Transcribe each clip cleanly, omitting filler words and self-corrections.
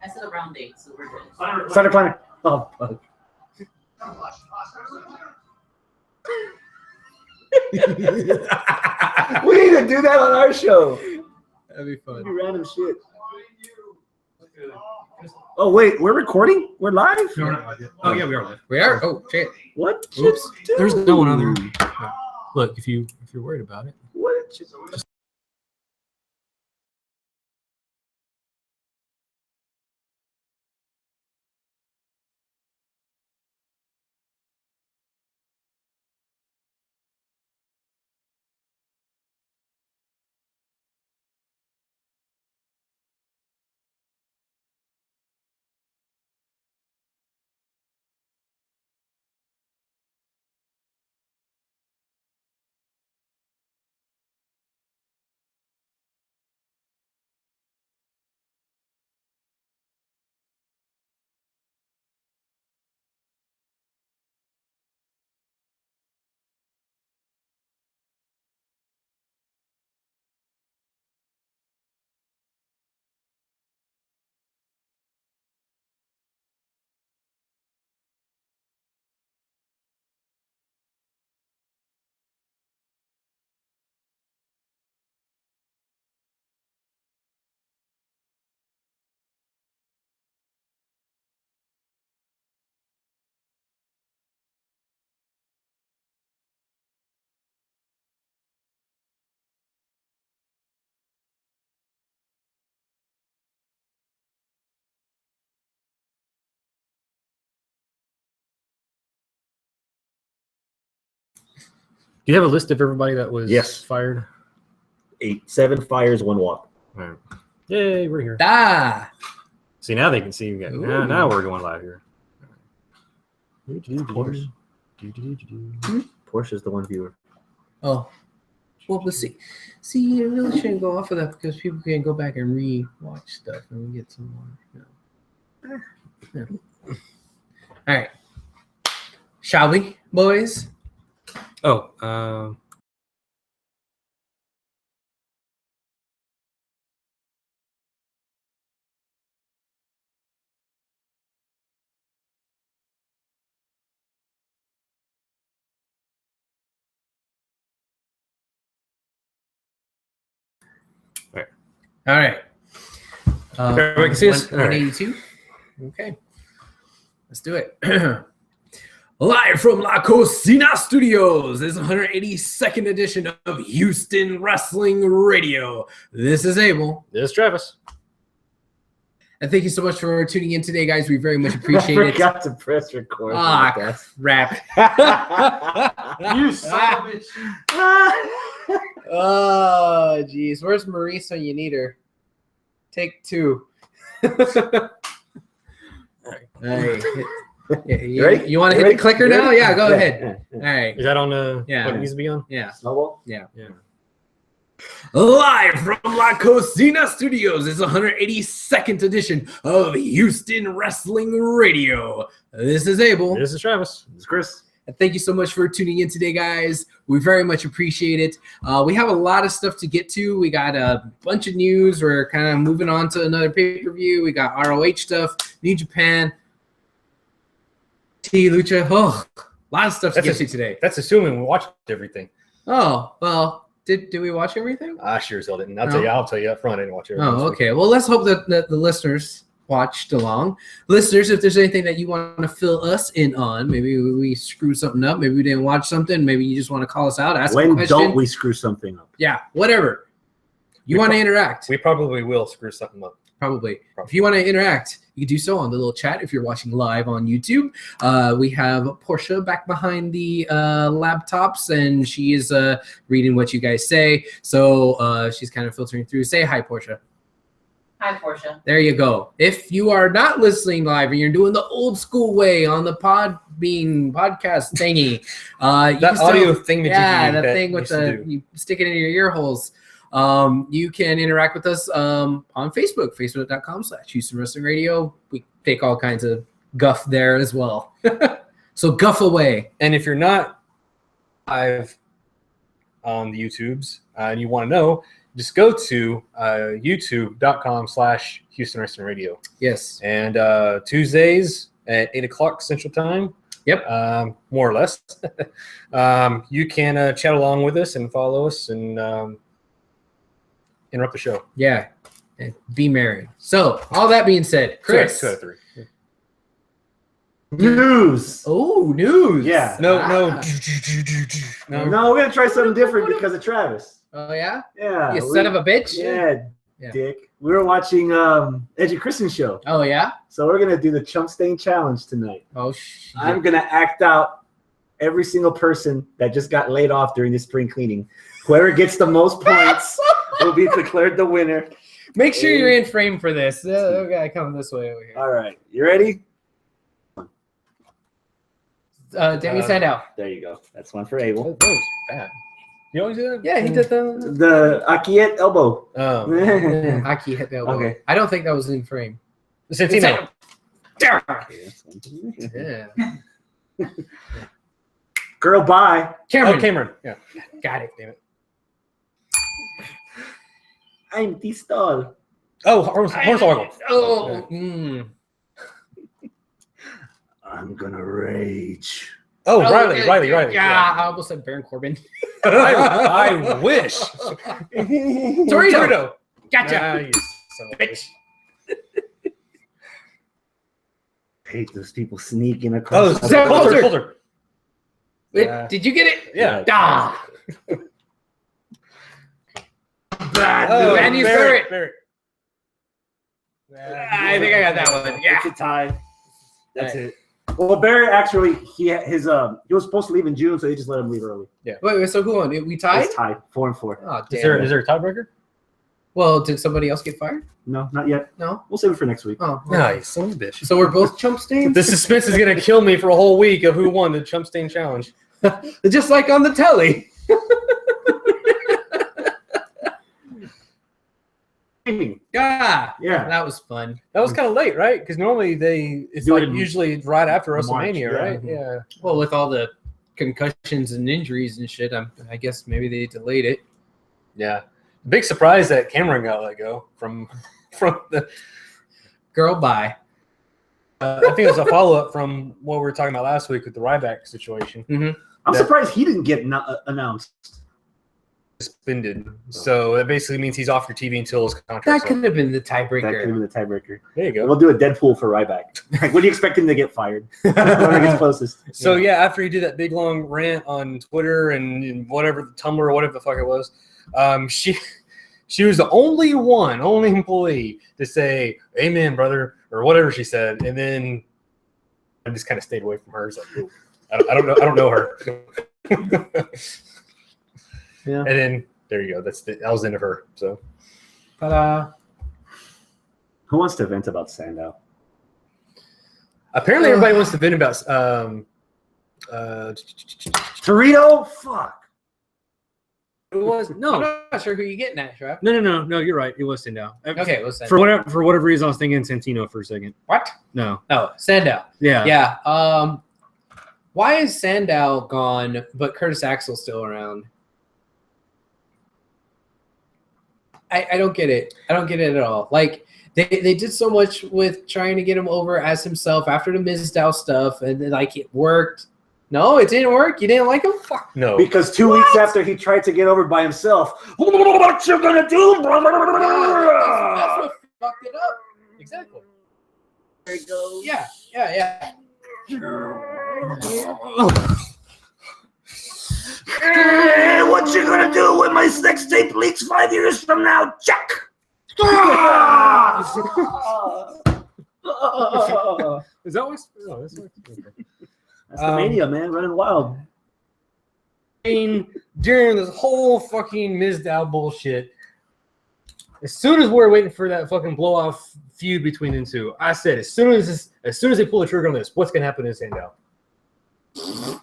I said a round date, so we're good. Start reclining. Oh, fuck. We need to do that on our show. That'd be fun. Do random shit. Oh wait, we're recording? We're live? No, we're not live yet. Oh yeah, we are live. We are. Oh shit. What? Oops. There's no one on there. Look, if you're worried about it. What? Do you have a list of everybody that was fired? 7 fires, 1 walk. All right. Yay, we're here. Ah. See, now they can see you guys. Now we're going live here. Porsche. Porsche's the one viewer. Oh. Well, let's see. See, you really shouldn't go off of that because people can go back and re-watch stuff and we get some more. No. All right. Shall we, boys? Oh, All right. Everybody can see us? 182. Okay. Let's do it. Live from La Cocina Studios. This is 182nd edition of Houston Wrestling Radio. This is Abel. This is Travis. And thank you so much for tuning in today, guys. We very much appreciate I it. forgot to press record. Ah, crap. You son of a bitch. Oh, geez. Where's Maurice when you need her? Take 2. Hey. You ready? You want to hit the clicker now? Yeah, go ahead. All right. Is that on the Yeah. what it needs to be on? Yeah. Snowball? Yeah. Yeah. Live from La Cocina Studios is 182nd edition of Houston Wrestling Radio. This is Abel. This is Travis. It's Chris. And thank you so much for tuning in today, guys. We very much appreciate it. We have a lot of stuff to get to. We got a bunch of news. We're kind of moving on to another pay-per-view. We got ROH stuff, New Japan, T Lucha. Oh, a lot of stuff to get to today. That's assuming we watched everything. Oh, well, did we watch everything? I sure as hell didn't. I'll tell you up front. I didn't watch everything. Oh, okay. Well, let's hope that the listeners watched along. Listeners, if there's anything that you want to fill us in on, maybe we screwed something up, maybe we didn't watch something, maybe you just want to call us out, ask a When question. don't we screw something up? Yeah, whatever. You want to interact. We probably will screw something up. Probably. If you want to interact, you can do so on the little chat if you're watching live on YouTube. We have Portia back behind the laptops, and she is reading what you guys say. So she's kind of filtering through. Say hi, Portia. Hi, Portia. There you go. If you are not listening live and you're doing the old school way on the Podbean podcast thingy, that audio thing that thing with you stick it in your ear holes. You can interact with us on Facebook, facebook.com/Houston Wrestling Radio. We take all kinds of guff there as well. So guff away. And if you're not live on the YouTubes and you want to know, just go to youtube.com/Houston Wrestling Radio. Yes. And Tuesdays at 8 o'clock Central Time. Yep. More or less. You can chat along with us and follow us and interrupt the show. Yeah. And be merry. So, all that being said, Chris. 2 out of 3. News. Oh, news. Yeah. No. No, we're gonna try something different because of Travis. Oh, yeah? Yeah. You son of a bitch? Yeah, Yeah. Dick. We were watching Edgy Christian show, Oh, yeah? so we're gonna do the Chump Stain Challenge tonight. Oh, shit. I'm gonna act out every single person that just got laid off during this spring cleaning. Whoever gets the most points will be declared the winner. Make sure you're in frame for this. Okay, come this way over here. All right, you ready? Demi Sandow. There you go. That's one for Abel. That was bad. You always do that? Yeah, he did the The Akiet elbow. Oh. Aki hit the elbow. Okay. I don't think that was in frame. Santino. Yeah. Girl, bye. Cameron. Cameron. Yeah. Got it. Damn it. I'm Tistol. Oh, Hornswoggle. Oh. I'm gonna rage. Oh, Riley. Yeah, I almost said Baron Corbin. I wish. Torito. Gotcha. Ah, you son of a bitch. I hate those people sneaking across. Oh, Zach Coulter. Coulter. Wait, Yeah. did you get it? Yeah. Ah. Oh, Randy Barrett. Barrett. I think I got that one. Yeah. It's a tie. That's Right. it. Well, Barrett actually he was supposed to leave in June, so they just let him leave early. Wait, so who won? We tied? It's tied 4-4. Oh, Is damn. there a tiebreaker? Well, did somebody else get fired? No, not yet. No. We'll save it for next week. Oh, Nice, son of a bitch. So we're both chump stains? The suspense is gonna kill me for a whole week of who won the Chump Stain Challenge. Just like on the telly. Yeah. Yeah. That was fun. That was kind of late, right? Because normally it's Do it like in usually right after March, WrestleMania, yeah. right? Yeah. Well, with all the concussions and injuries and shit, I guess maybe they delayed it. Yeah. Big surprise that Cameron got let go from the. Girl, bye. I think it was a follow up from what we were talking about last week with the Ryback situation. I'm surprised he didn't get announced. Suspended, so that basically means he's off your TV until his contract. That could have been the That could have tiebreaker. been the tiebreaker. There you go. We'll do a Deadpool for Ryback. Like, when do you expect him to get fired? Whoever gets closest. So yeah, after he did that big long rant on Twitter and whatever Tumblr or whatever the fuck it was, she was the only employee to say "Amen, brother" or whatever she said, and then I just kind of stayed away from her. It's like, ooh, I don't know her. Yeah. And then there you go. That was the end of her. So Ta-da. Who wants to vent about Sandow? apparently everybody wants to vent about Torito? Fuck. it was I'm no. not sure who you're getting at, Shrap. No, you're right. It was Sandow. Okay, what's that? For whatever reason, I was thinking Santino for a second. What? No. Oh, Sandow. Yeah. Yeah. Why is Sandow gone, but Curtis Axel's still around? I don't get it. I don't get it at all. Like they did so much with trying to get him over as himself after the Mizdow stuff, and then, like it worked. No, it didn't work. You didn't like him? Fuck. No. Because 2 weeks after he tried to get over by himself, what you gonna do, brother? That's what fucked it up. Exactly. There it goes. Yeah. Hey, what you gonna do when my sex tape leaks 5 years from now? Check. Is that what's? Oh, that's okay. That's the mania, man, running wild. During this whole fucking Mizdow bullshit, as soon as we're waiting for that fucking blow off feud between them two, I said as soon as they pull the trigger on this, what's gonna happen to Sandow? And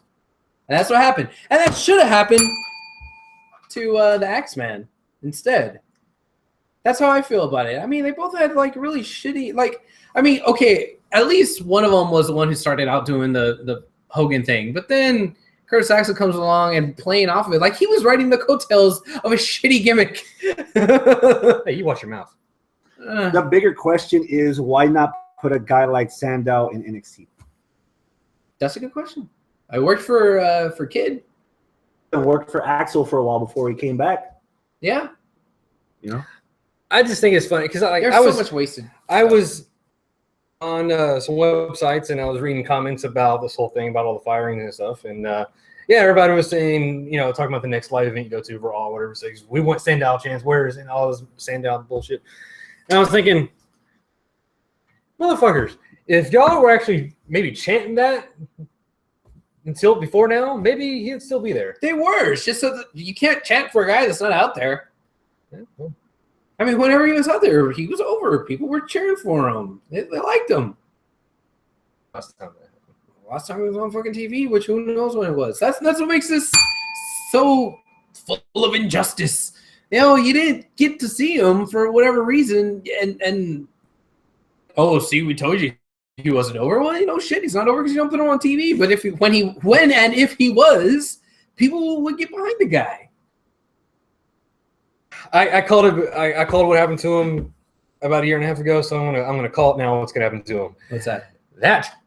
that's what happened. And that should have happened to the Axeman instead. That's how I feel about it. I mean, they both had like really shitty, okay, at least one of them was the one who started out doing the Hogan thing. But then Curtis Axel comes along and playing off of it like he was riding the coattails of a shitty gimmick. Hey, you watch your mouth. The bigger question is why not put a guy like Sandow in NXT? That's a good question. I worked for Kid. It worked for Axel for a while before he came back. Yeah, You know, I just think it's funny because there's I was so much wasted. I was on some websites and I was reading comments about this whole thing about all the firing and stuff. And yeah, everybody was saying, talking about the next live event you go to, Raw, whatever. So we want Sandow chance. Where is it? And all this Sandow bullshit. And I was thinking, motherfuckers, if y'all were actually maybe chanting that until before now, maybe he'd still be there. They were. It's just so that you can't chant for a guy that's not out there. Yeah, well, I mean, whenever he was out there, he was over. People were cheering for him. They liked him. last time that happened. Last time he was on fucking TV, which who knows when it was. That's what makes this so full of injustice. You didn't get to see him for whatever reason, and oh, see, we told you he wasn't over. Well, shit, he's not over because you don't put him on TV. But if he was, people would get behind the guy. I called it. I called what happened to him about a year and a half ago. So I'm gonna call it now. What's gonna happen to him? What's that? That,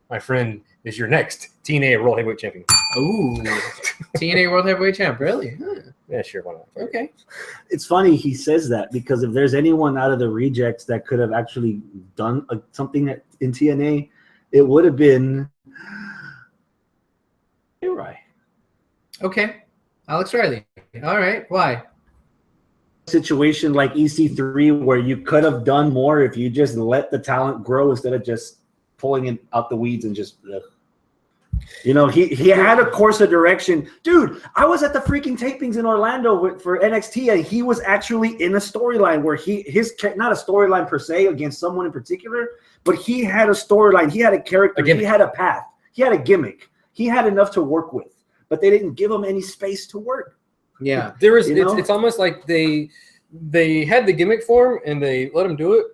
my friend, is your next TNA World Heavyweight Champion. Ooh, TNA World Heavyweight Champ, really? Huh. Yeah, sure, why not? Okay. it's funny he says that because if there's anyone out of the rejects that could have actually done something in TNA, it would have been Ray. Okay. Alex Riley. All right. Why? Situation like EC3 where you could have done more if you just let the talent grow instead of just pulling it out the weeds and just he had a course of direction. Dude, I was at the freaking tapings in Orlando for NXT and he was actually in a storyline where his not a storyline per se against someone in particular, but he had a storyline, he had a character, he had a path, he had a gimmick, he had enough to work with, but they didn't give him any space to work. Yeah. There is. It's almost like they had the gimmick for him and they let him do it.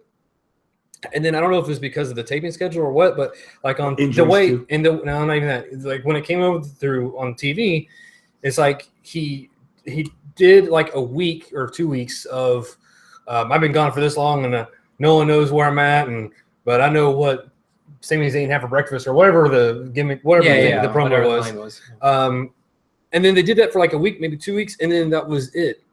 And then I don't know if it was because of the taping schedule or what, but like on Injuries the way too. no, not even that. It's like when it came over through on TV, it's like he did like a week or 2 weeks of I've been gone for this long and no one knows where I'm at, but I know what Sami Zayn had for breakfast or whatever the gimmick, whatever the promo was. And then they did that for like a week, maybe 2 weeks, and then that was it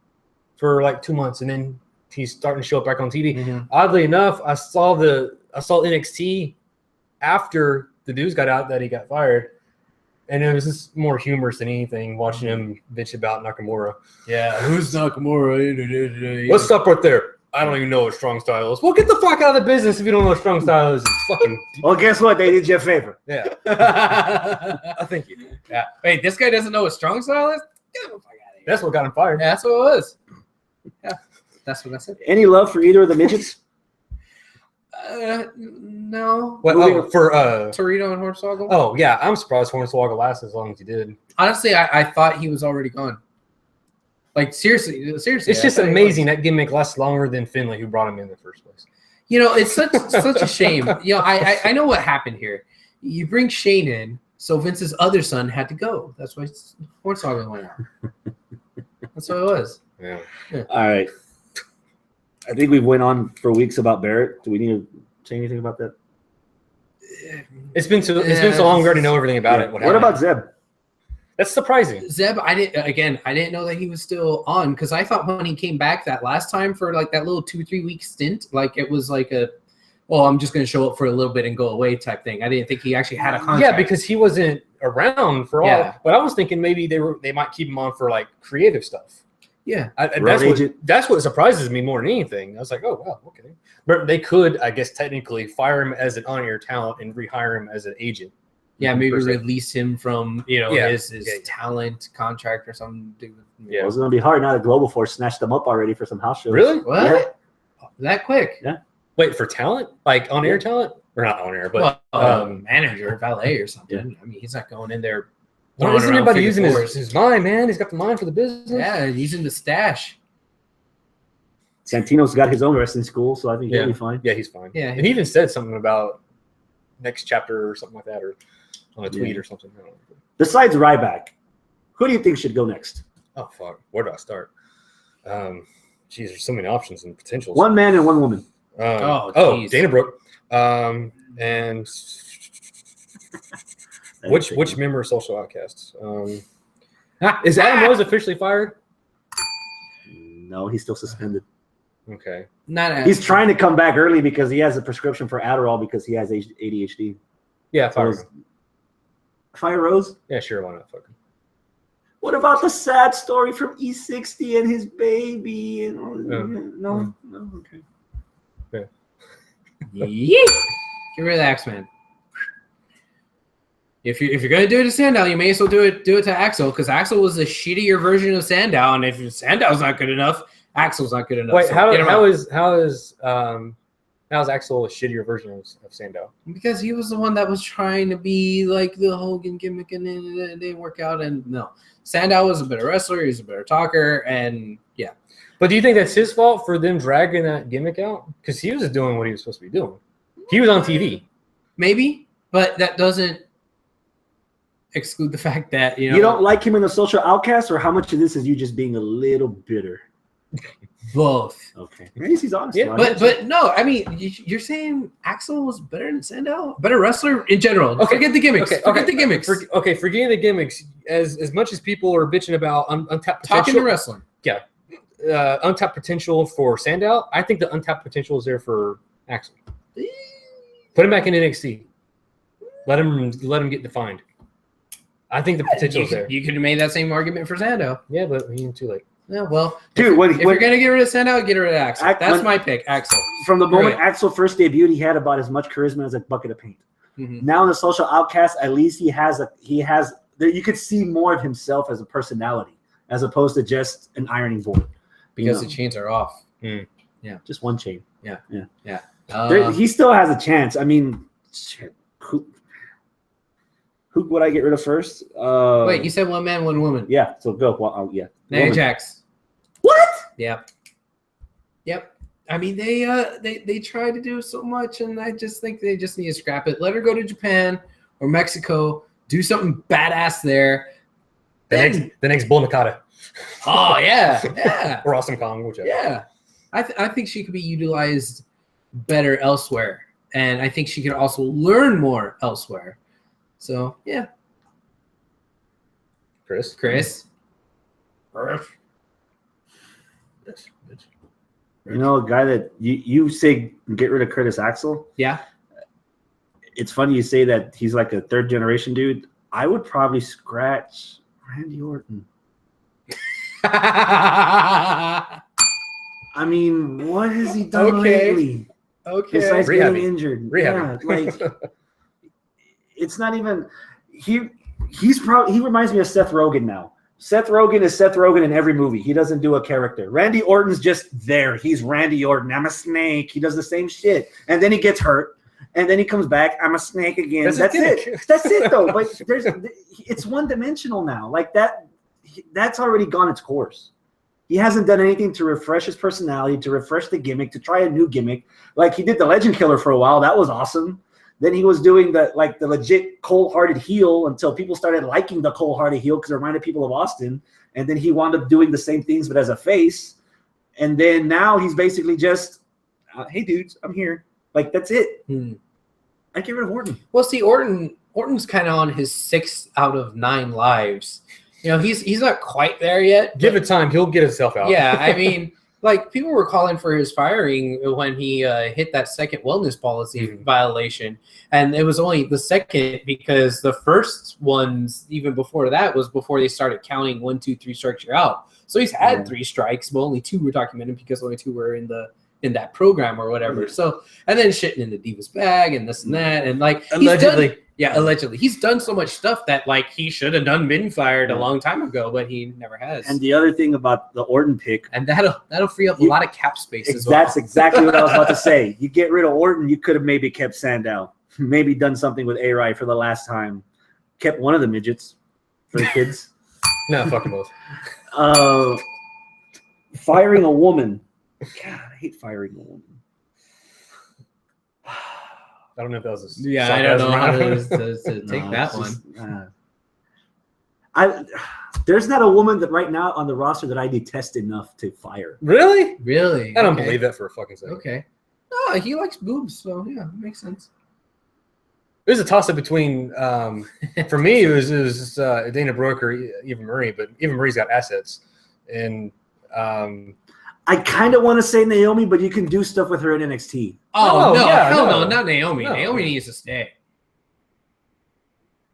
for like 2 months, and then he's starting to show up back on TV. Mm-hmm. Oddly enough, I saw NXT after the news got out that he got fired, and it was just more humorous than anything watching him bitch about Nakamura. Yeah. Who's Nakamura? Let's stop right there. I don't even know what strong style is. Well, get the fuck out of the business if you don't know what strong style is. It's fucking Well, guess what? They did you a favor. yeah. I think you. Yeah. Wait, this guy doesn't know what strong style is? Get the fuck out of here. That's what got him fired. Yeah, that's what it was. Yeah. That's what I said. Any love for either of the midgets? No. What for Torito and Hornswoggle? Oh yeah, I'm surprised Hornswoggle lasted as long as he did. Honestly, I thought he was already gone. Like seriously. It's I just thought he amazing was. that gimmick lasts longer than Finlay, who brought him in the first place. It's such a shame. I know what happened here. You bring Shane in, so Vince's other son had to go. That's why Hornswoggle went out. That's what it was. Yeah. All right. I think we've went on for weeks about Barrett. Do we need to say anything about that? It's been so long. We already know everything about it. What happened. about Zeb? That's surprising. Zeb, I didn't know that he was still on because I thought when he came back that last time for like that little 2-3 week stint, like it was like I'm just going to show up for a little bit and go away type thing. I didn't think he actually had a contract. Yeah, because he wasn't around for all. Yeah. But I was thinking maybe they might keep him on for like creative stuff. Yeah. That's what surprises me more than anything. I was like, oh wow, okay. But they could, I guess, technically fire him as an on-air talent and rehire him as an agent. Yeah, maybe Per se. release him from his talent contract or something. Yeah. It was going to be hard now that Global Force snatched them up already for some house shows. Really? What? Yeah. That quick? Yeah. Wait, for talent? Like on-air talent? Or not on-air, but manager, valet, or something. I mean, he's not going in there. well, isn't anybody using his mind, man? He's got the mind for the business. Yeah, using the stash. Santino's got his own wrestling school, so I think he'll be fine. Yeah, he's fine. Yeah. And he even said something about next chapter or something like that. Or on a tweet Yeah. or something. I don't know. Besides Ryback, who do you think should go next? Oh fuck, where do I start? Geez, there's so many options and potentials. One man and one woman. geez. Dana Brooke. And which member of Social Outcasts? Is Adam Rose officially fired? No, he's still suspended. Okay. Not as He's trying to come back early because he has a prescription for Adderall because he has ADHD. Yeah, fire. So Fire Rose? Yeah, sure. Why not? Fucking. What about the sad story from E60 and his baby? And no, okay. Yeet. Relax, man. If you're gonna do it to Sandow, you may as well do it to Axel, because Axel was a shittier version of Sandow, and if Sandow's not good enough, Axel's not good enough. Wait, So how get him out. is Axel a shittier version of Sandow? Because he was the one that was trying to be like the Hogan gimmick, and it didn't work out. And no, Sandow was a better wrestler. He was a better talker, and yeah. But do you think that's his fault for them dragging that gimmick out? Because he was doing what he was supposed to be doing. He was on TV. Maybe, but that doesn't exclude the fact that You don't like him in the Social Outcast, or how much of this is you just being a little bitter? both. Okay, maybe he's honest. Yeah, But no, I mean, you're saying Axel was better than Sandow, better wrestler in general. Okay. Forget the gimmicks. Forget the gimmicks. Forgetting the gimmicks. As much as people are bitching about untapped Talking potential, to wrestling. untapped potential for Sandow, I think the untapped potential is there for Axel. Put him back in NXT. Let him get defined. I think the potential is there. You could have made that same argument for Sandow. Yeah, but he ain't too late. Yeah, well, Dude, if you're gonna get rid of Sandow, get rid of Axel. That's my pick, Axel. From the moment Right. Axel first debuted, he had about as much charisma as a bucket of paint. Mhm. Now in the Social Outcast, at least he has you could see more of himself as a personality as opposed to just an ironing board. Because You the know, chains are off. just one chain. He still has a chance. I mean, shit, who would I get rid of first? Wait, you said one man, one woman. Yeah, so go. Well, yeah. Nia Woman. Jax. What? Yep. I mean, they try to do so much, and I just think they just need to scrap it. Let her go to Japan or Mexico, do something badass there. The next Bull Nakata Oh yeah, or Awesome Kong, whichever. yeah. I think she could be utilized better elsewhere, and I think she could also learn more elsewhere. So yeah, Chris. You know, a guy that you say get rid of Curtis Axel. Yeah. It's funny you say that he's like a third generation dude. I would probably scratch Randy Orton. I mean, what has he done Okay. lately? Okay. Besides Rehabbing. getting injured. Rehabbing. Yeah, like it's not even he reminds me of Seth Rogen now. Seth Rogen is Seth Rogen in every movie. He doesn't do a character. Randy Orton's just there. He's Randy Orton. I'm a snake. He does the same shit. And then he gets hurt. And then he comes back. I'm a snake again. That's it. That's it though. But it's one-dimensional now. Like that's already gone its course. He hasn't done anything to refresh his personality, to refresh the gimmick, to try a new gimmick. Like he did the Legend Killer for a while. That was awesome. Then he was doing the legit cold-hearted heel until people started liking the cold-hearted heel because it reminded people of Austin. And then he wound up doing the same things but as a face. And then now he's basically just, hey dudes, I'm here. Like that's it. I get rid of Orton. Well, see, Orton's kind of on his 6 out of 9 lives. You know, he's not quite there yet. Give it time. He'll get himself out. Yeah, I mean, like people were calling for his firing when he hit that second wellness policy violation, and it was only the second because the first ones, even before that, was before they started counting 1, 2, 3 strikes you're out. So he's had 3 strikes, but only 2 were documented because only 2 were in that program or whatever. So and then shitting in the Divas bag and this and that and like Allegedly. Allegedly. He's done so much stuff that like he should have been fired a long time ago, but he never has. And the other thing about the Orton pick, And that'll free up a lot of cap space as well. that's exactly what I was about to say. You get rid of Orton, you could have maybe kept Sandow, maybe done something with A-Rai for the last time, kept one of the midgets for the kids. No, fuck them both. Firing a woman. God, I hate firing a woman. I don't know if that was a Yeah, I don't know how sarcasm. to take No, that it's one. There's not a woman that right now on the roster that I detest enough to fire. Really? Really? I don't Okay. believe that for a fucking second. Okay. No, he likes boobs, so yeah, makes sense. It was a toss up between, for me, it was Dana Brooke or Eva Marie, but Eva Marie's got assets. And I kind of want to say Naomi, but you can do stuff with her in NXT. Oh, No, no, yeah, hell no. no, not Naomi. No. Naomi needs to stay.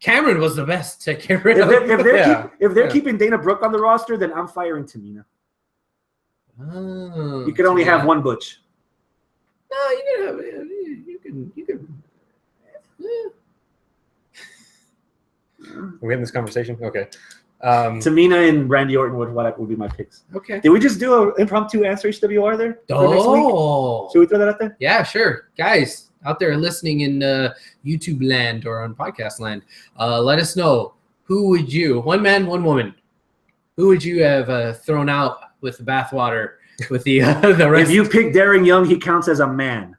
Cameron was the best to get rid If of. they're Yeah. keeping Dana Brooke on the roster, then I'm firing Tamina. Oh, You can only have one Butch. No, you can have. You can. are we having this conversation? Okay. Tamina and Randy Orton would be my picks. Okay. Did we just do an impromptu answer HWR there for next week? Oh, Should we throw that out there? yeah, sure, guys out there listening in YouTube land or on podcast land, let us know who would you, one man, one woman, who would you have thrown out with the bathwater with the the rest? If you pick Darren Young, he counts as a man.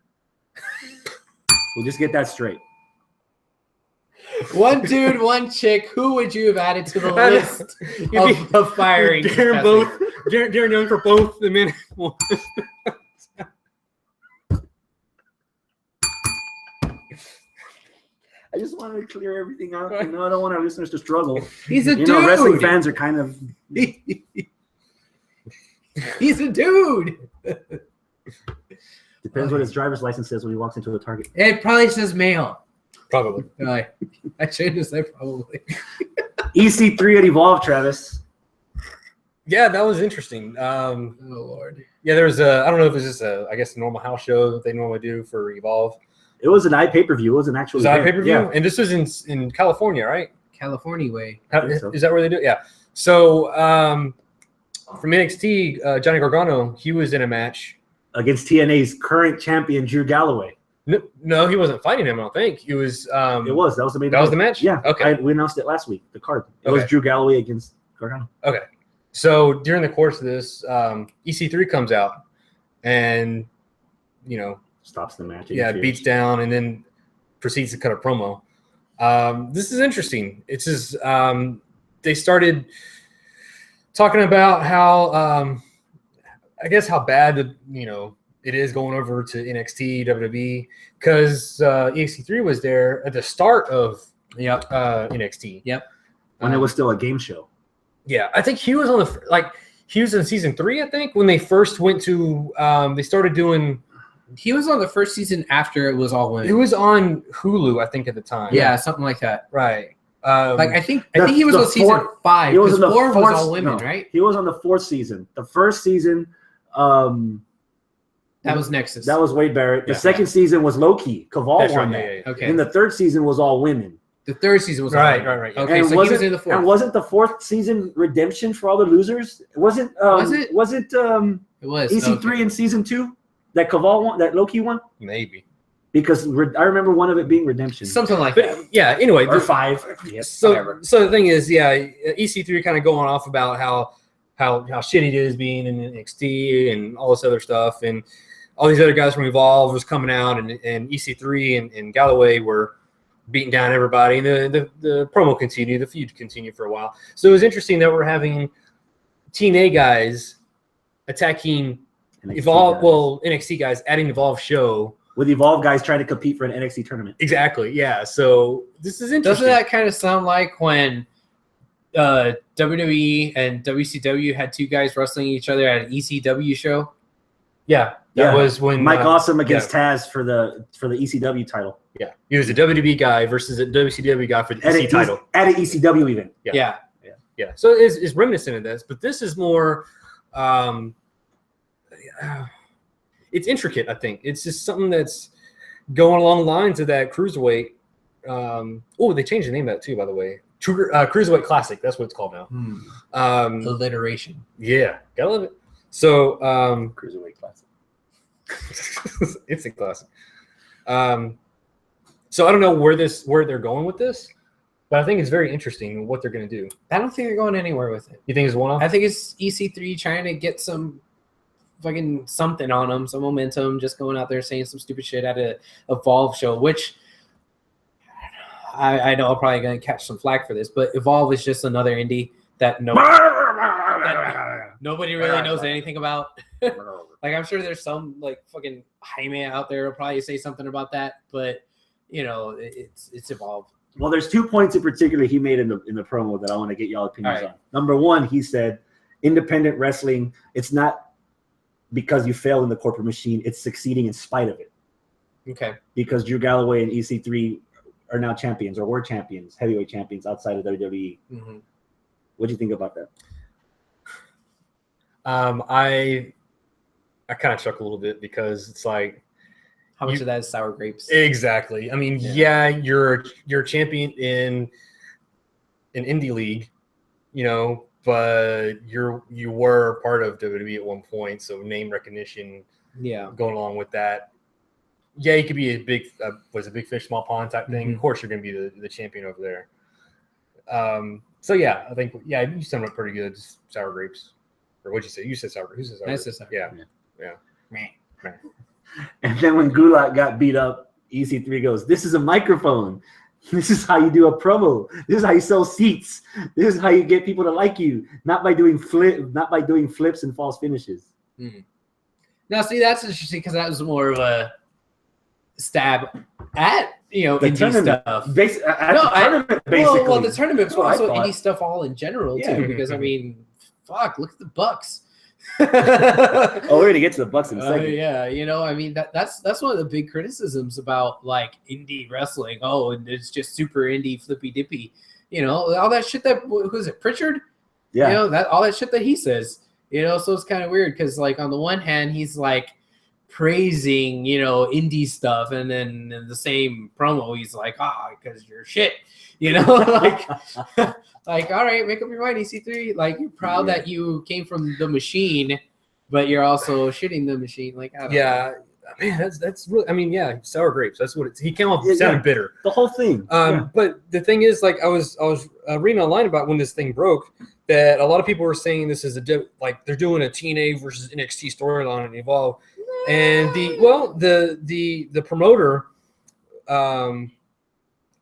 We'll just get that straight. One dude, one chick. Who would you have added to the list of firing? Darren Young for both the men. I just wanted to clear everything out. I don't want our listeners to struggle. He's a dude. Wrestling fans are kind of. He's a dude. Depends what his driver's license says when he walks into a Target. It probably says male. Probably. I shouldn't have said probably. EC3 at Evolve, Travis. Yeah, that was interesting. Oh Lord. Yeah, there was I don't know if it was just a normal house show that they normally do for Evolve. It was an pay-per-view. It was an actual Was that event. pay-per-view? Yeah. And this was in California, right? California way. think so. Is that where they do it? Yeah. So from NXT, Johnny Gargano, he was in a match. Against TNA's current champion, Drew Galloway. No, he wasn't fighting him, I don't think. He was It was. That was the main that was the event. match? Yeah. Okay. We announced it last week, the card. It was Okay. Drew Galloway against Gargano. Okay. So during the course of this, EC3 comes out and, Stops the match. yeah, interferes. beats down and then proceeds to cut a promo. This is interesting. It's just they started talking about how I guess how bad it is going over to NXT WWE because EXT3 was there at the start of NXT. Yep. When it was still a game show. Yeah, I think he was on he was in season 3. I think when they first went to they started doing. He was on the first season after it was all women. It was on Hulu, I think, at the time. Yeah, something like that. Right. I think the- he was the on season fourth- 5. He was in the 4 was fourth- all women, no, right? He was on the 4th season. The first season, That was Nexus. that was Wade Barrett. The Yeah. second season was Loki. Caval That's won right. that. Yeah, yeah. okay. And the 3rd season was all women. The 3rd season was all Right, women. right, yeah. Okay, And so he was in the 4th. And wasn't the 4th season redemption for all the losers? Was it? it? Was it It was EC3 okay. in season 2 that Caval won? That Loki won? Maybe. Because I remember one of it being redemption. Something like that. But yeah. Anyway, or 5. Yes, so whatever. the thing is, yeah, EC3 kind of going off about how shitty it is being in NXT and all this other stuff, and all these other guys from Evolve was coming out, and EC3 and Galloway were beating down everybody, and the promo continued, the feud continued for a while. So it was interesting that we're having TNA guys attacking NXT Evolve, guys. well, NXT guys adding Evolve show. With Evolve guys trying to compete for an NXT tournament. Exactly, yeah. So this is interesting. Doesn't that kind of sound like when WWE and WCW had 2 guys wrestling each other at an ECW show? Yeah, that was when Mike Awesome against Taz for the ECW title Yeah, he was a WWE guy versus a WCW guy for the at EC title. at an ECW event. Yeah. Yeah, so it's reminiscent of this, but this is more. It's intricate, I think. It's just something that's going along the lines of that cruiserweight. They changed the name of that too, by the way. Cruiserweight Classic. That's what it's called now. Alliteration. Yeah, gotta love it. So Cruiserweight Classic. it's a classic. So I don't know where they're going with this, but I think it's very interesting what they're going to do. I don't think they're going anywhere with it. You think it's one off? I think it's EC3 trying to get some fucking something on him, some momentum, just going out there saying some stupid shit at a Evolve show, which I know I'm probably gonna catch some flack for this, but Evolve is just another indie that nobody really knows anything about. Like, I'm sure there's some like fucking Jaime out there who'll probably say something about that, but you know, it's Evolve. Well, there's 2 points in particular he made in the promo that I want to get y'all opinions on. Number one, he said, independent wrestling, it's not because you fail in the corporate machine, it's succeeding in spite of it. Okay. Because Drew Galloway and EC3 are now champions, or were champions, heavyweight champions outside of WWE. Mm-hmm. What do you think about that? I kind of chuckle a little bit because it's like, how much of that is sour grapes? Exactly. I mean, yeah, you're a champion in an indie league, you know, but you were part of WWE at one point, so name recognition. Yeah. Going along with that, yeah, you could be a big big fish small pond type thing. Mm-hmm. Of course, you're going to be the champion over there. So yeah, I think you summed it up pretty good. Just sour grapes, or what'd you say? You said sour grapes. Who said sour grapes? I said sour grapes. Yeah. And then when Gulak got beat up, EC3 goes, "This is a microphone. This is how you do a promo. This is how you sell seats. This is how you get people to like you. Not by doing flips and false finishes." Mm-hmm. Now, see, that's interesting because that was more of a stab at the indie stuff. Basically. Well, the tournament's also indie stuff all in general too. Because I mean, fuck, look at the Bucks. We're gonna get to the Bucks in a second. Yeah, I mean that's one of the big criticisms about like indie wrestling. Oh, and it's just super indie flippy dippy. All that shit that who's it, Pritchard? Yeah. That all that shit that he says. So it's kind of weird because like on the one hand he's like praising indie stuff, and then in the same promo he's like, because you're shit. Like like, all right, make up your mind, EC3. Like, you're proud that you came from the machine, but you're also shitting the machine. Like, I don't know. Man, that's really. I mean, yeah, sour grapes. That's what it's. He came off sounding bitter. The whole thing. But the thing is, like, I was reading online about when this thing broke, that a lot of people were saying this is like they're doing a TNA versus NXT storyline in Evolve, and the promoter of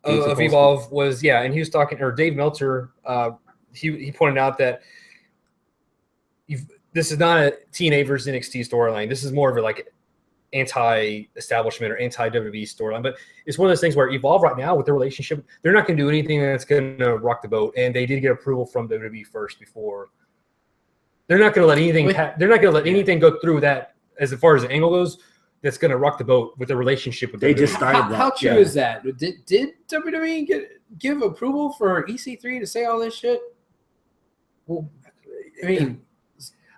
Evolve was and he was talking, or Dave Meltzer. He pointed out that this is not a TNA versus NXT storyline. This is more of a like anti-establishment or anti-WWE storyline. But it's one of those things where Evolve right now with their relationship, they're not going to do anything that's going to rock the boat. And they did get approval from WWE first before. They're not going to let anything. They're not going to let anything go through that as far as the angle goes. That's going to rock the boat with the relationship with. They WWE. just started that. How true is that? Did WWE give approval for EC3 to say all this shit? Well, I mean,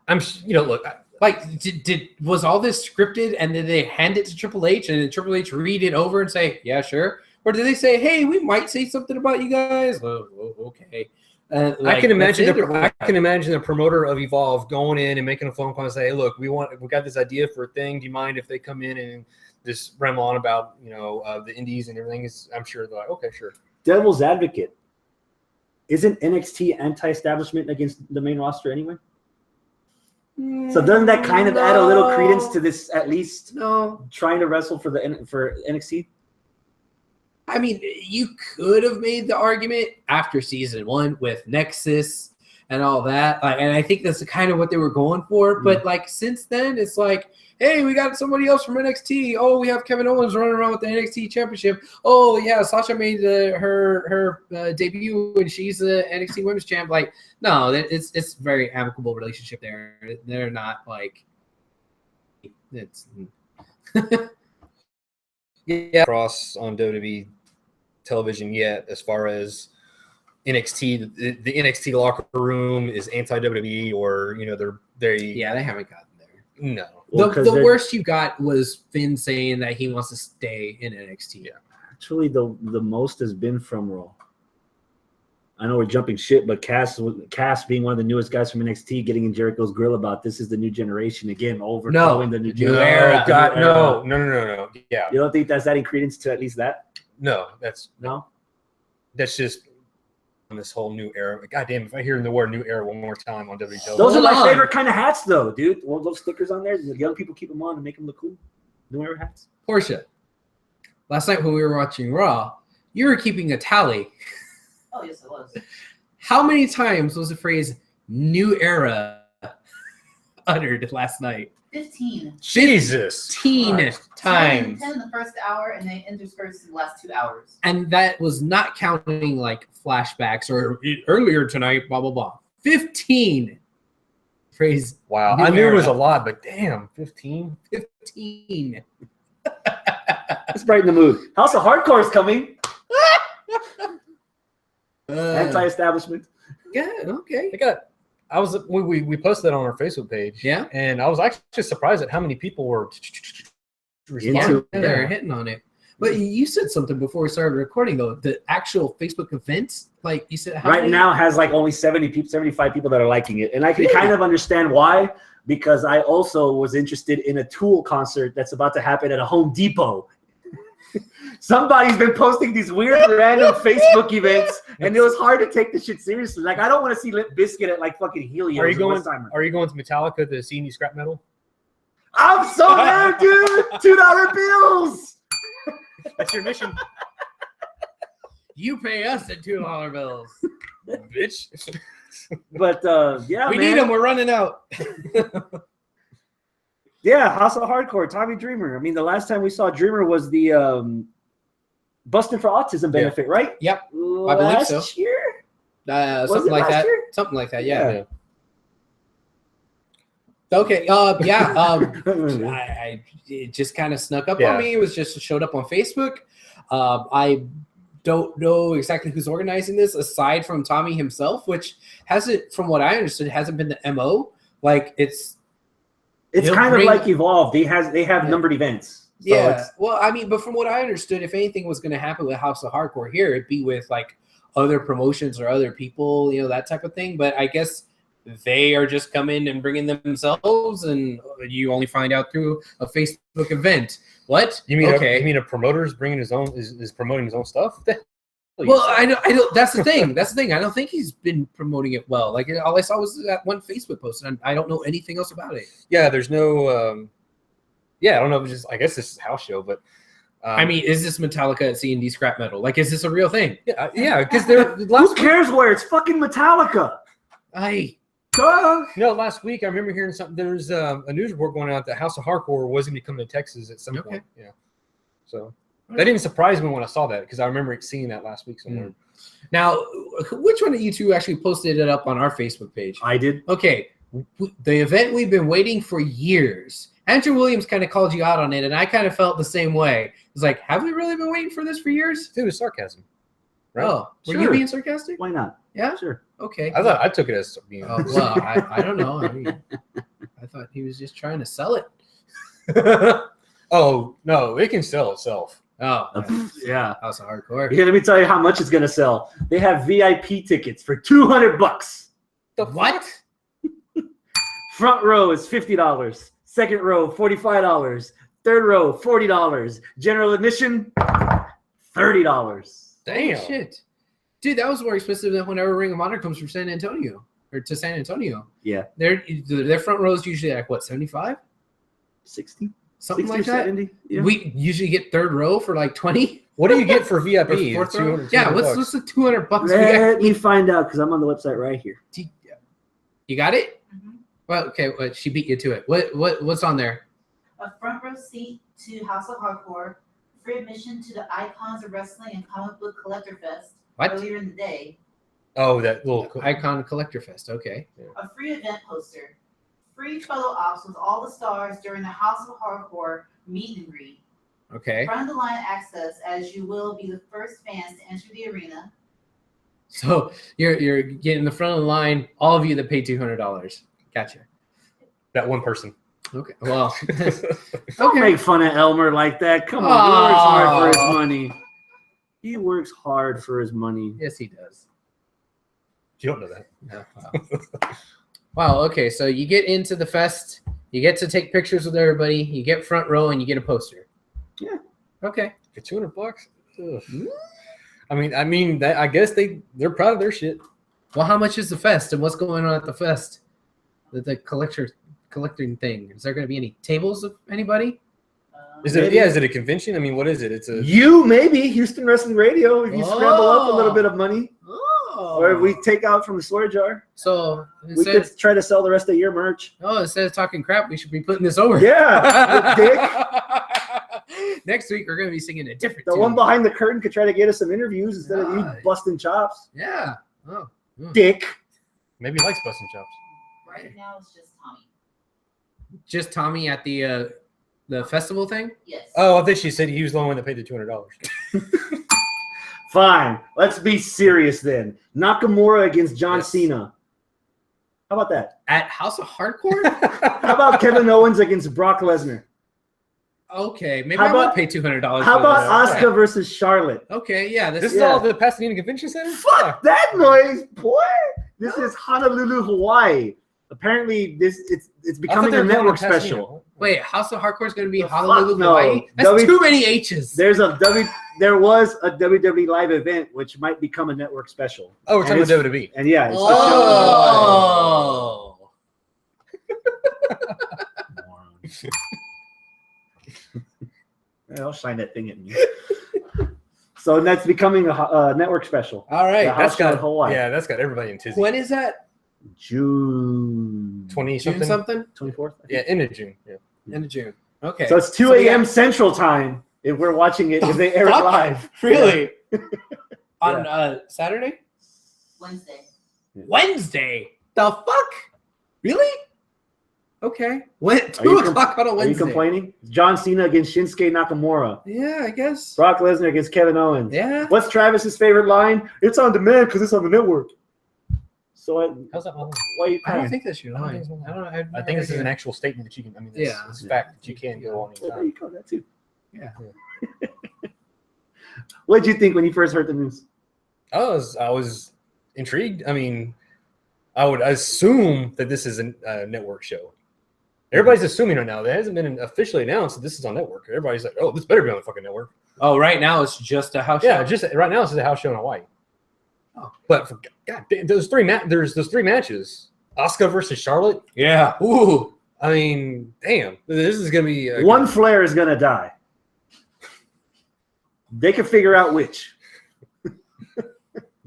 I'm look. Like, was all this scripted, and then they hand it to Triple H, and then Triple H read it over and say, "Yeah, sure," or did they say, "Hey, we might say something about you guys"? Oh, okay. I can imagine the promoter of Evolve going in and making a phone call and say, "Hey, look, we got this idea for a thing. Do you mind if they come in and just ramble on about the indies and everything?" I'm sure they're like, "Okay, sure." Devil's advocate. Isn't NXT anti-establishment against the main roster anyway? So doesn't that kind of add a little credence to this, at least trying to wrestle for NXT? I mean, you could have made the argument after season 1 with Nexus and all that. And I think that's kind of what they were going for. But like since then, it's like, hey, we got somebody else from NXT. Oh, we have Kevin Owens running around with the NXT championship. Oh, yeah, Sasha made her debut and she's the NXT women's champ. Like, no, it's very amicable relationship there. They're not like it's cross on WWE television yet as far as NXT. The NXT locker room is anti-WWE, or they haven't gotten there. No. Well, the worst you got was Finn saying that he wants to stay in NXT. Yeah. Actually, the most has been from Raw. I know we're jumping shit, but Cass being one of the newest guys from NXT, getting in Jericho's grill about this is the new generation again, overthrowing the new generation. No. Yeah. You don't think that's adding credence to at least that? No, that's no. That's just this whole new era. God damn, if I hear the word new era one more time on WWE television. Those are Hold my on. favorite kind of hats, though, dude. Well, those stickers on there, the young people keep them on to make them look cool. New era hats. Portia, last night when we were watching Raw, you were keeping a tally. Oh, yes, it was. How many times was the phrase "new era" uttered last night? 15. Jesus. 15 times. 10 in the first hour, and then interspersed in the last 2 hours. And that was not counting like flashbacks or earlier tonight, blah, blah, blah. 15. Phrase Wow. New I knew it was era. a lot, but damn, 15. 15. Let's brighten the mood. House of Hardcore is coming. Anti-establishment. Yeah, okay. We posted that on our Facebook page. Yeah. And I was actually surprised at how many people were Into Yeah, they're hitting on it. But you said something before we started recording, though. The actual Facebook events, like you said, how Right many? now has like only 70 people, 75 people that are liking it. And I can Really? kind of understand why, because I also was interested in a Tool concert that's about to happen at a Home Depot. Somebody's been posting these weird random Facebook events, and it was hard to take the shit seriously. Like, I don't want to see Limp Bizkit at like fucking Helios. Are you or going? Westheimer. Are you going to Metallica to see any scrap metal? I'm so there, dude. $2 bills. That's your mission, You pay us the $2 bills. bitch. But yeah, We man. need them. We're running out. Yeah, House of Hardcore, Tommy Dreamer. I mean, the last time we saw Dreamer was the Busting for Autism benefit, right? Yep. Last believe so. year? Something it like last that. year? Something like that. Yeah. Yeah. Okay. Yeah. It just kind of snuck up Yeah. on me. It was just showed up on Facebook. I don't know exactly who's organizing this aside from Tommy himself, which hasn't, from what I understood, hasn't been the MO. Like it's It's He'll kind of bring- like Evolve. They have Yeah. numbered events. So yeah. it's- Well, I mean, but from what I understood, if anything was going to happen with House of Hardcore here, it'd be with like other promotions or other people, that type of thing. But I guess they are just coming and bringing themselves, and you only find out through a Facebook event. What? You mean okay? you mean a promoter's bringing his own is promoting his own stuff? What the hell are you Well, saying? I don't. That's the thing. That's the thing. I don't think he's been promoting it well. Like all I saw was that one Facebook post, and I don't know anything else about it. Yeah, there's no. Yeah, I don't know. If it's just I guess this is a house show, but I mean, is this Metallica at C&D scrap metal? Like, is this a real thing? yeah, because they're Who last cares where? It's fucking Metallica. Duh. last week I remember hearing something. There was a news report going out that House of Hardcore was going to be coming to Texas at some Okay. point. Yeah, so that didn't surprise me when I saw that because I remember seeing that last week somewhere. Now, which one of you two actually posted it up on our Facebook page? I did. Okay, the event we've been waiting for years. Andrew Williams kind of called you out on it, and I kind of felt the same way. It's like, have we really been waiting for this for years? It was sarcasm, right? Oh, were you Sure. being sarcastic? Why not? Yeah. Sure. Okay. I thought I took it as being. Oh, well, I don't know. I mean, I thought he was just trying to sell it. Oh no, it can sell itself. Oh, Yeah. House of Hardcore. Yeah, let me tell you how much it's gonna sell. They have VIP tickets for $200. What? Front row is $50. Second row, $45. Third row, $40. General admission, $30. Damn. Oh, shit. Dude, that was more expensive than whenever Ring of Honor comes from San Antonio or to San Antonio. Yeah. Their front row is usually like what, 75? 60? Something 60 like or that. 70? Yeah. We usually get third row for like 20. What do you get for VIP? Or fourth row? 200 Yeah, bucks. what's the $200 Let me find out because I'm on the website right here. You got it? Mhm. Well, okay, well, she beat you to it. What's on there? A front row seat to House of Hardcore, free admission to the Icons of Wrestling and Comic Book Collector Fest What? earlier in the day, Oh, that little. Icon Collector Fest. Okay. a free event poster, free photo ops with all the stars during the House of Hardcore meet and greet, Okay. front of the line access as you will be the first fans to enter the arena, So you're getting the front of the line, all of you that paid $200. Gotcha. That one person. Okay. Well, Don't okay. make fun of Elmer like that. Come on. He works hard for his Aw. money. He works hard for his money. Yes, he does. You don't know that. Yeah, wow. Wow. Okay. So you get into the fest, you get to take pictures with everybody, you get front row, and you get a poster. Yeah. Okay. For $200? Ugh. I mean that I guess they're proud of their shit. Well, how much is the fest, and what's going on at the fest? The collecting thing. Is there going to be any tables of anybody? Is it Maybe. yeah? Is it a convention? I mean, what is it? It's a You maybe Houston Wrestling Radio if you scramble up a little Oh. bit of money, Oh. or if we take out from the storage jar, So we instead, could try to sell the rest of your merch. instead of talking crap, we should be putting this over. Yeah, you dick. Next week we're going to be singing a different. The tune. one behind the curtain could try to get us some interviews instead of you Right. busting chops. Yeah. Oh. Dick. maybe he likes busting chops. Right now, it's just Tommy. Just Tommy at the festival thing. Yes. Oh, I think she said he was the only one that paid the $200. Fine. Let's be serious then. Nakamura against John Yes. Cena. How about that? At House of Hardcore? How about Kevin Owens against Brock Lesnar? Okay, maybe How I will about- pay $200. How for about this. Asuka versus Charlotte? Okay, yeah, This this is Yeah. all the Pasadena Convention Center. Fuck that noise, boy. This is Honolulu, Hawaii. Apparently, it's becoming a network special. Wait, House of Hardcore is going to be Fuck Honolulu, no. Hawaii? That's W- too many H's. There was a WWE live event which might become a network special. Oh, we're talking And about WWE. And yeah, it's Oh. the show. Yeah, I'll shine that thing at me. So that's becoming a network special. All right. The house That's show in got Hawaii. yeah, that's got everybody in tizzy. When is that? June 20 June something. something? 24th. I think. Yeah, end of June. Yeah. End of June. Okay. So it's 2 So we a.m. got- Central Time if we're watching it, if they air it Fuck? live. Really? On Saturday? Wednesday. Wednesday? The fuck? Really? Okay. When Are 2 you o'clock on a Are you Wednesday? complaining? John Cena against Shinsuke Nakamura. Yeah, I guess. Brock Lesnar against Kevin Owens. Yeah. What's Travis's favorite line? It's on demand because it's on the network. So How's that? why are you I don't crying? think that's your I don't line. think it's I don't. I think this is an actual statement that you can. I mean, it's, Yeah. it's a fact that you can go on. Well, there anytime. you go. That too. Yeah. What did you think when you first heard the news? I was intrigued. I mean, I would assume that this is a network show. Everybody's assuming right now. That hasn't been officially announced that this is on network. Everybody's like, "Oh, this better be on the fucking network." Oh, right now it's just a house Yeah, show. just right now it's just a house show in Hawaii. Oh. But for God, there's those three matches. Asuka versus Charlotte. Yeah. Ooh. I mean, damn, this is gonna be One Flair is gonna die. They can figure out which.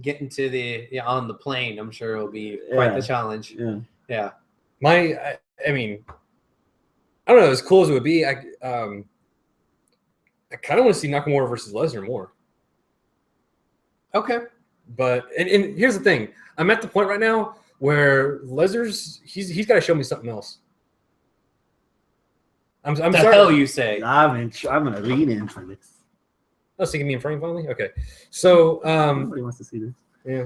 Getting to on the plane, I'm sure it'll be quite the challenge. Yeah. Yeah. I mean, I don't know. As cool as it would be, I kind of want to see Nakamura versus Lesnar more. Okay. But and here's the thing: I'm at the point right now where Lesnar's he's got to show me something else. I'm The sorry. hell you say? I'm gonna lean in for this. Oh, so you can be in frame finally? Okay. So Nobody wants to see this. yeah.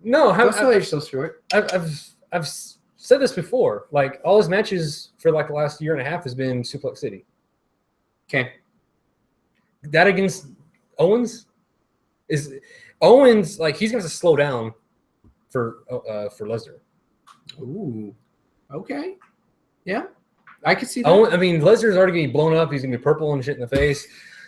No, Don't sell yourself short. I've said this before. Like all his matches for like the last year and a half has been Suplex City. Okay. That against Owens is Owens like he's going to slow down for Lesnar. Ooh. Okay. Yeah. I could see that. I mean, Lesnar's already going to be blown up. He's going to be purple and shit in the face.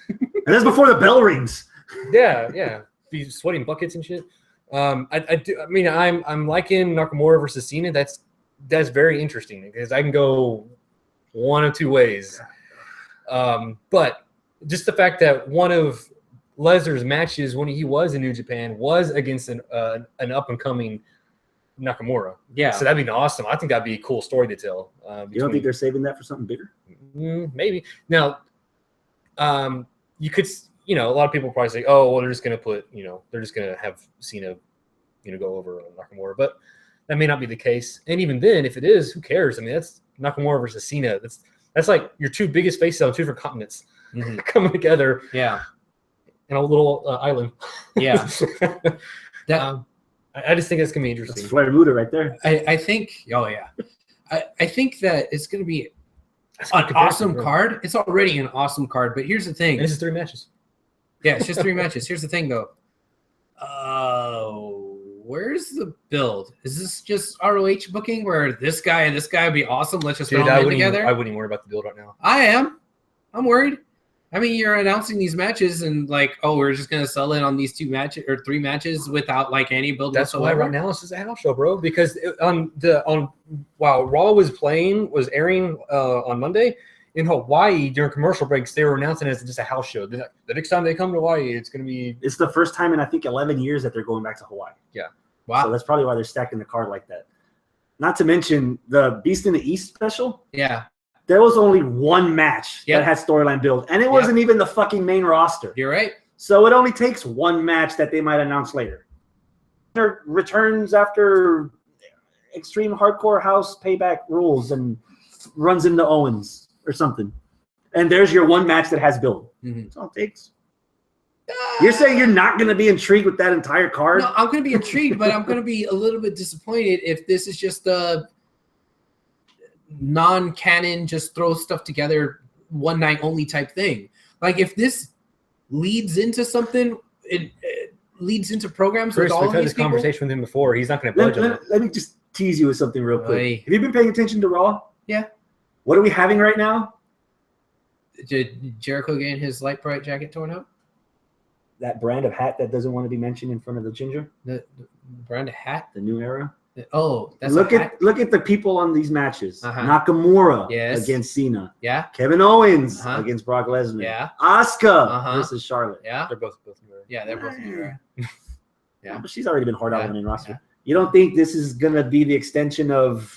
And that's before the bell rings. Yeah. He's sweating buckets and shit. I'm liking Nakamura versus Cena. That's very interesting because I can go one of two ways. But just the fact that one of Lesnar's matches when he was in New Japan was against an up and coming Nakamura. Yeah. So that'd be awesome. I think that'd be a cool story to tell. You don't think they're saving that for something bigger? Maybe. Now, you could, a lot of people probably say, oh, well, they're just going to have Cena, go over Nakamura. But that may not be the case. And even then, if it is, who cares? I mean, that's Nakamura versus Cena. That's like your two biggest faces on two different continents Mhm. coming together Yeah. in a little island. Yeah. That I just think that's going to be That's interesting. Flair Muda right there. I think. Oh yeah. I think that it's going to be That's a good an comparison, awesome bro. card. It's already an awesome card, but here's the thing. And this is 3 matches. Yeah, it's just 3 matches. Here's the thing, though. Where's the build? Is this just ROH booking where this guy and this guy would be awesome? Let's just throw Dude, them I in wouldn't together. even worry about the build right now. I am. I'm worried. I mean, you're announcing these matches and like, oh, we're just gonna sell it on these 2 matches or 3 matches without like any build That's why whatsoever. right now it's just a house show, bro. Because while Raw was airing on Monday in Hawaii during commercial breaks, they were announcing it as just a house show. The next time they come to Hawaii, it's gonna be It's the first time in I think 11 years that they're going back to Hawaii. Wow. So that's probably why they're stacking the card like that. Not to mention the Beast in the East special. Yeah, There was only one match Yep. that had storyline build, and it Yep. wasn't even the fucking main roster. you're right. So it only takes one match that they might announce later. Returns after Extreme Hardcore House Payback rules and runs into Owens or something. And there's your one match that has build. Mhm. That's all it takes. You're saying you're not going to be intrigued with that entire card? No, I'm going to be intrigued, but I'm going to be a little bit disappointed if this is just a non-canon, just throw stuff together, one night only type thing. Like if this leads into something, it leads into programs Chris, with all we've of had these this people. conversation with him before. He's not going to budge on it. Let me just tease you with something real quick. Oy. Have you been paying attention to Raw? Yeah. What are we having right now? Did Jericho getting his light bright jacket torn up? That brand of hat that doesn't want to be mentioned in front of the ginger? The brand of hat? The new era? Oh, that's Look a hat? the people on these matches. Uh-huh. Nakamura Yes. against Cena. Yeah, Kevin Owens Uh-huh. against Brock Lesnar. yeah, Asuka Uh-huh. versus Charlotte. yeah, They're both new. yeah. They're both new. Right? Yeah. But she's already been hard out Yeah. on the main roster. Yeah. You don't think this is gonna be the extension of?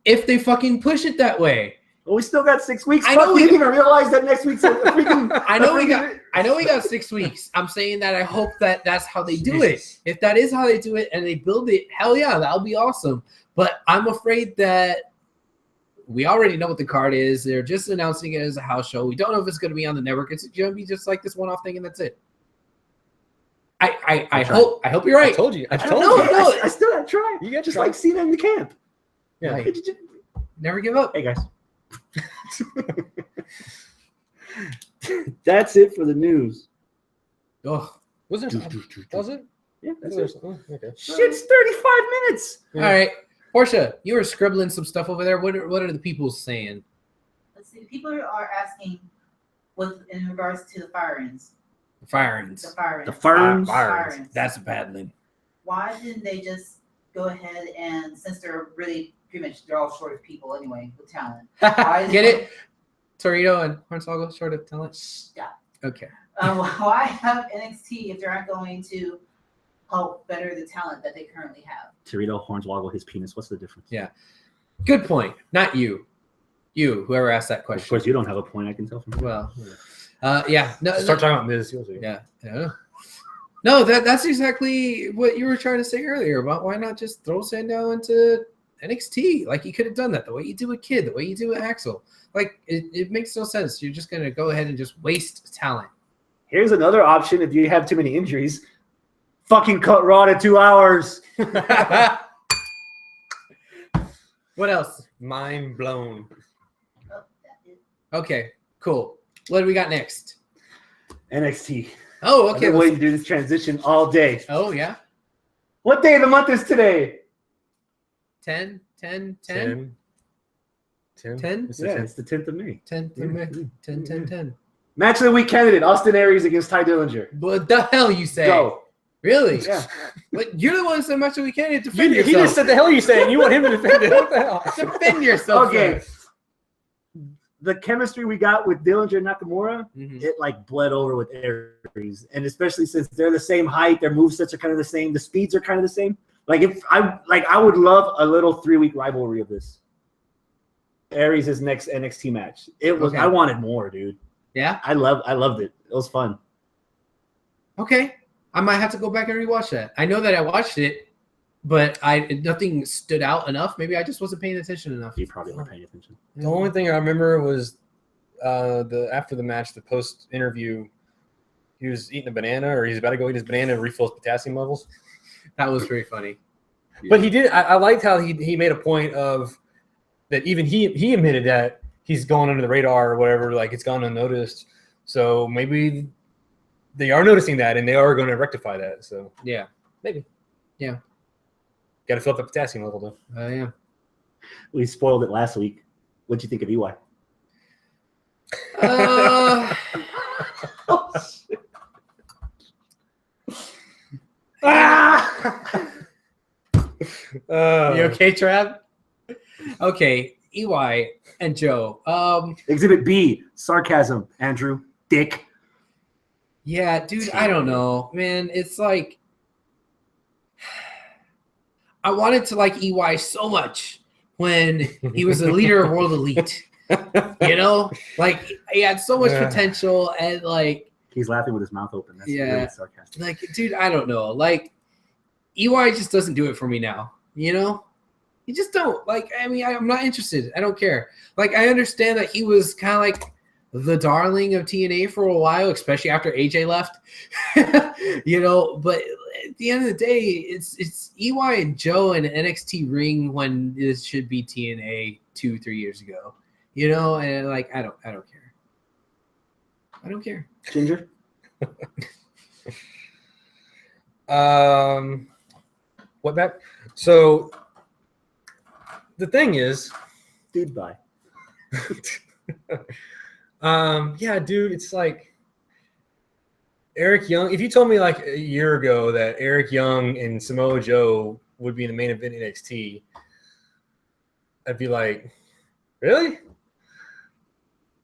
If they fucking push it that way. Well, we still got 6 weeks. I Fuck, know we we didn't even realize that next week's a freaking. I know we got 6 weeks. I'm saying that I hope that that's how they do it. If that is how they do it and they build it, hell yeah, that'll be awesome. But I'm afraid that we already know what the card is. They're just announcing it as a house show. We don't know if it's going to be on the network. It's going to be just like this one-off thing, and that's it. I hope you're I right. told you. I I told don't you. know. No. I still gotta try. You got Just try. like Cena in the camp. Yeah. Right. Never give up. Hey guys. That's it for the news. Oh, Was it? Was it? Yeah, that's There's- it. oh, okay. Shit's 35 minutes. Yeah. all right. Portia, you were scribbling some stuff over there. What are the people saying? Let's see, people are asking in regards to the fire-ins. The firings. The fire-ins. The firms. Fire-ins. That's a bad one. Why didn't they just go ahead and, since they're really pretty much, they're all short of people anyway with talent. Get it? Torito and Hornswoggle short of talent. Stop. Okay. Why have NXT if they're not going to help better the talent that they currently have? Torito Hornswoggle his penis. What's the difference? Yeah. Good point. Not you. You, whoever asked that Of question. course, you don't have a point. I can tell from. Well, yeah. No, Start talking about Miz. You'll see. Yeah. Yeah. No, that's exactly what you were trying to say earlier about why not just throw Sandow into NXT? Like you could have done that the way you do with Kid, the way you do with Axel. Like it makes no sense. You're just gonna go ahead and just waste talent. Here's another option if you have too many injuries. Fucking cut Raw to 2 hours. What else? Mind blown. Oh, that is- Okay, cool. What do we got next? NXT. Oh, I've okay. been waiting to do this transition all day. Oh, yeah. What day of the month is today? 10. 10. 10? It's the Yeah, 10th. it's the 10th of May. 10. Match of the week candidate: Austin Aries against Ty Dillinger. What the hell you say? Go. Really? Yeah. But you're the one who said much of we can't defend He yourself. just said the hell you saying. You want him to defend it. What the hell? Defend yourself. Okay. sir. The chemistry we got with Dillinger and Nakamura, Mhm. it like bled over with Aries, and especially since they're the same height, their movesets are kind of the same, the speeds are kind of the same. Like I would love a little 3-week rivalry of this. Aries' next NXT match. It was. Okay. I wanted more, dude. Yeah. I loved it. It was fun. Okay. I might have to go back and rewatch that. I know that I watched it, but nothing stood out enough. Maybe I just wasn't paying attention enough. You probably weren't paying attention. The only thing I remember was after the match, the post interview, he was eating a banana, or he's about to go eat his banana and refill his potassium levels. That was very funny. But he did. I liked how he made a point of that. Even he admitted that he's gone under the radar or whatever. Like it's gone unnoticed. So maybe they are noticing that, and they are going to rectify that. So Yeah. maybe. Yeah. Got to fill up the potassium level though. Yeah. We spoiled it last week. What'd you think of EY? Uh, Ah! you okay, Trav? Okay, EY and Joe. Exhibit B, sarcasm, Andrew. Dick. Yeah, dude, I don't know, man. It's like I wanted to like EY so much when he was a leader of World Elite. You know, like he had so much potential, and like, He's laughing with his mouth open. That's Yeah. really sarcastic. like, dude, I don't know. Like, EY just doesn't do it for me now. You know, you just don't. Like, I mean, I'm not interested. I don't care. Like, I understand that he was kind of like the darling of TNA for a while, especially after AJ left. You know, but at the end of the day, it's EY and Joe and NXT ring when this should be TNA 2-3 years ago. You know, and like I don't care. I don't care. Ginger? What back? So the thing is, Dude, bye. yeah, dude, it's like Eric Young. If you told me like a year ago that Eric Young and Samoa Joe would be in the main event NXT, I'd be like, really?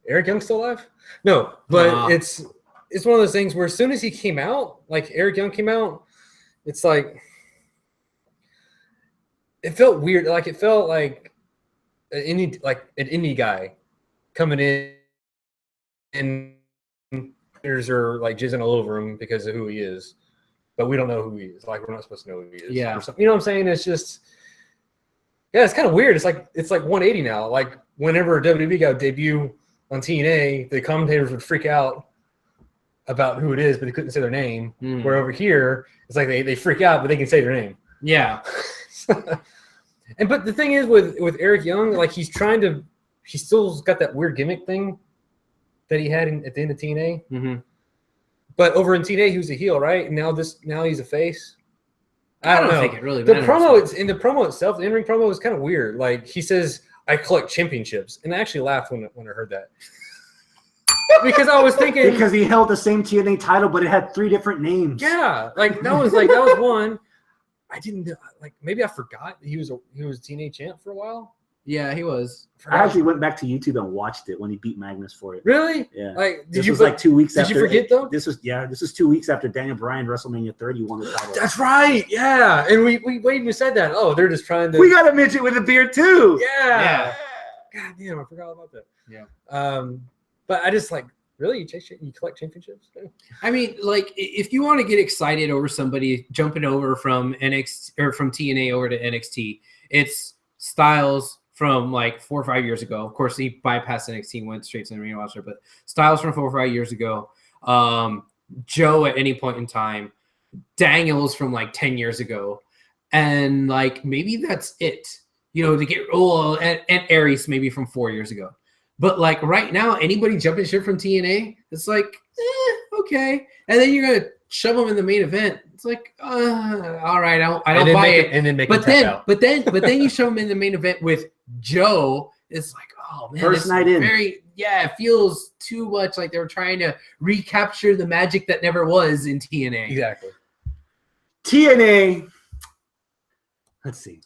Eric Young's still alive? No, but Nah. it's one of those things where as soon as he came out, like Eric Young came out, it's like it felt weird. Like it felt like an indie guy coming in and there's are like jizzing all over him because of who he is, but we don't know who he is. Like we're not supposed to know who he is. Yeah. or something. You know what I'm saying? It's just it's kind of weird. It's like 180 now. Like whenever WWE got a debut on TNA, the commentators would freak out about who it is, but they couldn't say their name. Mm. Where over here, it's like they freak out, but they can say their name. Yeah. But the thing is with Eric Young, like he still's got that weird gimmick thing that he had at the end of TNA. Mm-hmm. But over in TNA, he was a heel, right? And now he's a face. I don't know. think it really The matters. promo in the promo itself, the in-ring promo was kind of weird. Like he says, "I collect championships," and I actually laughed when I heard that because I was thinking, Because he held the same TNA title, but it had 3 different names. yeah, that was one. I didn't like. Maybe I forgot that he was TNA champ for a while. Yeah, he was. I actually went back to YouTube and watched it when he beat Magnus for it. Really? Yeah. Like, This was like 2 weeks did after. you forget though? This was 2 weeks after Daniel Bryan WrestleMania 30 won the title. That's right. Yeah, and we even said that. Oh, they're just trying to. We got a midget with a beard too. Yeah. God damn, I forgot all about that. Yeah. But I just like really you collect championships. I mean, like, if you want to get excited over somebody jumping over from NXT or from TNA over to NXT, it's Styles from like 4 or 5 years ago. Of course, he bypassed NXT and went straight to the main roster, but Styles from 4 or 5 years ago. Joe at any point in time. Daniels from like 10 years ago. And like maybe that's it. You know, to get and Aries maybe from 4 years ago. But like right now, anybody jumping ship from TNA, it's like, okay. And then you're gonna shove them in the main event. It's like, all right, I don't buy it. And then make But it tap out. then you shove them in the main event with Joe. It's like, oh man, First this night is in. it feels too much like they were trying to recapture the magic that never was in TNA. Exactly. TNA. Let's see.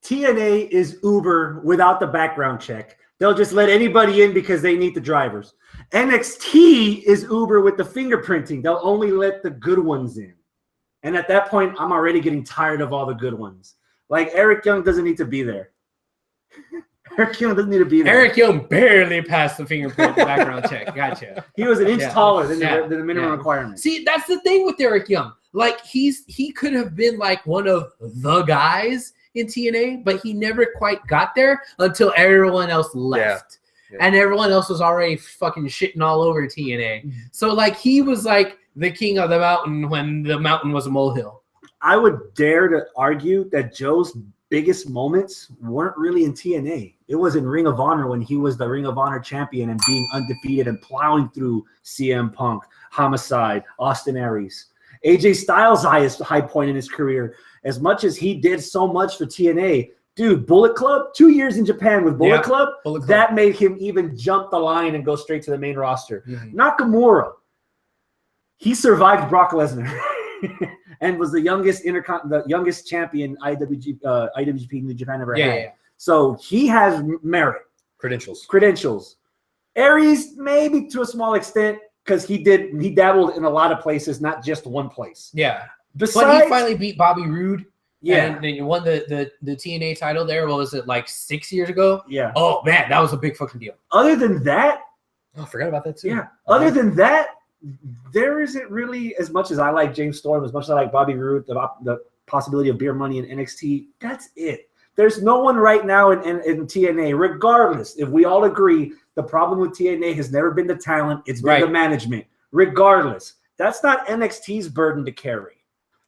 TNA is Uber without the background check. They'll just let anybody in because they need the drivers. NXT is Uber with the fingerprinting. They'll only let the good ones in. And at that point, I'm already getting tired of all the good ones. Like Eric Young doesn't need to be there. Eric Young doesn't need to be there. Eric Young barely passed the fingerprint background check. Gotcha. He was an inch Yeah. taller than Yeah. the minimum Yeah. requirement. See, that's the thing with Eric Young. Like he could have been like one of the guys in TNA, but he never quite got there until everyone else left. Yeah. And everyone else was already fucking shitting all over TNA. So like he was like the king of the mountain when the mountain was a molehill. I would dare to argue that Joe's biggest moments weren't really in TNA. It was in Ring of Honor when he was the Ring of Honor champion and being undefeated and plowing through CM Punk, Homicide, Austin Aries. AJ Styles' highest high point in his career. As much as he did so much for TNA, Dude, Bullet Club, 2 years in Japan with Bullet Yeah, Club, Bullet Club. that made him even jump the line and go straight to the main roster. Mhm. Nakamura, he survived Brock Lesnar and was the youngest champion IWGP New Japan ever had. Yeah. So he has merit, credentials. Aries, maybe to a small extent, because he dabbled in a lot of places, not just one place. Yeah. Besides, But he finally beat Bobby Roode. yeah, And he won the TNA title there. What was it, like 6 years ago? yeah. Oh, man, that was a big fucking deal. Other than that, Oh, I forgot about that too. yeah. Other than that, there isn't really, as much as I like James Storm, as much as I like Bobby Roode, the possibility of beer money in NXT. That's it. There's no one right now in TNA. Regardless, if we all agree, the problem with TNA has never been the talent; it's been the management. Regardless, that's not NXT's burden to carry.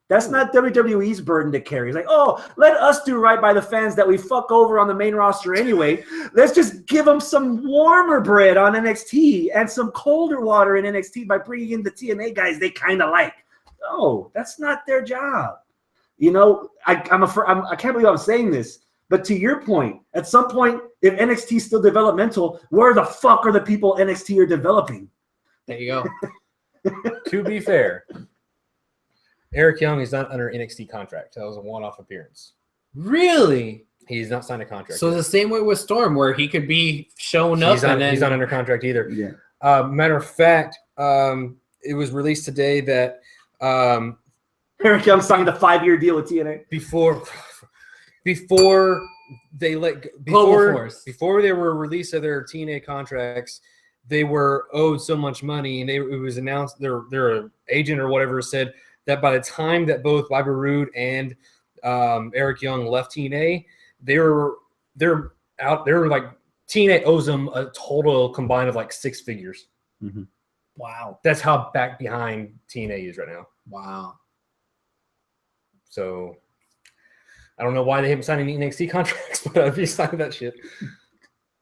That's not WWE's burden to carry. It's like, oh, let us do right by the fans that we fuck over on the main roster anyway. Let's just give them some warmer bread on NXT and some colder water in NXT by bringing in the TNA guys they kind of like. No, that's not their job. You know, I can't believe I'm saying this, but to your point, at some point, if NXT is still developmental, where the fuck are the people NXT are developing? There you go. To be fair, Eric Young is not under NXT contract. That was a one-off appearance. Really? He's not signed a contract. So the same way with Storm, where he could be showing up he's not, and then he's not under contract either. Yeah. Matter of fact, it was released today that Eric Young signed a 5-year deal with TNA. before they Global Force. before they were released of their TNA contracts, they were owed so much money, and it was announced their agent or whatever said that by the time that both Bobby Roode and Eric Young left TNA, they're out. They're like TNA owes them a total combined of like 6 figures. Mm-hmm. Wow. That's how back behind TNA is right now. Wow. So I don't know why they haven't signed any NXT contracts, but if you sign that shit.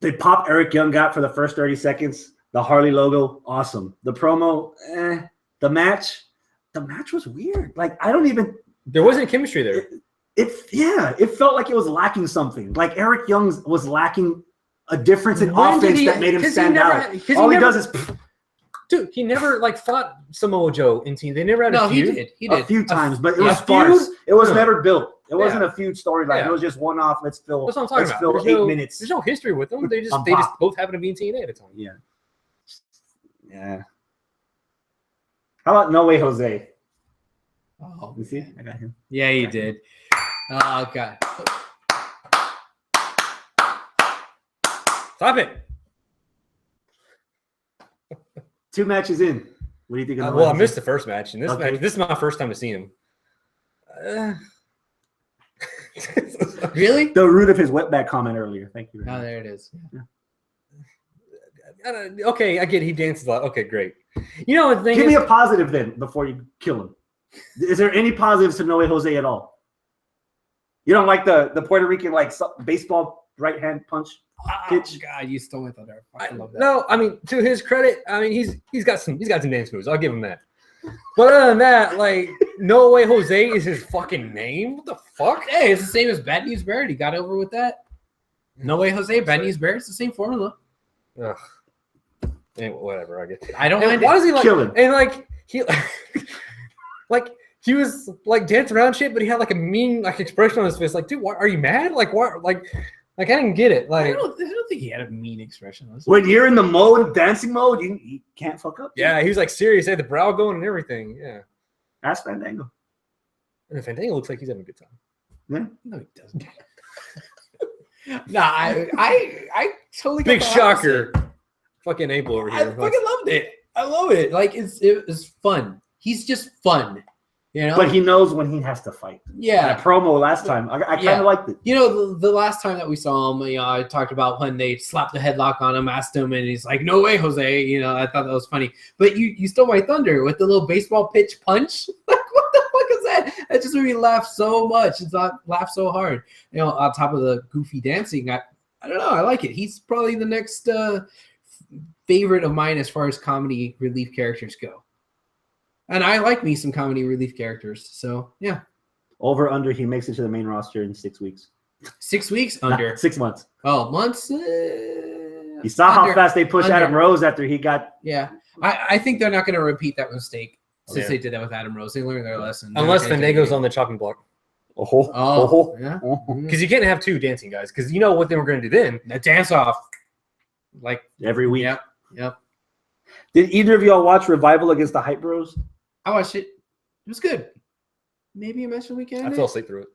The pop Eric Young got for the first 30 seconds, the Harley logo, awesome. The promo, the match was weird. Like, I don't even. There wasn't chemistry there. It felt like it was lacking something. Like Eric Young was lacking a difference in When did offense he- that made him 'cause he stand never out. had- 'cause he All he never- does is Dude, he never like fought Samoa Joe in team. They never had No, a he feud. did. He a did. few times, but it a was feud? sparse. It was No. never built. It wasn't Yeah. a feud storyline. Yeah. It was just one off. Let's fill. That's what I'm talking Let's about. fill There's 8 no, minutes. There's no history with them. They just On they just pop. both happen to be in TNA at the time. Yeah. Yeah. How about No Way Jose? Oh, You see, I got him. yeah, you did. Oh, God. Stop it. 2 matches in. What do you think? Of No Way Well, I Jose? missed the first match, and Okay. this is my first time to see him. Really? the root of his wetback comment earlier. Thank you. Oh, there it is. Okay, I get he dances a lot. Okay, great. You know the thing Give is, me a positive then before you kill him. Is there any positives to No Way Jose at all? You don't like the Puerto Rican baseball right hand punch? Oh, Pitch. God, you stole my thunder. I love that. no, I mean to his credit, I mean he's got some dance moves. I'll give him that. But other than that, like No Way Jose is his fucking name. What the fuck? Hey, it's the same as Bad News Barrett. He got over with that. No Way Jose, Bad News Barrett. It's the same formula. Ugh. Anyway, whatever. I get. I don't And mind why it. does he like? Kill him. And like he, like he was like dancing around shit, but he had like a mean like expression on his face. Like, dude, why are you mad? Like, what? Like I didn't get it. I Like, don't think he had a mean expression. When you're in the mode, dancing mode, you can't fuck up. yeah, he was like serious. He had the brow going and everything. Yeah. Ask Fandango. And Fandango looks like he's having a good time. Yeah. No, he doesn't. Nah, I totally got Big the shocker. Fucking Abel over I here. fucking loved it. I love it. Like it was fun. He's just fun. You know? But he knows when he has to fight. yeah. That promo last time, I kind of Yeah. liked it. You know, the last time that we saw him, you know, I talked about when they slapped the headlock on him, asked him, and he's like, "No way, Jose." You know, I thought that was funny. But you stole my thunder with the little baseball pitch punch. Like, what the fuck is that? That just made me laugh so much. It's not laugh so hard. You know, on top of the goofy dancing, I don't know. I like it. He's probably the next favorite of mine as far as comedy relief characters go. And I like me some comedy relief characters. So yeah. Over under, he makes it to the main roster in 6 weeks. 6 weeks Nah, under. 6 months. Oh, months. You saw how Under. fast they pushed Adam Under. Rose after he got. Yeah, I think they're not going to repeat that mistake since Yeah. they did that with Adam Rose. They learned their lesson. They're Unless not gonna do it Fandango's again. on the chopping block. Oh, yeah. Because you can't have two dancing guys. Because you know what they were going to do then. The dance off. Like, Every week. Yep. Did either of y'all watch Revival against the Hype Bros? I watched it. It was good. Maybe a match of the weekend. I fell asleep through it.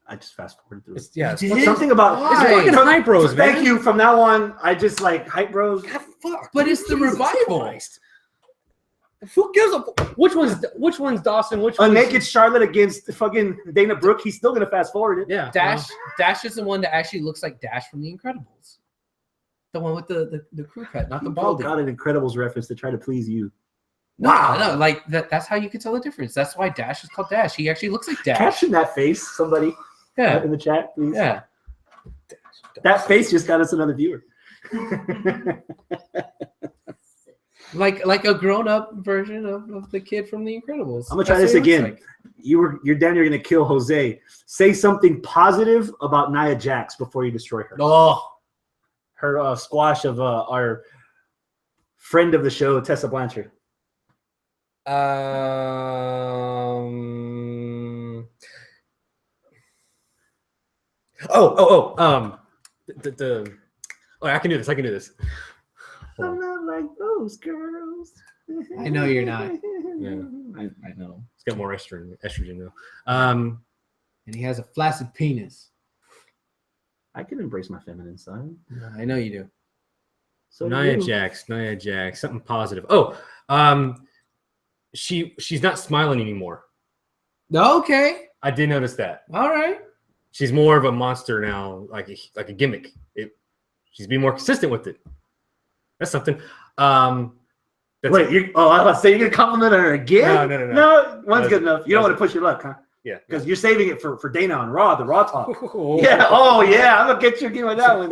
I just fast forwarded through it. It's, yeah. You It's did? Something about Why? It's fucking Hype Bros, man. Thank you. From now on, I just like Hype Bros. God, fuck. But it's the Jesus Revival. Christ. Who gives a which one's Dawson? Which A one's naked Charlotte against fucking Dana Brooke. He's still gonna fast forward it. Yeah. Dash is the one that actually looks like Dash from The Incredibles. The one with the crew cut, not the balding. Got an Incredibles reference to try to please you. No, like that's how you can tell the difference. That's why Dash is called Dash. He actually looks like Dash. Caption that face, somebody Yeah, in the chat, please. yeah. That face just got us another viewer. Like a grown up version of the kid from The Incredibles. I'm gonna try That's this what he looks again. like. You're down. You're gonna kill Jose. Say something positive about Nia Jax before you destroy her. Oh, Her squash of our friend of the show, Tessa Blanchard. I can do this. Hold I'm on. not like those girls. I know you're not. Yeah. I know. It's got more estrogen though. and he has a flaccid penis. I can embrace my feminine side. I know you do. So do Nia you. Jax, something positive. She's not smiling anymore. Okay, I did notice that. all right. She's more of a monster now, like a gimmick. She's being more consistent with it. That's something. That's Wait, I was saying you're gonna compliment her again? No. No, one's That's- good enough. You don't want that's- to push your luck, huh? Yeah. Because you're saving it for Dana on Raw, the Raw talk. Oh. Yeah. Oh, yeah. I'm gonna get you again with that one.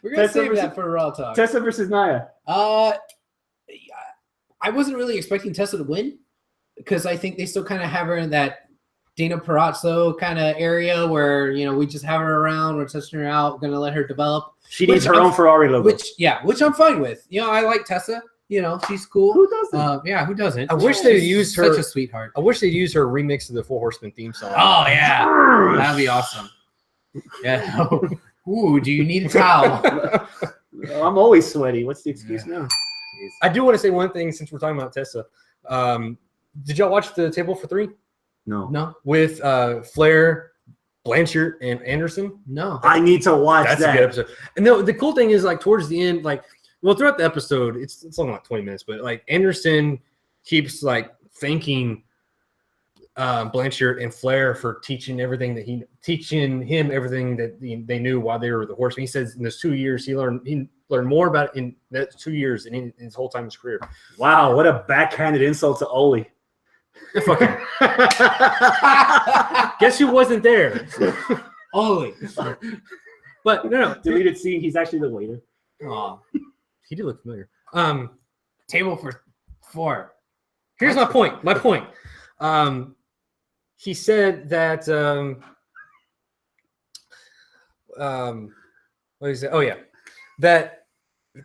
We're gonna Tessa save versus- that for Raw talk. Tessa versus Nia. I wasn't really expecting Tessa to win because I think they still kind of have her in that Dana Perazzo kind of area where we just have her around, we're testing her out, we're gonna let her develop. She Which needs her I'm- own Ferrari logo. Which I'm fine with. I like Tessa. She's cool. Who doesn't? Yeah, who doesn't? I wish She's they'd use her- Such a sweetheart. I wish they'd use her remix of the Four Horsemen theme song. Oh yeah, that'd be awesome. Yeah. Ooh, do you need a towel? I'm always sweaty. What's the excuse now? I do want to say one thing since we're talking about Tessa. Did y'all watch the Table for Three No. No, with Flair, Blanchard, and Anderson? no. I need to watch That's that. a good episode. And the cool thing is, like, towards the end, throughout the episode, it's only like 20 minutes, but like Anderson keeps like thanking Blanchard and Flair for teaching him everything that they knew while they were the Horsemen. He says in those 2 years he learned more about it in that 2 years than in his whole time in his career. Wow, what a backhanded insult to Oli. Fucking guess who wasn't there? Ollie. But no. Deleted scene. He's actually the waiter. Aw. He did look familiar. Table for 4. Here's my point. He said that what did he say? Oh yeah, that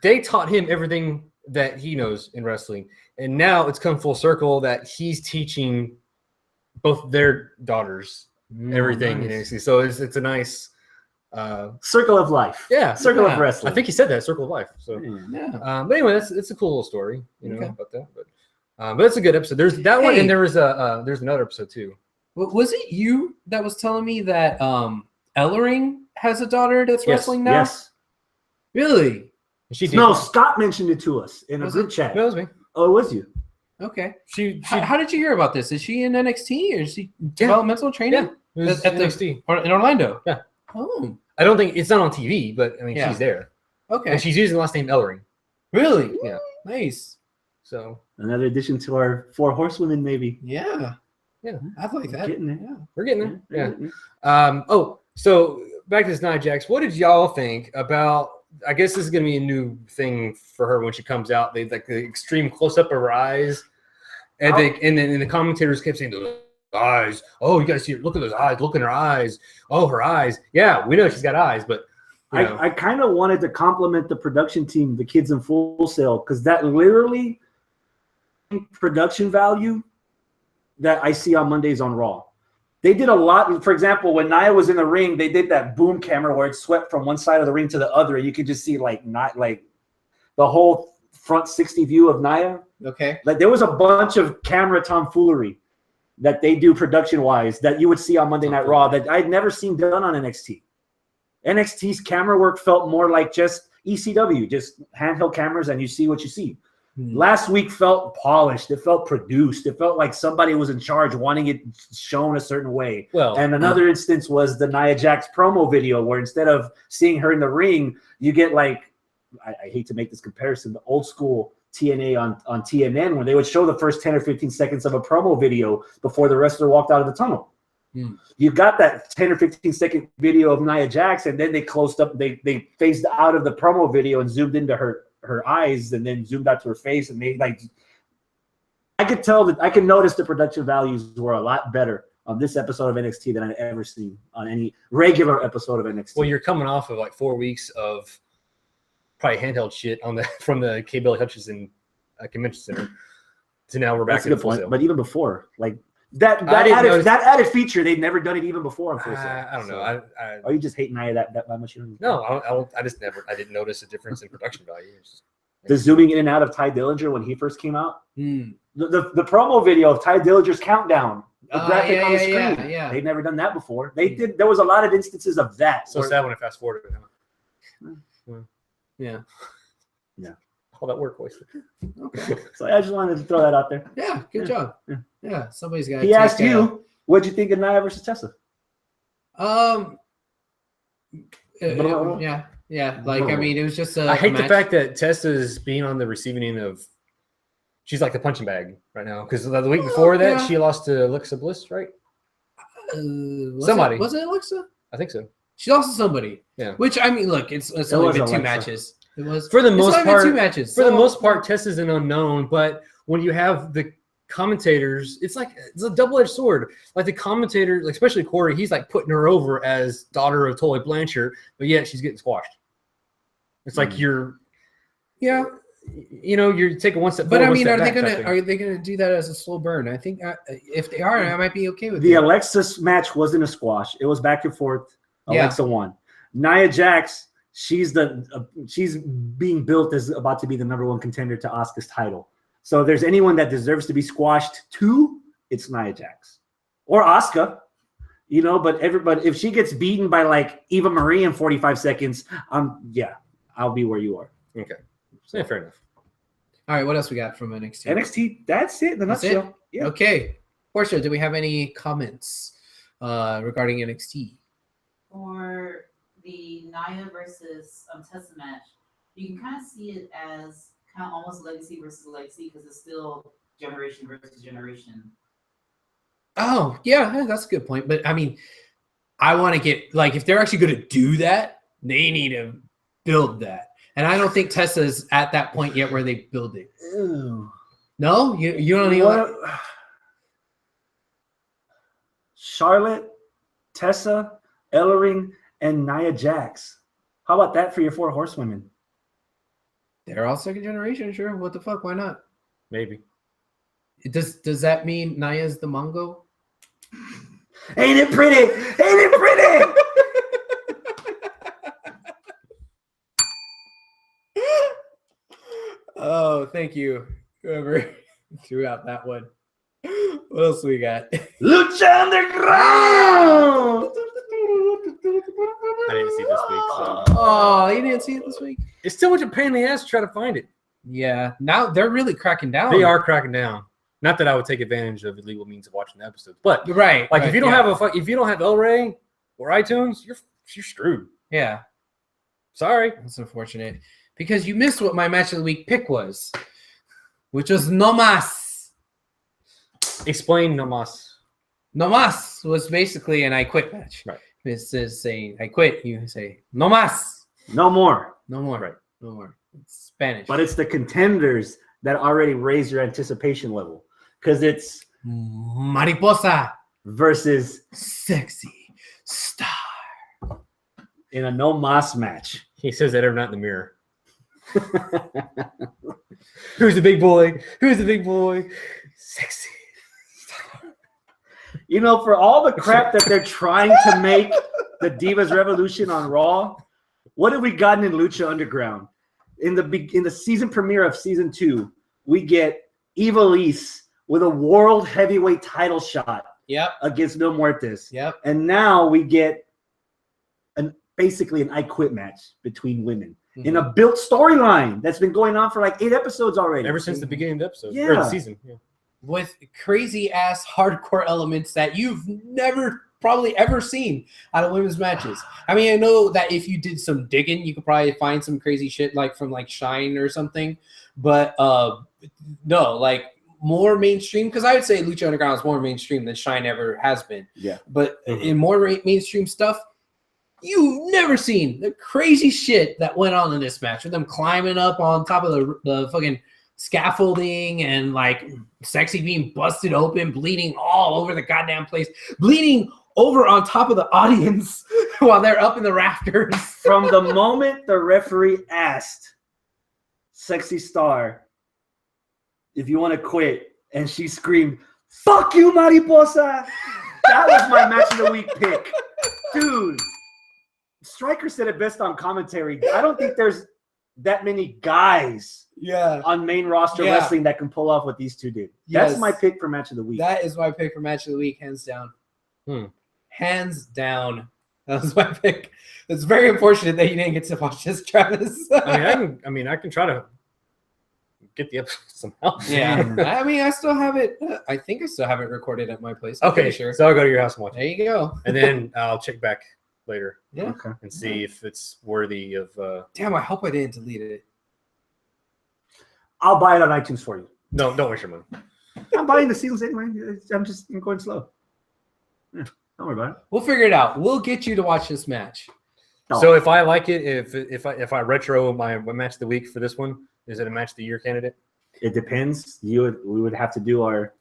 they taught him everything that he knows in wrestling, and now it's come full circle that he's teaching both their daughters everything in Nice. NXT. So it's a nice Circle of life. Circle yeah. of wrestling. I think he said that, Circle of Life. So Yeah. but anyway, it's a cool little story, Okay. about that. But it's a good episode. There's that one, Hey. and there's another episode too. Was it you that was telling me that Ellering has a daughter that's Yes, wrestling now? Yes. Really? She did. No, Scott mentioned it to us in a Was group it? chat. that was me. Oh, it was you. Okay. She How did you hear about this? Is she in NXT or is she developmental training it was at the- NXT. or in Orlando? Yeah. Oh, I don't think it's not on TV, but I mean Yeah. she's there, okay. and she's using the last name Ellering. Really? Yeah. Nice. So Another addition to our 4 horsewomen, maybe. Yeah. Yeah. I'd like that. Getting there. Yeah. we're getting there. Yeah. So back to this Nia Jax. What did y'all think about? I guess this is going to be a new thing for her when she comes out. They like the extreme close up of her eyes, and then the commentators kept saying, eyes. Oh, you gotta see her. Look at those eyes. Look in her eyes. Oh, her eyes. Yeah, we know she's got eyes, but you know. I kind of wanted to compliment the production team, the kids in Full Sail, because that literally production value that I see on Mondays on Raw. They did a lot. For example, when Nia was in the ring, they did that boom camera where it swept from one side of the ring to the other. You could just see not like the whole front 60 view of Nia. Okay. Like there was a bunch of camera tomfoolery that they do production wise that you would see on Monday Night Raw that I'd never seen done on NXT. NXT's camera work felt more like just ECW, just handheld cameras, and you see what you see. Last week felt polished. It felt produced. It felt like somebody was in charge, wanting it shown a certain way. Well, and another instance was the Nia Jax promo video, where instead of seeing her in the ring, you get like, I hate to make this comparison, the old school TNA on TNN, where they would show the first 10 or 15 seconds of a promo video before the wrestler walked out of the tunnel. You got that 10 or 15 second video of Nia Jax, and then they closed up, they phased out of the promo video and zoomed into her eyes, and then zoomed out to her face, and they like, I could tell that I can notice the production values were a lot better on this episode of NXT than I've ever seen on any regular episode of NXT. well, you're coming off of like 4 weeks of probably handheld shit on the from the K. Billy Hutchinson Convention Center to now we're back That's a to good Full point. Sail. But even before, like that didn't notice- added feature, they'd never done it even before on Full Sail. I don't know. So, are you just hating Nia that much? You don't No, I don't. I just never. I didn't notice a difference in production value. It's just- the zooming in and out of Ty Dillinger when he first came out. Hmm. The promo video of Ty Dillinger's countdown, the graphic on the screen. Yeah. They'd never done that before. They did. There was a lot of instances of that. so where- sad when I fast forwarded it. Huh? Yeah. All that work wasted. Okay. So I just wanted to throw that out there. Yeah. Good job. Yeah. Somebody's got. He asked you, what'd you think of Nia versus Tessa? Yeah. Like, I mean, it was just a I hate the match. fact that Tessa's being on the receiving end of. She's like the punching bag right now because the week before that yeah. she lost to Alexa Bliss, right? Was it Alexa? I think so. She lost to somebody. Yeah. Which, I mean, look, it's only was been two Alexa. matches. It was For the it's most only been part, two matches. For the so- most part, Tessa's an unknown, but when you have the commentators, it's a double-edged sword. Like the commentator, like especially Corey, he's like putting her over as daughter of Tully Blanchard, but yet she's getting squashed. It's like you're taking one step But forward, I one mean, step are they back gonna do that as a slow burn? I think if they are, I might be okay with The it. Alexis match wasn't a squash. It was back and forth. Yeah. Alexa won. Nia Jax, she's being built as about to be the #1 contender to Asuka's title. So if there's anyone that deserves to be squashed too, it's Nia Jax or Asuka. But if she gets beaten by like Eva Marie in 45 seconds, I'll be where you are. Okay. Yeah, fair enough. All right, what else we got from NXT? NXT, that's it in a That's it? nutshell. Yeah. Okay. Portia, do we have any comments regarding NXT? For the Nia versus Tessa match, you can kind of see it as kind of almost legacy versus legacy because it's still generation versus generation. Oh, yeah, that's a good point. But I mean, I want to get like if they're actually going to do that, they need to build that. And I don't think Tessa's at that point yet where they build it. Ew. No, you don't even. Charlotte, Tessa, Ellering, and Nia Jax. How about that for your 4 horsewomen? They're all second generation, sure. What the fuck? Why not? Maybe. Does that mean Nia's the Mongo? Ain't it pretty? Ain't it pretty? Oh, thank you, whoever threw out that one. What else we got? Lucha Underground. I didn't see this week, so Oh, you didn't see it this week? it's still much a pain in the ass to try to find it. Yeah. Now they're really cracking down. They are cracking down. Not that I would take advantage of illegal means of watching the episodes, but right. like right, if you don't yeah. have if you don't have El Rey or iTunes, you're screwed. Yeah, Sorry. that's unfortunate because you missed what my match of the week pick was, which was No Mas. Explain Namas. No Mas was basically an I quit match. Right. It says saying I quit. You say No Mas. No more. No more. Right. No more. It's Spanish. But it's the contenders that already raise your anticipation level because it's Mariposa. versus Sexy Star. in a no mas match. He says that every night in the mirror. Who's the big boy? Who's the big boy? Sexy. You know, for all the crap that they're trying to make the Divas Revolution on Raw, what have we gotten in Lucha Underground? In the season premiere of season 2, we get Ivelisse with a world heavyweight title shot Yep. against Mil Muertes. Yep. And now we get basically an I Quit match between women in a built storyline that's been going on for like 8 episodes already. Ever since the beginning of the episode. Or Yeah. the season. Yeah. With crazy ass hardcore elements that you've never probably ever seen out of women's matches. I mean, I know that if you did some digging, you could probably find some crazy shit like from like Shine or something. But no, like more mainstream, because I would say Lucha Underground is more mainstream than Shine ever has been. Yeah. But in more mainstream stuff, you've never seen the crazy shit that went on in this match with them climbing up on top of the fucking scaffolding and like Sexy being busted open, bleeding all over the goddamn place, bleeding over on top of the audience while they're up in the rafters. From the moment the referee asked Sexy Star if you want to quit, and she screamed, "Fuck you, Mariposa!" That was my match of the week pick. Dude, Stryker said it best on commentary. I don't think there's that many guys on main roster wrestling that can pull off what these two did. Yes. That's my pick for match of the week. That is my pick for match of the week, hands down. Hands down. That was my pick. It's very unfortunate that you didn't get to watch this, Travis. I can try to get the episode somehow. Yeah. I mean, I still have it. I think I still have it recorded at my place. I'm Okay, pretty sure. so I'll go to your house and watch There it. you go. And then I'll check back later Yeah. Okay. and see if it's worthy of Damn, I hope I didn't delete it. I'll buy it on iTunes for you. No, don't waste your money. I'm buying the seasons anyway. I'm going slow. Yeah, don't worry about it. We'll figure it out. We'll get you to watch this match. No. So if I like it, if I retro my match of the week for this one, is it a match of the year candidate? It depends. We would have to do our.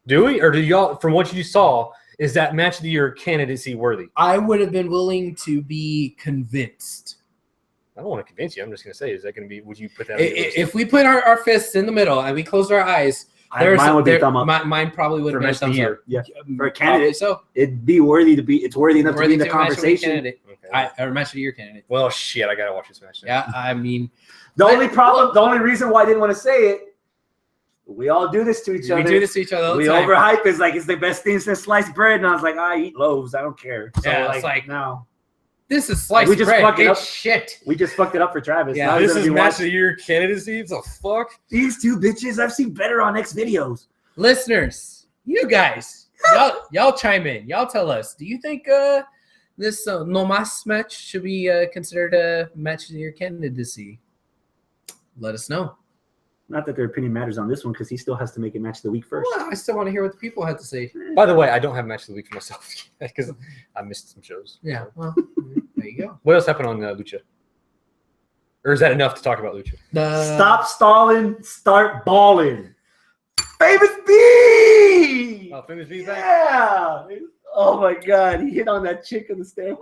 Do we, or do y'all? From what you saw, is that match of the year candidacy worthy? I would have been willing to be convinced. I don't want to convince you. I'm just going to say, is that going to be? Would you put that? If we put our fists in the middle and we closed our eyes, Mine would be a thumb up Mine probably would for have been a match of the thumbs year? up. Yeah, for a Probably candidate, so. it'd be worthy to be. It's worthy enough to be in the Match of the week conversation. candidate. Okay. Or match of the year candidate. Well, shit, I got to watch this match. Then. Yeah, I mean, The only reason why I didn't want to say it, we all do this to each we other. do this to each other all the We time. overhype is like it's the best thing since sliced bread, and I was like, I eat loaves, I don't care. So Yeah, it's like- no, This is sliced We just bread. fuck it It's up. shit. we just fucked it up for Travis. Yeah, Now he's This gonna is be match of watching- the year candidacy. The fuck? These two bitches I've seen better on X videos. Listeners, you guys, y'all chime in. Y'all tell us. Do you think this No Mas match should be considered a match of the year candidacy? Let us know. Not that their opinion matters on this one because he still has to make it match of the week first. Well, I still want to hear what the people have to say. By the way, I don't have match of the week for myself because I missed some shows. Yeah, So. well, there you go. What else happened on Lucha? Or is that enough to talk about Lucha? Stop stalling, start balling. Famous B. Oh, Famous B's back? Yeah. Oh my God, he hit on that chick on the stairway.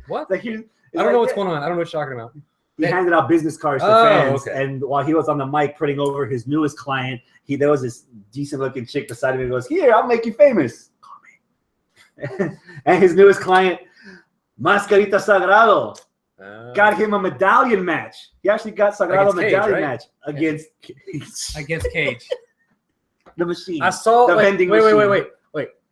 What? Like I don't know what's going on. I don't know what you're talking about. He handed out business cards to Oh, fans, okay. and while he was on the mic putting over his newest client, there was this decent-looking chick beside him and goes, "Here, I'll make you famous." Call me. And his newest client, Mascarita Sagrado, got him a medallion match. He actually got Sagrado Against Cage, medallion right? match against Against Cage. the machine. I saw. The Like, vending wait. machine.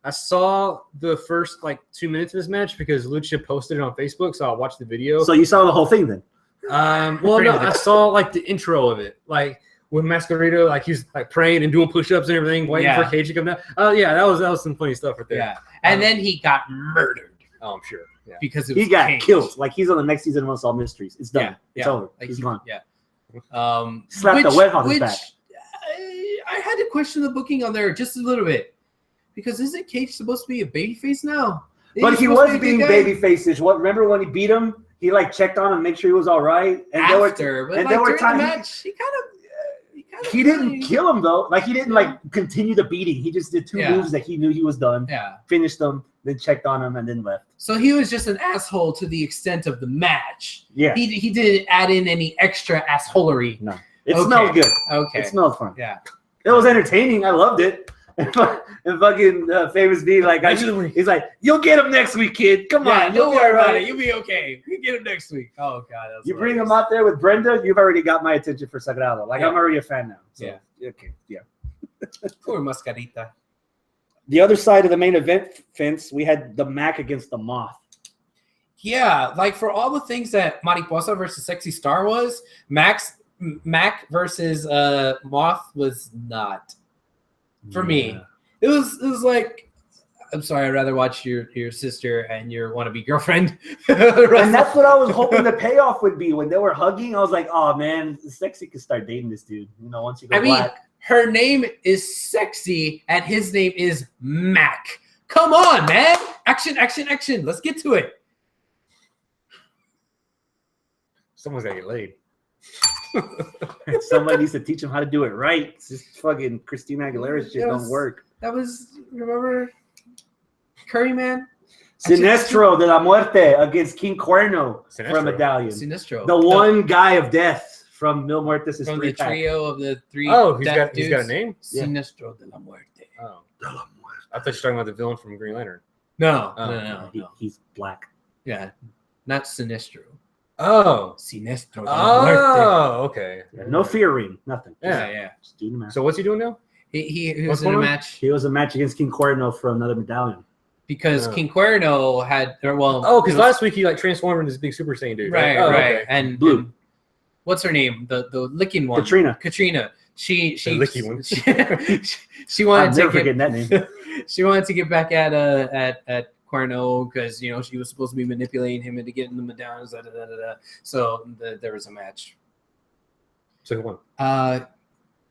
I saw the first 2 minutes of this match because Lucha posted it on Facebook, so I watched the video. So you saw the whole thing then? Well, no, I saw the intro of it, when Mascarito, he's praying and doing push-ups and everything, waiting for Cage to come down. Oh yeah, that was some funny stuff right there. Yeah, and then he got murdered Oh, I'm sure. Yeah. because it was He got Cage. killed. He's on the next season of Unsolved Mysteries. It's done. Yeah, It's yeah. over. He's gone. Yeah. Slapped the web on his back. I had to question the booking on there just a little bit because isn't Cage supposed to be a babyface now? But he supposed to was be a being good guy? babyfacish. Remember when he beat him? He checked on him, make sure he was all right. And After, but there were during the times match, he kind He didn't kill him though. Like he didn't like continue the beating. He just did two Yeah. moves that he knew he was done. Yeah. Finished them, then checked on him, and then left. So he was just an asshole to the extent of the match. Yeah. He didn't add in any extra assholery. No. It Okay. smelled good. Okay. It smelled fun. Yeah. It was entertaining. I loved it. And fucking Famous B, like, he's like, you'll get him next week, kid. Come on. Don't You'll be worry all about right. it. You'll be okay. We get him next week. Oh god. That was You bring hilarious. him out there with Brenda, you've already got my attention for Sagrado. Like, Yeah. I'm already a fan now. So, Yeah. Okay. Yeah. Poor Mascarita. The other side of the main event fence, we had the Mac against the Moth. Yeah, like for all the things that Mariposa versus Sexy Star was, Mac versus Moth was not. For me. Yeah. It was like, I'm sorry, I'd rather watch your sister and your wannabe girlfriend. And that's what I was hoping the payoff would be. When they were hugging, I was like, oh man, Sexy could start dating this dude. You know, once you go I mean, black. her name is Sexy and his name is Mac. Come on, man. Action, action, action. Let's get to it. Someone's gotta get laid. Somebody needs to teach him how to do it right. It's just fucking Christina Aguilera shit That was- don't work. That was, remember Curry Man? Sinestro de la Muerte against King Cuerno Sinestro. from Medallion. Sinestro. The one guy of death from Mil Muertes' from the three-pack. trio of the three. Oh, he's death got a dudes. name? Yeah. Sinestro de la Muerte. Oh. I thought you were talking about the villain from Green Lantern. No, Oh, no. He's black. Yeah, not Sinestro. Oh. Sinestro de la Muerte. Oh, okay. Yeah, no fear ring, nothing. Yeah. Yeah. Just do the match. So what's he doing now? He What's was in a going on? match He was a match against King Cuerno for another medallion. because Oh. King Cuerno had, or well, Oh, because it was- last week he like transformed into this big Super Saiyan dude. right, Oh, right, okay. and Blue. and what's her name? The licking one, Katrina. Katrina. She The licky one. she I'm wanted never to get forgetting that name. she wanted to get back at Cuerno because she was supposed to be manipulating him into getting the medallions. So there was a match. So who won?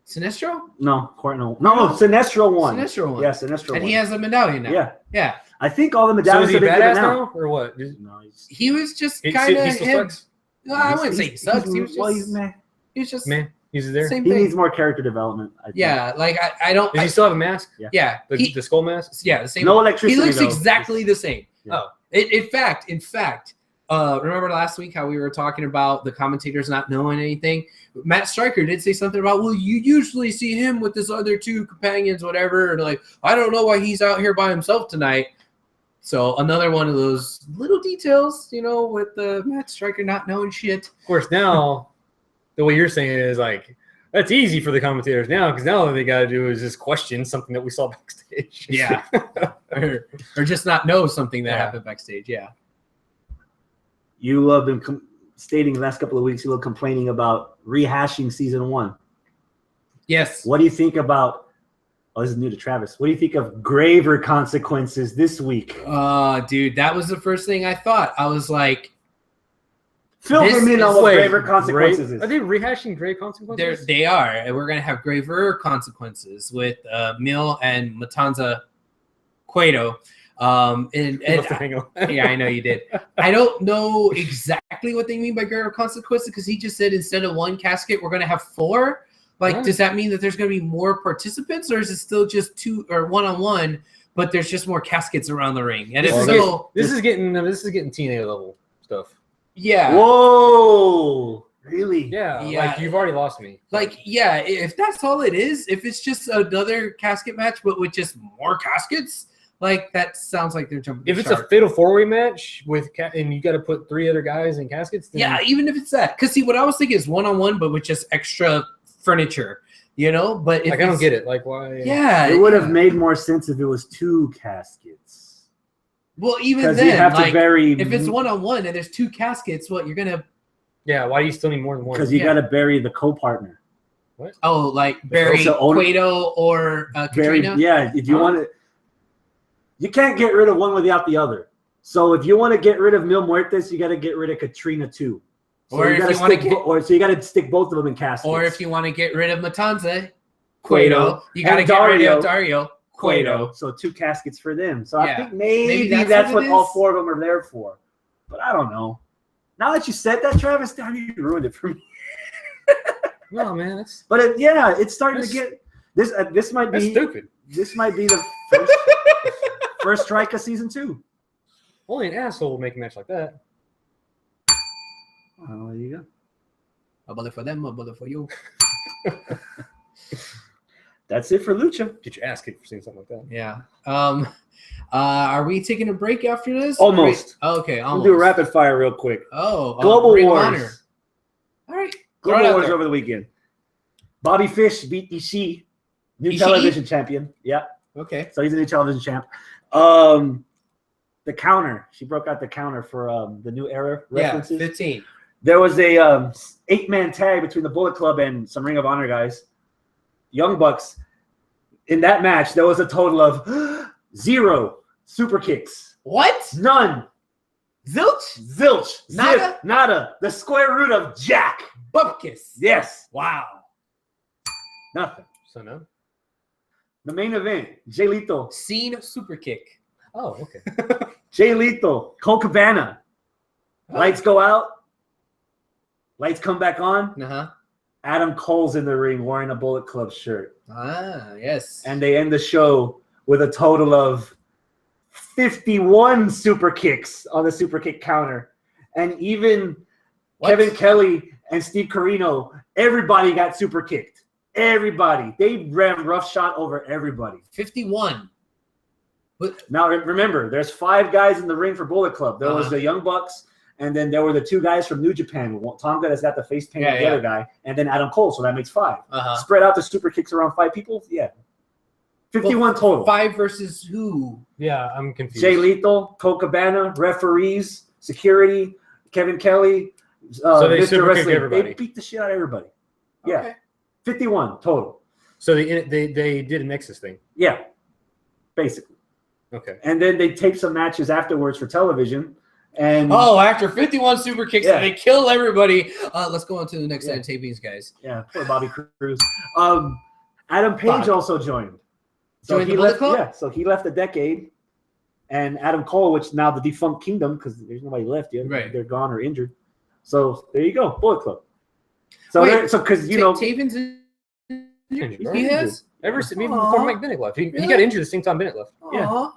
Sinestro? No, Cuerno. No, Sinestro won. Sinestro won. Yeah, Sinestro And won. he has a medallion now. Yeah. Yeah. I think all the So is medallions he a have been given badass out. now or what? No, he's, He was just He kind of still him. sucks? No, I wouldn't say he sucks. He was well, just, he's meh. he was just Man, he's there. same He thing. needs more character development. I think. Yeah, like I don't. Does he still have a mask? yeah, The skull mask? yeah, the same. No he electricity. looks though. exactly the same. Yeah. Oh. In fact, remember last week how we were talking about the commentators not knowing anything? Matt Stryker did say something about, well, you usually see him with his other two companions, whatever, and like, I don't know why he's out here by himself tonight. So another one of those little details, with the Matt Stryker not knowing shit. Of course, now the way you're saying it is like that's easy for the commentators now because now all they got to do is just question something that we saw backstage. Yeah. or just not know something that Yeah. happened backstage. Yeah. You have been stating the last couple of weeks, you were complaining about rehashing season 1. Yes. What do you think about? Oh, this is new to Travis. What do you think of graver consequences this week? Dude, that was the first thing I thought. I was like, Fill this them in on is- what Wait, graver consequences Are is. they rehashing grave consequences? they are, and we're gonna have graver consequences with Mil and Matanza Cueto. And yeah, I know you did. I don't know exactly what they mean by graver consequences because he just said instead of 1 casket, we're gonna have 4. Like, Yeah. does that mean that there's gonna be more participants, or is it still just 2 or 1-on-1? But there's just more caskets around the ring, and if Well, so, This is getting TNA level stuff. yeah. Whoa! Really? Yeah, Yeah. like you've already lost me. Like, yeah, if that's all it is, if it's just another casket match, but with just more caskets, like that sounds like they're jumping. If the it's a shark. fatal 4-way match with and you got to put 3 other guys in caskets, then Yeah, even if it's that, because see, what I was thinking is 1-on-1, but with just extra furniture, But if like I don't it's- get it. Like why? Yeah, It would have yeah. made more sense if it was 2 caskets. Well, even Because you then, have to like, bury. if it's 1-on-1 and there's 2 caskets, what you're gonna? Yeah, why do you still need more than one? Because you Yeah. got to bury the co-partner. Oh, like Barry also own- Cueto or Bury, Katrina. yeah, if you Huh? want to, you can't get rid of one without the other. So if you want to get rid of Mil Muertes, you got to get rid of Katrina too. So Or if gotta you wanna stick get- so you got to stick both of them in caskets. Or if you want to get rid of Matanza Cueto, Cueto, you got to and get rid Dario of Dario Cueto. So 2 caskets for them. So Yeah. I think maybe Maybe that's what what it all is. 4 of them are there for. But I don't know. Now that you said that, Travis, now you ruined it for me. No, man, that's But it's starting to get this. This might that's be stupid. this might be the first strike of season 2. Only an asshole will make a match like that. Oh, there you go. A bullet for them, a bullet for you. That's it for Lucha. Get your ass kicked for seeing something like that. Yeah. Are we taking a break after this? Almost. Okay, We'll almost. do a rapid fire real quick. Global Ring of Wars. Honor. All right. Global Throw it out Wars there. over the weekend. Bobby Fish beat Ishii, new Ishii? television champion. Yeah, Okay. so he's a new television champ. The counter. She broke out the counter for the new era references. Yeah, 15. There was a 8-man tag between the Bullet Club and some Ring of Honor guys. Young Bucks. In that match, there was a total of 0 super kicks. What? None. Zilch? Zilch. Nada? Zip, nada. The square root of Jack. Bupkis. Yes. Wow. Nothing. So no. The main event. Jay Lethal. Scene super kick. Oh, okay. Jay Lethal. Cole Cabana. Lights go out. Lights come back on. Uh-huh. Adam Cole's in the ring wearing a Bullet Club shirt. Ah, yes. And they end the show with a total of 51 super kicks on the super kick counter. And even What? Kevin Kelly and Steve Corino, everybody got super kicked. Everybody. They ran roughshod over everybody. 51. But Now, remember, there's 5 guys in the ring for Bullet Club. There was Uh-huh. the Young Bucks, and then there were the 2 guys from New Japan. Tonga that's got the face paint, Yeah, the yeah. other guy, and then Adam Cole, so that makes 5. uh-huh. Spread out the super kicks around 5 people, yeah. 51 total. 5 versus who? Yeah, I'm confused. Jay Lethal, Cole Cabana, referees, security, Kevin Kelly, So they Mr. super kicked Wrestling. everybody. They beat the shit out of everybody. Yeah, Okay. 51 total. So they did a Nexus thing. Yeah, basically. Okay. And then they taped some matches afterwards for television. And Oh, after 51 super kicks, Yeah. and they kill everybody. Let's go on to the next set of tapings, guys. yeah, poor Bobby Cruz. Adam Page Fuck. also joined. Joined he the Bullet left. Club? Yeah, so he left a decade. And Adam Cole, which now the defunct Kingdom, because there's nobody left yet. Right. They're gone or injured. So there you go, Bullet Club. So Wait, because you know, Taven's Injured, he right? has? Even Aw. before Mike Bennett left. He Really? got injured the same time Bennett left. Yeah. Aw.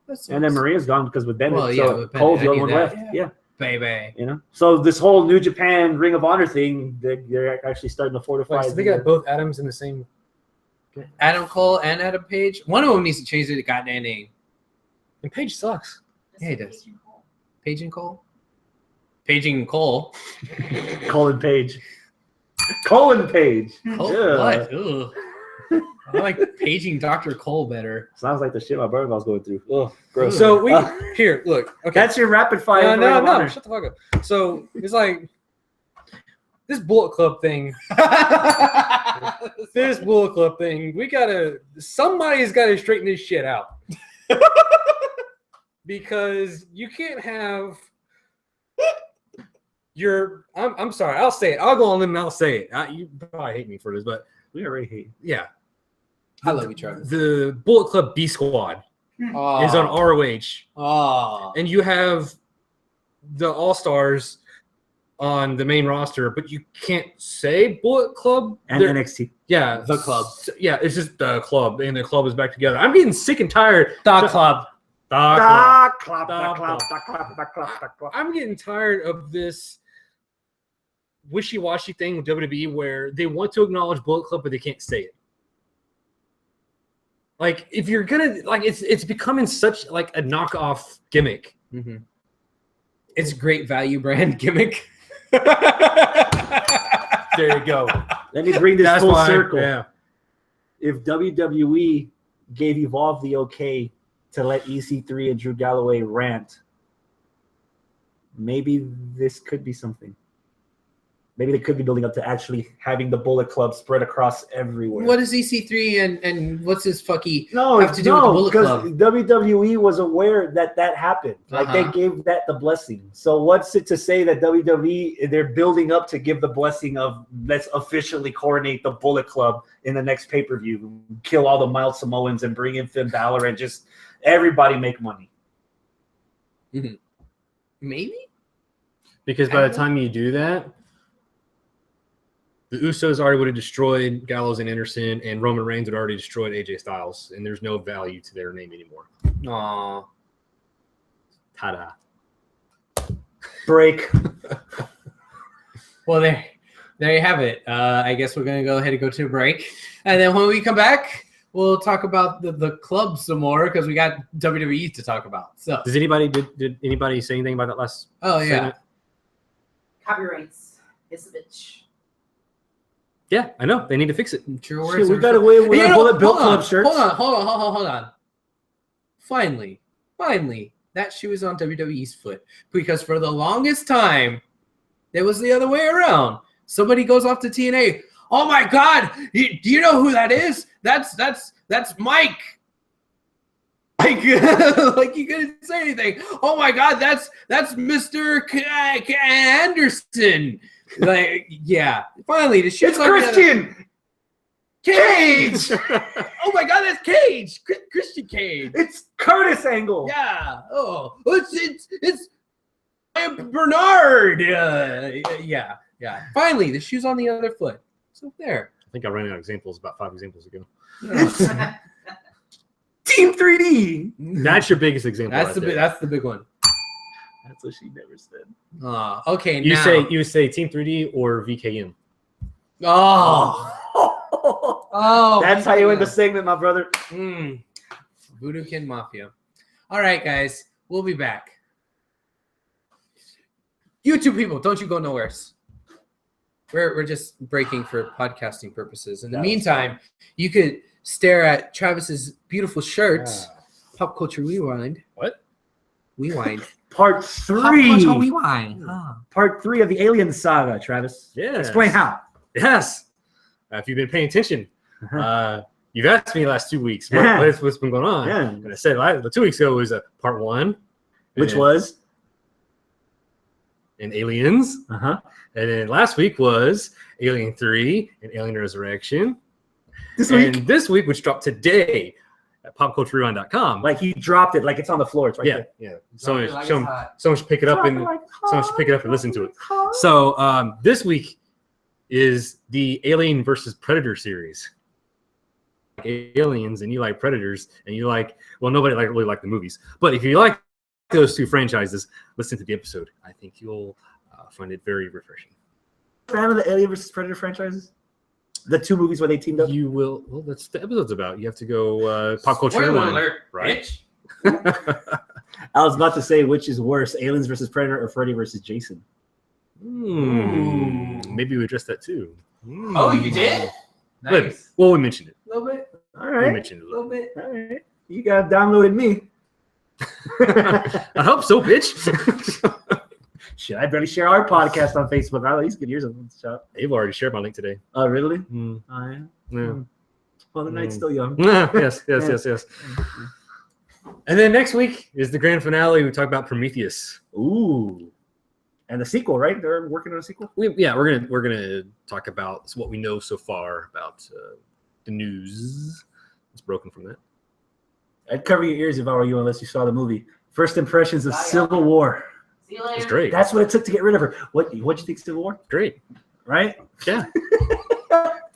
That and then sucks. Maria's gone because with Bennett. Well, yeah, so with Bennett, Cole's I the only knew one that. left. Yeah. Baby. You know. So this whole New Japan Ring of Honor thing, they're actually starting to fortify. Wait, so they got both Adams in the same. Adam Cole and Adam Page. One of them needs to change their goddamn name. And Page sucks. Yeah, he does. Page and Cole? Paging Cole. Colin Page. Colin Page. Cole Yeah. what? Ugh. I like paging Dr. Cole better. Sounds like the shit my brother was going through. Oh, gross. So we Uh, here look. Okay. that's your rapid fire. No, Ring no, of no. Honor. Shut the fuck up. So it's like this Bullet Club thing. This Bullet Club thing. Somebody's gotta straighten this shit out. Because you can't have I'm sorry, I'll say it. I'll go on and I'll say it. You probably hate me for this, but We already hate. yeah. I love each other. The Bullet Club B Squad is on ROH. Oh. And you have the All-Stars on the main roster, but you can't say Bullet Club. And They're- NXT. yeah, The club. Yeah, it's just the club, and the club is back together. I'm getting sick and tired. The club. The club. Da, clap, Da, da, clap, clap. da, clap, da, clap, da, clap. I'm getting tired of this wishy-washy thing with WWE where they want to acknowledge Bullet Club, but they can't say it. Like, if you're gonna it's becoming such like a knockoff gimmick. Mm-hmm. It's a great value brand gimmick. There you go. Let me bring this That's full why. circle. Yeah. If WWE gave Evolve the okay to let EC3 and Drew Galloway rant, maybe this could be something. Maybe they could be building up to actually having the Bullet Club spread across everywhere. What is EC3 and what's his fucky No, have to do with the Bullet because Club? WWE was aware that happened. Like Uh-huh. they gave that the blessing. So what's it to say that WWE they're building up to give the blessing of let's officially coronate the Bullet Club in the next pay-per-view, kill all the mild Samoans and bring in Finn Balor and just everybody make money. Maybe? Because by the time you do that, the Usos already would have destroyed Gallows and Anderson, and Roman Reigns would already destroyed AJ Styles, and there's no value to their name anymore. Aw. Ta-da. Break. Well, there you have it. I guess we're gonna go ahead and go to a break, and then when we come back, we'll talk about the club some more because we got WWE to talk about. So, Does anybody did anybody say anything about that last? oh yeah, segment? Copyrights. It's a bitch. Yeah, I know they need to fix it. true Shit, words. we are- got away with You our know, Bullet Bill hold on, Club shirts. Hold on. Finally, that shoe is on WWE's foot because for the longest time, it was the other way around. Somebody goes off to TNA. Oh my God! Do you know who that is? That's Mike. Like, like you couldn't say anything. Oh my God! That's Mr. Anderson. Like, yeah. Finally, the shit's It's on the other- Christian. Cage. Oh my God, that's Cage. Christian Cage. It's Curtis Angle. Yeah. Oh, it's Bernard. Yeah. Finally, the shoe's on the other foot. So there. I think I ran out of examples about 5 examples ago. Team 3D. That's your biggest example. That's right the there. that's the big one. That's what she never said. Okay. You now. say Team 3D or VKM. Oh. Oh. That's how you end the segment, my brother. Voodoo Kin Mafia. All right, guys. We'll be back. You two people, don't you go nowhere. We're just breaking for podcasting purposes. In the meantime, you could stare at Travis's beautiful shirts. Pop Culture Rewind. What? Rewind. Part Pop 3. Culture Rewind. Part 3 of the Alien Saga, Travis. Yeah. Explain how. Yes. If you've been paying attention, you've asked me the last 2 weeks Yeah. what's been going on. Yeah. And I said 2 weeks ago was part 1, Which and- was? and Aliens, Uh-huh. and then last week was Alien 3 and Alien Resurrection. This week. And this week, which dropped today at popculturerewind.com. Like he dropped it like it's on the floor. It's right yeah, there. yeah. Someone should pick it up and listen to it. So, So this week is the Alien versus Predator series. Aliens and you like Predators and you like, well, nobody really like the movies, but if you like those two franchises, listen to the episode. I think you'll find it very refreshing. fan of the Alien versus Predator franchises? The 2 movies where they teamed up? You will. Well, that's what the episode's about. You have to go pop culture. Spoiler Rewind, alert, right? bitch. I was about to say which is worse, Aliens versus Predator or Freddy versus Jason. Maybe we addressed that too. Oh, you did? But- Nice. well, we mentioned it. A little bit. All We right. mentioned it. A little bit. All right. You got downloaded me. I hope so, bitch. Shit, I barely share our podcast on Facebook. I'll at least get yours on the shop. They've already shared my link today. Oh, really? Mm. Oh, yeah. Yeah. Well, the night's still young. yes. And then next week is the grand finale. We talk about Prometheus. Ooh. And the sequel, right? They're working on a sequel? We're gonna talk about what we know so far about the news. It's broken from that. I'd cover your ears if I were you, unless you saw the movie. First impressions of Civil War. See you later. It's great. That's what it took to get rid of her. What'd you think, Civil War? Great. Right? Yeah.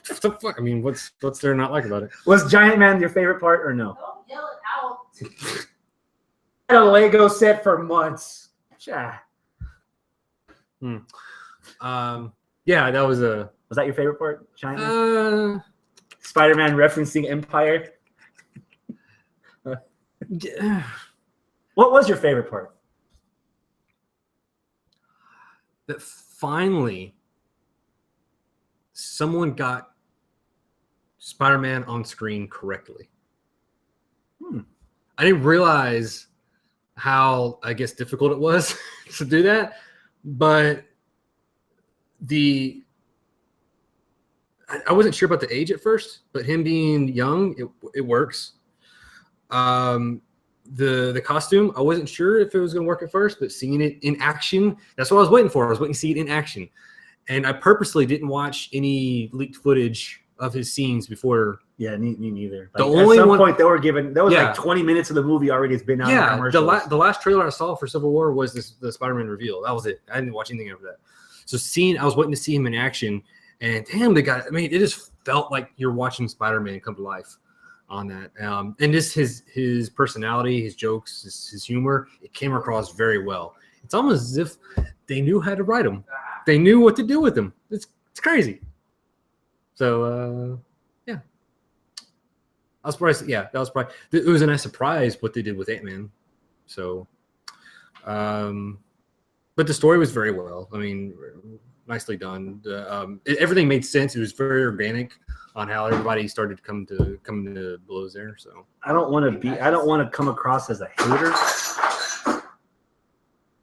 What the fuck? I mean, what's there not like about it? Was Giant Man your favorite part or no? Don't yell it out. I had a Lego set for months. Yeah. Yeah, that was a Was that your favorite part? Giant Man? Spider-Man referencing Empire. What was your favorite part? that finally someone got Spider-Man on screen correctly. I didn't realize how, I guess, difficult it was to do that, but I wasn't sure about the age at first, but him being young, it works. The costume, I wasn't sure if it was going to work at first, but seeing it in action, that's what I was waiting for. I was waiting to see it in action. And I purposely didn't watch any leaked footage of his scenes before. Yeah, me neither. The Like, only at some one- point they were given, that was Yeah. like 20 minutes of the movie already has been out in Yeah, commercials. the last trailer I saw for Civil War was the Spider-Man reveal. That was it. I didn't watch anything after that. So I was waiting to see him in action, And damn, they got. I mean, it just felt like you're watching Spider-Man come to life on that. And just his personality, his jokes, his humor, it came across very well. It's almost as if they knew how to write him. They knew what to do with him. It's crazy. So yeah, I was surprised. Yeah, that was probably it was a nice surprise what they did with Ant-Man. So, but the story was very well. I mean, nicely done. Everything made sense. It was very organic on how everybody started to come to blows there. So I don't want to come across as a hater.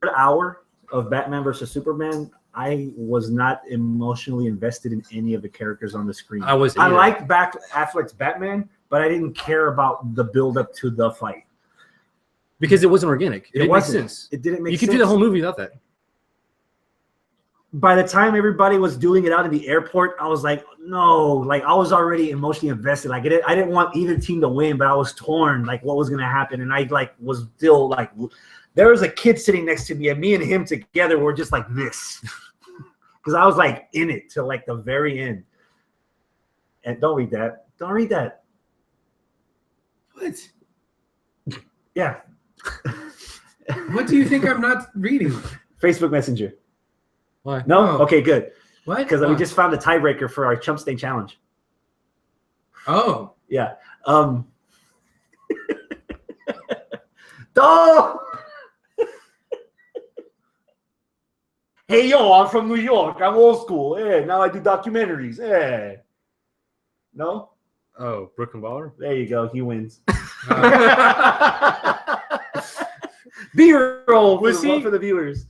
Third hour of Batman versus Superman, I was not emotionally invested in any of the characters on the screen. I liked Affleck's Batman, but I didn't care about the build up to the fight because it wasn't organic. It didn't make sense. It didn't make sense. You could do the whole movie without that. By the time everybody was doing it out in the airport, I was like, no, like I was already emotionally invested. Like I didn't want either team to win, but I was torn, like what was gonna happen, and I like was still like, there was a kid sitting next to me, and me and him together were just like this, because I was like in it till like the very end. And don't read that. Don't read that. What? Yeah. What do you think I'm not reading? Facebook Messenger. Why? No? Oh. Okay, good. What? Because we just found a tiebreaker for our Chump Stain Challenge. Oh. Yeah. Oh! Hey, yo, I'm from New York. I'm old school. Yeah, now I do documentaries. Yeah. No? Oh, Brooklyn Baller? There you go. He wins. B-roll for the viewers.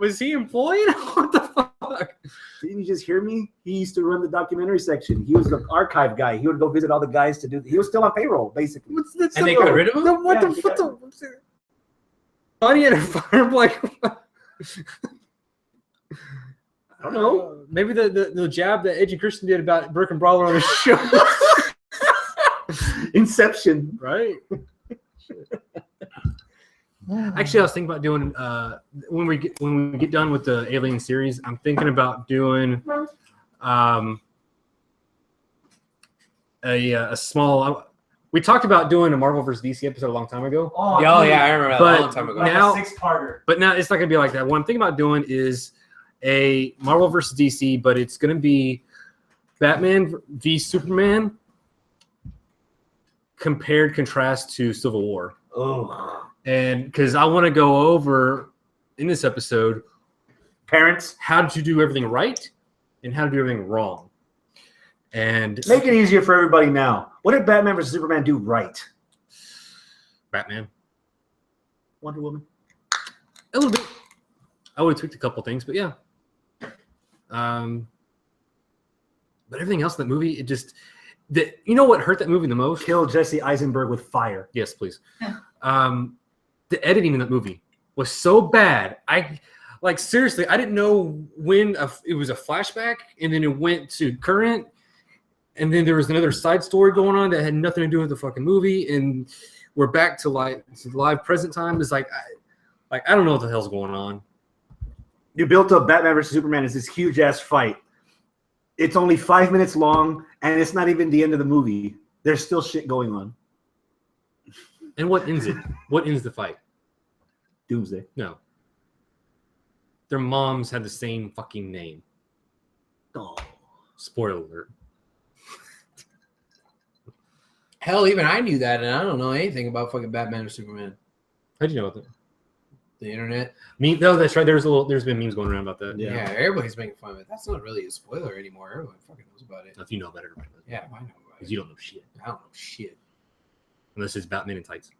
Was he employed? What the fuck? Didn't you just hear me? He used to run the documentary section. He was the archive guy. He would go visit all the guys to do. He was still on payroll, basically. And they got rid of him? What Yeah, the money and a fire like? I don't know. Maybe the jab that Edge and Christian did about Brooke and Brawler on the show. Inception. Right. Actually, I was thinking about doing when we get done with the Alien series. I'm thinking about doing a small. We talked about doing a Marvel vs. DC episode a long time ago. Oh yeah, I remember that a long time ago. Like now, a 6-parter. But now it's not gonna be like that. What I'm thinking about doing is a Marvel vs. DC, but it's gonna be Batman v Superman compared contrast to Civil War. Oh. And because I want to go over in this episode, Parents, how did you do everything right and how to do everything wrong? And make it easier for everybody now. What did Batman vs. Superman do right? Batman, Wonder Woman. a little bit. I would have tweaked a couple things, but yeah. But everything else in that movie, it just you know what hurt that movie the most? Kill Jesse Eisenberg with fire. Yes, please. The editing in that movie was so bad. Seriously, I didn't know when it was a flashback and then it went to current and then there was another side story going on that had nothing to do with the fucking movie and we're back to live present time. It's like I don't know what the hell's going on. You built up Batman vs. Superman as this huge ass fight. It's only 5 minutes long and it's not even the end of the movie. There's still shit going on. And what ends it? What ends the fight? Doomsday. No. Their moms had the same fucking name. Oh. Spoiler alert. Hell, even I knew that, and I don't know anything about fucking Batman or Superman. How'd you know about that? The internet. No, that's right. There's been memes going around about that. Yeah, everybody's making fun of it. That's not really a spoiler anymore. Everyone fucking knows about it. If you know about it, everybody knows. Yeah, I know about Because it. you don't know shit. I don't know shit. Unless it's Batman in tights.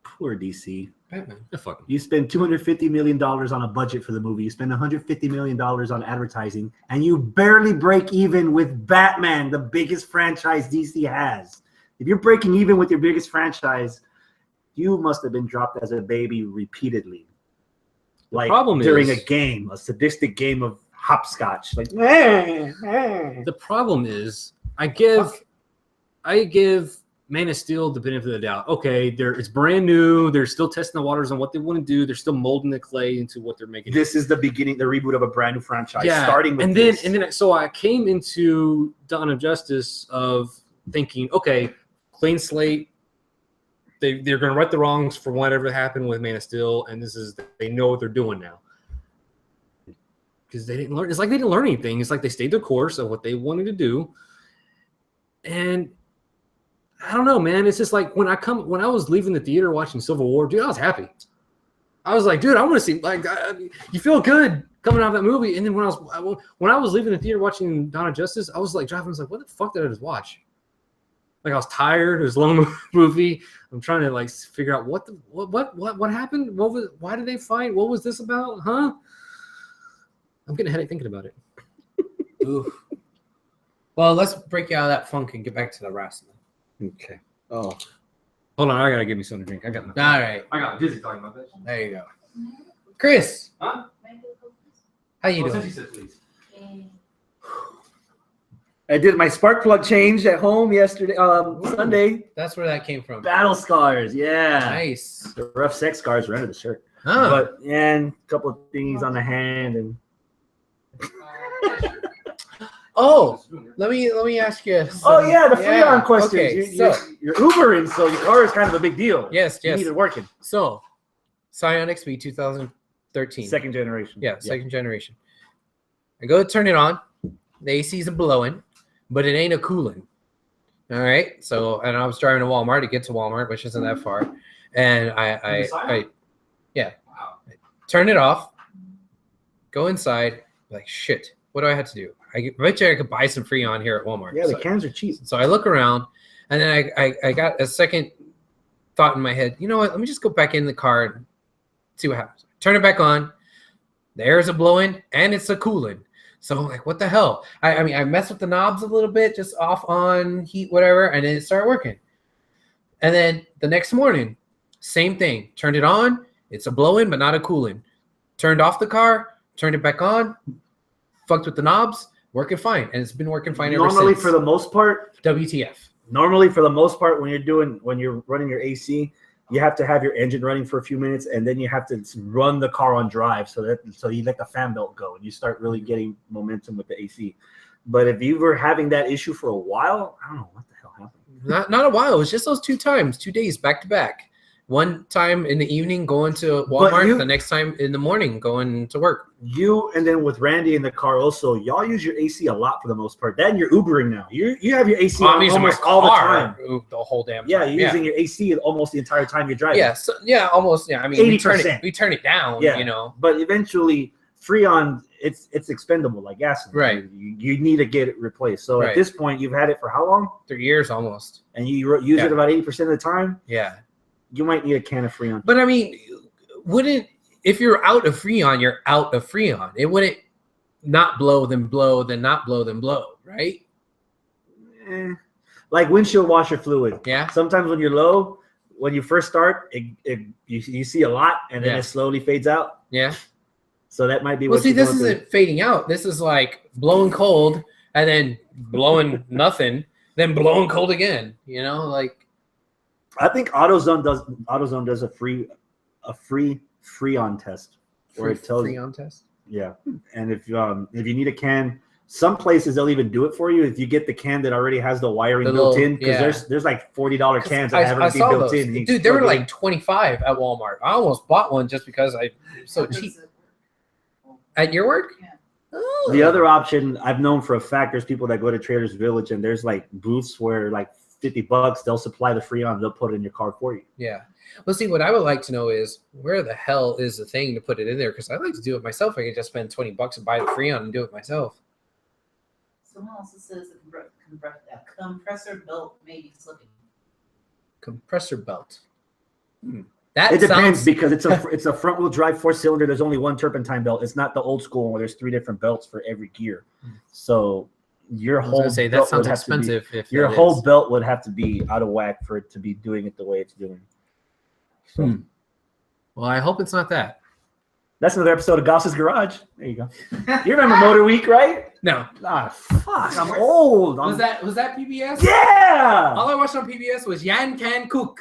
Poor DC. Batman. Yeah, fuck 'em. You spend $250 million on a budget for the movie. You spend $150 million on advertising, and you barely break even with Batman, the biggest franchise DC has. If you're breaking even with your biggest franchise, you must have been dropped as a baby repeatedly. Like during a game, a sadistic game of hopscotch. Like, The problem is, I give Man of Steel, the benefit of the doubt. Okay, it's brand new. They're still testing the waters on what they want to do. They're still molding the clay into what they're making. This is the beginning, the reboot of a brand new franchise. Yeah, Starting with and this. then so I came into Dawn of Justice of thinking, okay, clean slate. They're going to right the wrongs for whatever happened with Man of Steel, and they know what they're doing now. Because they didn't learn. It's like they didn't learn anything. It's like they stayed the course of what they wanted to do, and I don't know, man. It's just like when I was leaving the theater watching Civil War, dude, I was happy. I was like, dude, I want to see, like, you feel good coming out of that movie. And then when I was leaving the theater watching Dawn of Justice, I was like driving. I was like, what the fuck did I just watch? Like, I was tired. It was a long movie. I'm trying to like figure out what happened. Why did they fight? What was this about? Huh? I'm getting a headache thinking about it. Oof. Well, let's break you out of that funk and get back to the wrestling. Okay. Oh, Hold on, I gotta give me something to drink. I got nothing. All right, I got dizzy talking about that. there you go. Chris, Huh? how you Oh, doing? since you said please. I did my spark plug change at home yesterday, Sunday. That's where that came from. Battle scars, yeah. Nice. The rough sex scars were under the shirt. Huh. But and a couple of things on the hand and Oh, let me ask you. oh yeah, the Freon questions. Okay, You're Ubering, so your car is kind of a big deal. yes. You need it working. So, Scion XB 2013. Second generation. Yeah, second generation. I go to turn it on. The AC's a blowing, but it ain't a cooling. All right. So, and I was driving to Walmart to get to Walmart, which isn't that far. And I turn it off, go inside, like, shit, what do I have to do? I bet you I could buy some Freon here at Walmart. Yeah, the So- cans are cheap. So I look around, and then I got a second thought in my head. You know what? Let me just go back in the car and see what happens. Turn it back on. The air is a blowing, and it's a cooling. So I'm like, what the hell? I mean, I messed with the knobs a little bit, just off, on, heat, whatever, and then it started working. And then the next morning, same thing. Turned it on. It's a blowing, but not a cooling. Turned off the car. Turned it back on. Fucked with the knobs. Working fine, and it's been working fine ever Normally, since. for the most part, WTF? when you're running your AC, you have to have your engine running for a few minutes, and then you have to run the car on drive so you let the fan belt go, and you start really getting momentum with the AC. But if you were having that issue for a while, I don't know what the hell happened. Not a while. It was just those 2 times, 2 days back to back. One time in the evening going to Walmart, the next time in the morning going to work. You and then with Randy in the car also, y'all use your AC a lot for the most part. Then you're Ubering now. You have your AC on almost all the time. The whole damn time. Yeah, you're using your AC almost the entire time you're driving. Yeah, so, yeah, almost. Yeah, I mean, 80%. we turn it down. Yeah. You know, But eventually, Freon, it's expendable like gasoline. Right. You need to get it replaced. So Right. at this point, you've had it for how long? 3 years almost. And you use it about 80% of the time. Yeah, You might need a can of Freon. but I mean, if you're out of Freon, you're out of Freon. It wouldn't not blow, then blow, then not blow, then blow, right? Like windshield washer fluid. Yeah. Sometimes when you're low, when you first start, you see a lot, and then Yeah. it slowly fades out. Yeah. So that might be Well, what see, you're this going through. isn't fading out. This is like blowing cold and then blowing then blowing cold again. You know, like I think AutoZone does a free Freon test where it tells you. Freon test. Yeah, and if you need a can, some places they'll even do it for you if you get the can that already has the wiring The built little- in, because yeah. there's like $40 cans that I haven't been saw built those. in. You Dude, they were plug it like in. 25 at Walmart. I almost bought one just because I'm so cheap. At your work? Yeah. Oh. The other option I've known for a fact, there's people that go to Trader's Village and there's like booths where like $50 they'll supply the Freon, they'll put it in your car for you. Yeah. Well, see, what I would like to know is where the hell is the thing to put it in there? Because I'd like to do it myself. I could just spend $20 and buy the Freon and do it myself. Someone also says a compressor belt may be slipping. Compressor belt. That It depends sounds. because it's a front wheel drive 4-cylinder. There's only one turpentine belt. It's not the old school one where there's 3 different belts for every gear. So your I was whole gonna say that belt sounds would have to be- expensive. If your that whole is. belt would have to be out of whack for it to be doing it the way it's doing. So Well, I hope it's not that. that's another episode of Goss's Garage. There you go. You remember Motor Week, right? No. Ah, fuck! I'm old. Was that PBS? Yeah. All I watched on PBS was Yan Can Cook.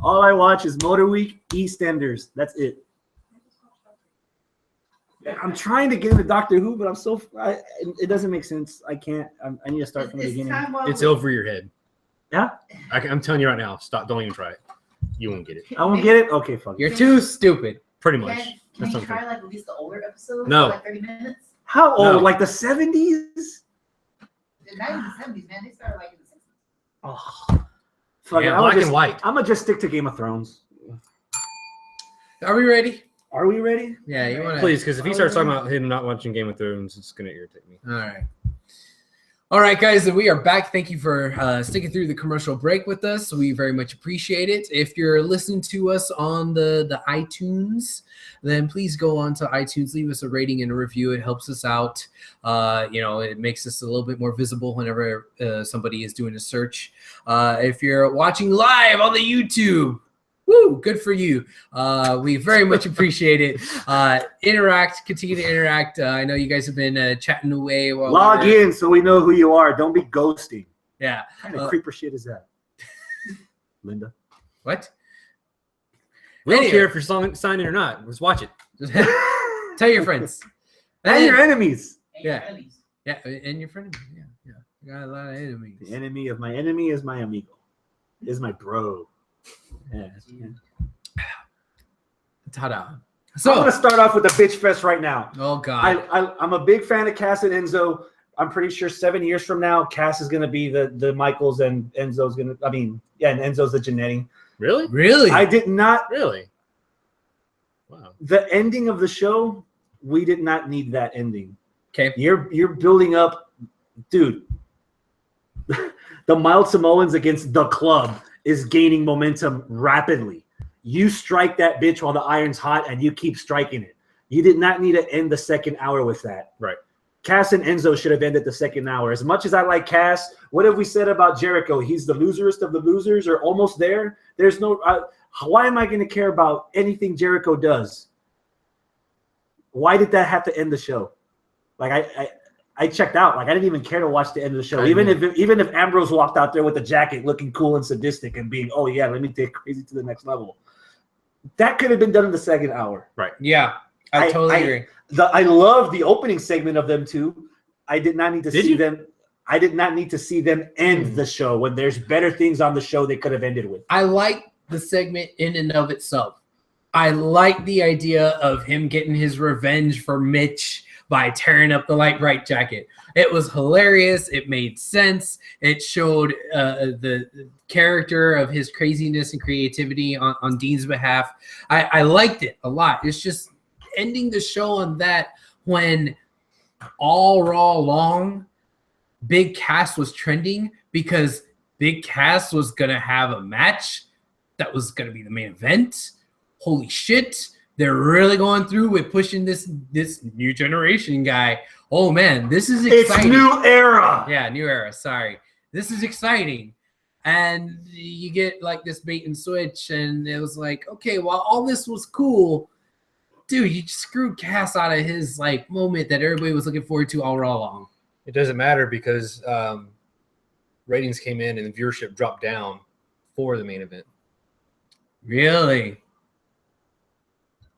All I watch is Motor Week, EastEnders. That's it. I'm trying to get into Doctor Who, but it doesn't make sense. I can't. I need to start from the beginning. It's over your head. Yeah? I'm telling you right now. Stop. Don't even try it. You won't get it. I won't get it? Okay, fuck. You're too stupid. Pretty much. Can That's you something. try like at least the older episodes? No. For like 30 minutes? How old? No. Like the 70s? Not even the 70s, man. They started like in the 60s. Oh, fuck it. Yeah, black and white. I'm gonna just stick to Game of Thrones. Are we ready? Are we ready? Yeah, you want to. Please, because if he starts talking about him not watching Game of Thrones, it's gonna irritate me. All right. All right, guys, we are back. Thank you for sticking through the commercial break with us. We very much appreciate it. If you're listening to us on the iTunes, then please go on to iTunes, leave us a rating and a review. It helps us out. It makes us a little bit more visible whenever somebody is doing a search. If you're watching live on the YouTube, woo, good for you. We very much appreciate it. Continue to interact. I know you guys have been chatting away. While Log in so we know who you are. Don't be ghosting. Yeah. What kind of creeper shit is that? Linda. What? We don't Anyway. care if you're signed in or not. Let's watch it. Tell your friends. And your enemies. And Yeah. your enemies. Yeah, and your friends. Yeah. You got a lot of enemies. The enemy of my enemy is my amigo. Is my bro. Yeah. Ta-da. I'm So, gonna start off with the bitch fest right now. oh god. I'm a big fan of Cass and Enzo. I'm pretty sure 7 years from now, Cass is gonna be the Michaels and Enzo's gonna. And Enzo's the Janetti. Really? Really? I did not. Really? Wow. The ending of the show, we did not need that ending. Okay. You're building up, dude. The Mild Samoans against the Club is gaining momentum rapidly. You strike that bitch while the iron's hot, and you keep striking it. You did not need to end the second hour with that. Right. Cass and Enzo should have ended the second hour. As much as I like Cass, what have we said about Jericho? He's the loserest of the losers, or almost there. There's no. Why am I going to care about anything Jericho does? Why did that have to end the show? Like I checked out. Like I didn't even care to watch the end of the show. Even if Ambrose walked out there with a jacket, looking cool and sadistic, and being, oh yeah, let me take crazy to the next level. That could have been done in the second hour. Yeah, I totally agree. I love the opening segment of them too. I did not need to Did see you? them. I did not need to see them end the show when there's better things on the show they could have ended with. I like the segment in and of itself. I like the idea of him getting his revenge for Mitch by tearing up the light bright jacket. It was hilarious. It made sense. It showed the character of his craziness and creativity on Dean's behalf. I liked it a lot. It's just ending the show on that when all Raw long, Big Cass was trending because Big Cass was going to have a match that was going to be the main event. Holy shit. They're really going through with pushing this new generation guy. Oh man, this is exciting. It's new era. Yeah, new era. Sorry. This is exciting. And you get like this bait and switch, and it was like, okay, while all this was cool, dude, you just screwed Cass out of his like moment that everybody was looking forward to all Raw long. It doesn't matter because ratings came in and the viewership dropped down for the main event. Really?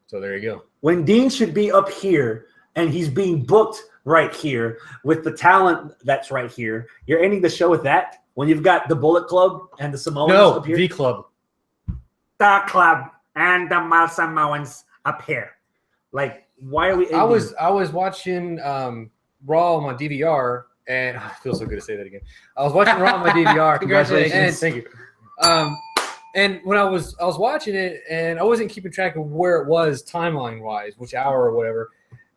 So there you go. When Dean should be up here and he's being booked right here with the talent that's right here, you're ending the show with that? When you've got the Bullet Club and the Samoans No, up here? V Club. The Club and the Mild Samoans up here. Like, why are we ending? I was watching Raw on my DVR, and it feels so good to say that again. I was watching Raw on my DVR. Congratulations. Thank you. And when I was watching it, and I wasn't keeping track of where it was timeline wise, which hour or whatever.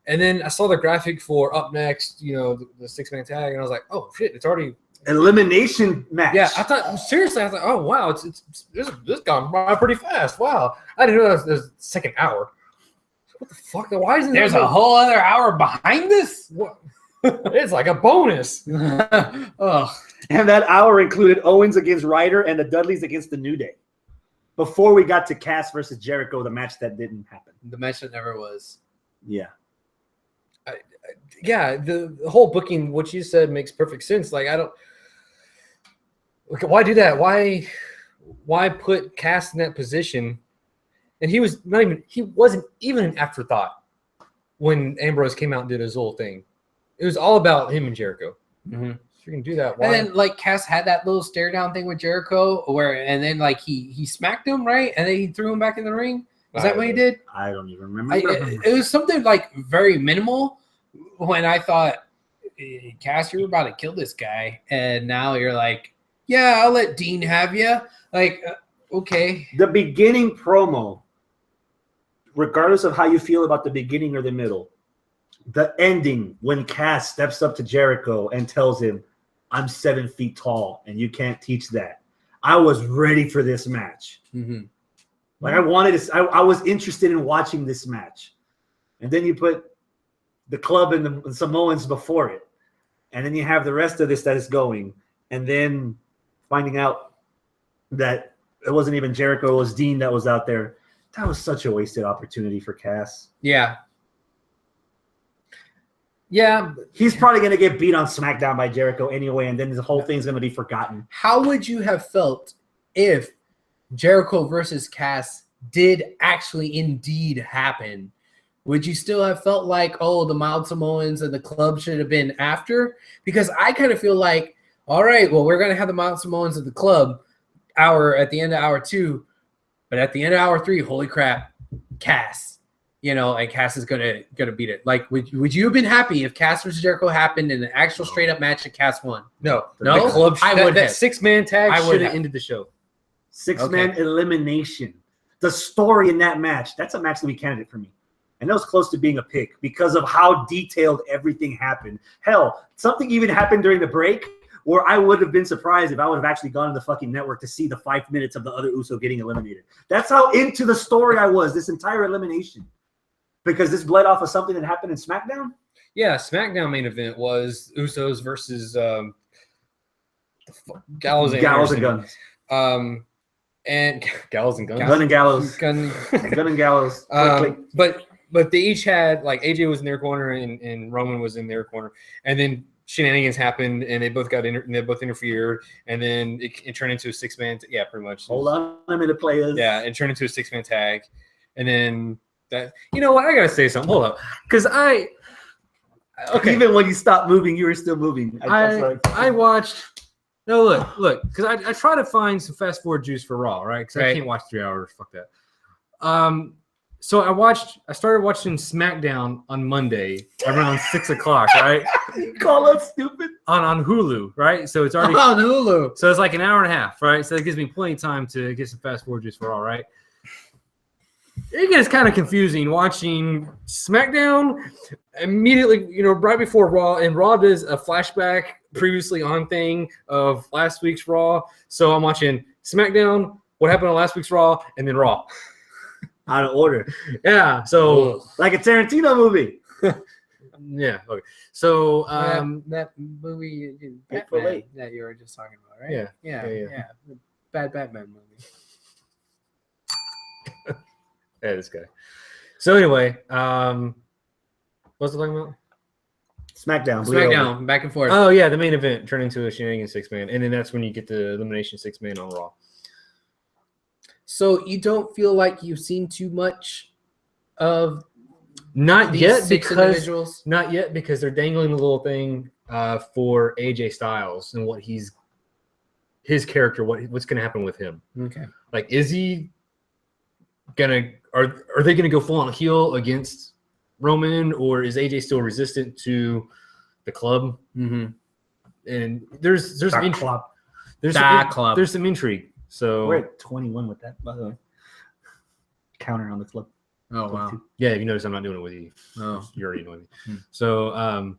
And then I saw the graphic for Up Next, the 6-man tag, and I was like, oh shit, it's already elimination match. Yeah, I thought seriously, I thought, oh wow, this gone by pretty fast. Wow, I didn't know there's a second hour. What the fuck? Why isn't There's there a whole other hour behind this? What? It's like a bonus. Oh, And that hour included Owens against Ryder and the Dudleys against the New Day. before we got to Cass versus Jericho, the match that didn't happen. The match that never was. Yeah. Yeah, the whole booking, what you said makes perfect sense. Like, I don't. Look, why do that? Why put Cass in that position? And he wasn't even an afterthought when Ambrose came out and did his whole thing. It was all about him and Jericho. Mm-hmm. If you can do that, why? And then like Cass had that little stare down thing with Jericho, and then like he smacked him, right, and then he threw him back in the ring. Is that what he did? I don't even remember. It was something like very minimal. When I thought, Cass, you were about to kill this guy, and now you're like, yeah, I'll let Dean have you. Like, okay. The beginning promo, regardless of how you feel about the beginning or the middle, the ending when Cass steps up to Jericho and tells him, I'm 7 feet tall and you can't teach that. I was ready for this match. Mm-hmm. Like I was interested in watching this match. And then you put the club and the Samoans before it. And then you have the rest of this that is going. And then finding out that it wasn't even Jericho, it was Dean that was out there. That was such a wasted opportunity for Cass. Yeah. Yeah. He's probably going to get beat on SmackDown by Jericho anyway, and then the whole thing's going to be forgotten. How would you have felt if Jericho versus Cass did actually indeed happen? Would you still have felt like, oh, the Mild Samoans and the club should have been after? Because I kind of feel like, all right, well, we're going to have the Mild Samoans at the club at the end of hour 2, but at the end of hour 3, holy crap, Cass, and Cass is gonna beat it. Like, would you have been happy if Cass versus Jericho happened in an actual straight up match and Cass won? No. No? The club, I would that have. 6-man tag I would should have have. ended the show. 6-man elimination. The story in that match, that's a match that be candidate for me. And that was close to being a pick because of how detailed everything happened. Hell, something even happened during the break where I would have been surprised if I would have actually gone to the fucking network to see the 5 minutes of the other Uso getting eliminated. That's how into the story I was, this entire elimination. Because this bled off of something that happened in SmackDown? Yeah, SmackDown main event was Usos versus Gallows and Gallows and Anderson. Guns. And Gallows and Guns. Gun and Gallows. Gun. Gun and Gallows. But they each had, like, AJ was in their corner and Roman was in their corner, and then shenanigans happened and they both interfered, and then it turned into a 6-man. Yeah, pretty much. Hold on a minute, players. Yeah, it turned into a 6-man tag, and then that. You know what? I gotta say something. Hold up, because okay. Even when you stopped moving, you were still moving. I watched. No, look, because I try to find some fast forward juice for Raw, right? Because I can't watch 3 hours. Fuck that. So I started watching SmackDown on Monday around 6 o'clock, right? You call that stupid? On Hulu, right? So it's already on Hulu. So it's like an hour and a half, right? So it gives me plenty of time to get some fast forward juice for all, right? It gets kind of confusing watching SmackDown immediately, right before Raw, and Raw does a flashback previously on thing of last week's Raw. So I'm watching SmackDown, what happened on last week's Raw, and then Raw. Out of order. Yeah. So like a Tarantino movie. Yeah. Okay. So that movie Hateful Batman Eight. that you were just talking about, right? Yeah. Yeah. The bad Batman movie. Yeah, this guy. So anyway, what's the talking about? SmackDown. bleed over. SmackDown, back and forth. Oh yeah, the main event turned into a shenanigans 6-man, and then that's when you get the elimination 6-man on Raw. So you don't feel like you've seen too much of Not these yet 6 because individuals? not yet because they're dangling a little thing for AJ Styles and what his character, what's going to happen with him. Okay. Like, is he gonna are they gonna go full on heel against Roman, or is AJ still resistant to the club? Mm-hmm. And there's some Dark intrigue. Club. There's some intrigue. So We're at 21 with that, by the way. Counter on the club. Oh, wow. yeah, you notice I'm not doing it with you. Oh. You already know me. Hmm. So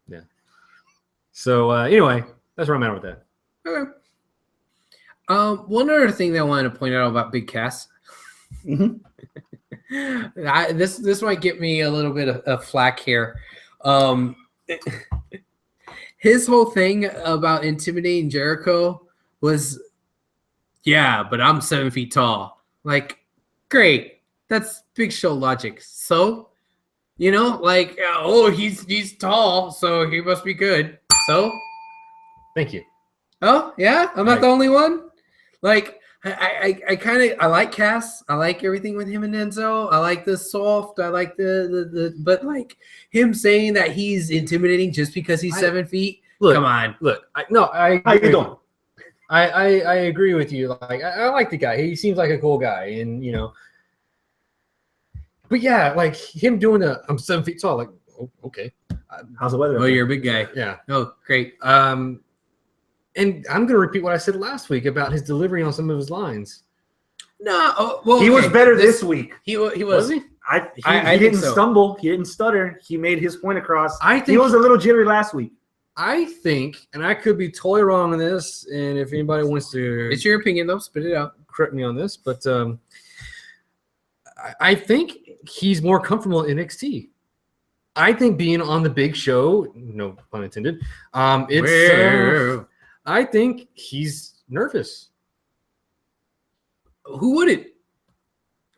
yeah. So anyway, that's where I'm at with that. Okay. One other thing that I wanted to point out about Big Cass. Mhm. This might get me a little bit of flack here. His whole thing about intimidating Jericho was yeah, but I'm 7 feet tall. Like, great. That's Big Show logic. So, like, oh, he's tall, so he must be good. So, Thank you. oh yeah, I'm not Right. the only one. Like, I like Cass. I like everything with him and Enzo. I like the soft. I like the but like him saying that he's intimidating just because he's 7 feet. Look, Come on. Look, I How you agree. doing? I agree with you. Like I like the guy. He seems like a cool guy, and But yeah, like him doing I'm 7 feet tall. Like, okay, How's the weather? Oh, you're a big guy. yeah. Oh, great. And I'm gonna repeat what I said last week about his delivery on some of his lines. No, oh, well, He was okay. better this week. He Was was. he? He I think didn't so. stumble. He didn't stutter. He made his point across. I He think was a little jittery last week. I think, and I could be totally wrong on this, and if anybody wants to It's your opinion, though. Spit it out. correct me on this, but I think he's more comfortable in NXT. I think being on the big show, no pun intended, I think he's nervous. Who would it?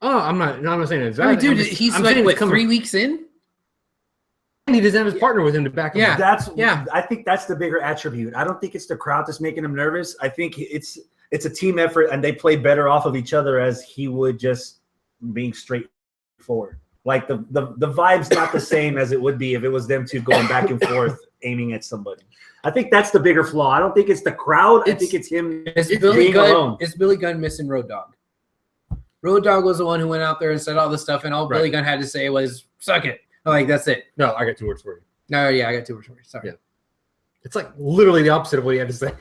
Oh, I'm not saying that. I mean, dude, I'm just- he's I'm like saying what, it's coming- 3 weeks in? And he doesn't have his partner with him to back him Yeah. up. Yeah. I think that's the bigger attribute. I don't think it's the crowd that's making him nervous. I think it's a team effort, and they play better off of each other as he would just being straightforward. Like the vibe's not the same as it would be if it was them two going back and forth aiming at somebody. I think that's the bigger flaw. I don't think it's the crowd. I think it's him It's being Billy Gunn. alone. It's Billy Gunn missing Road Dogg. Road Dogg was the one who went out there and said all this stuff, and all Right. Billy Gunn had to say was "suck it." Like that's it. No, I got 2 words for you. No, yeah, I got 2 words for you. Sorry. Yeah. It's like literally the opposite of what he had to say.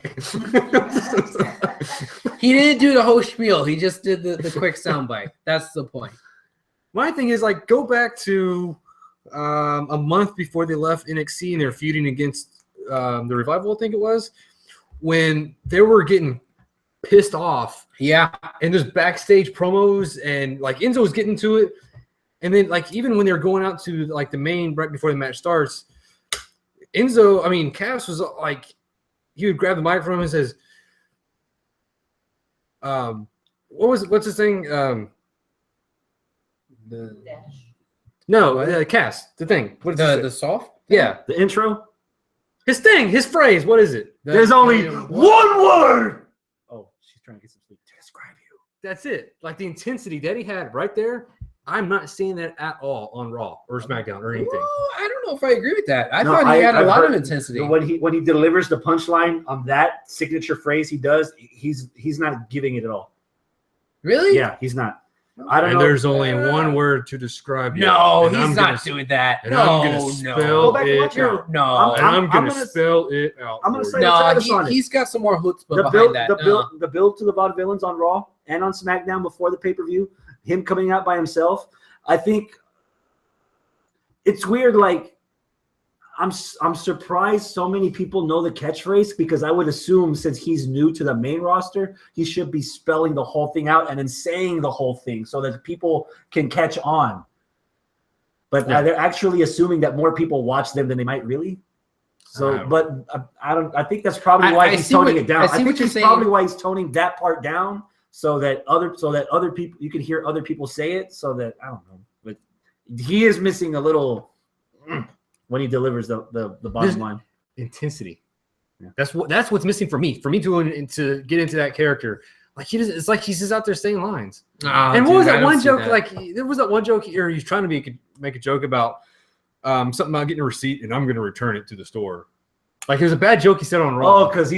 He didn't do the whole spiel. He just did the quick soundbite. That's the point. My thing is like go back to a month before they left NXT and they're feuding against the Revival, I think it was, when they were getting pissed off Yeah. and there's backstage promos and like Enzo was getting to it, and then like even when they were going out to like the main right before the match starts, Cass was like he would grab the microphone and says, what's his thing? Cass, the thing. What is The it? soft. Yeah, The intro. his thing, his phrase. What is it? There's only one word. Oh, she's trying to get some sleep. To describe you. That's it. Like the intensity that he had right there. I'm not seeing that at all on Raw or SmackDown or anything. Well, I don't know if I agree with that. I No, thought he had a I've lot of heard- intensity. When he delivers the punchline on that signature phrase he does, he's not giving it at all. Really? Yeah, he's not. I don't And know. there's only one word to describe you. No, And I'm he's gonna not doing that. and No, I'm gonna no. spell Go back and it watch it. out. No. And I'm I'm gonna gonna- spell it out. I'm gonna for say you. it. No, Travis on it. he's got some more chutzpah the behind build, that. the build to the Vaudevillains on Raw and on SmackDown before the pay-per-view, him coming out by himself. I think it's weird. Like I'm surprised so many people know the catchphrase, because I would assume since he's new to the main roster, he should be spelling the whole thing out and then saying the whole thing so that people can catch on. But Yeah. they're actually assuming that more people watch them than they might really. So, but I think that's probably why I he's see toning what- it down. I I, see think what you're it's saying. probably why he's toning that part down so that other people, you can hear other people say it, so that I don't know, but he is missing a little when he delivers the bottom There's- line. Intensity. Yeah. That's what's missing for me. For me to get into that character, like it's like he's just out there saying lines. And what was that one joke? Like there was that one joke here. He's trying to make a joke about something about getting a receipt and I'm going to return it to the store. Like it was a bad joke he said on Raw. Oh, because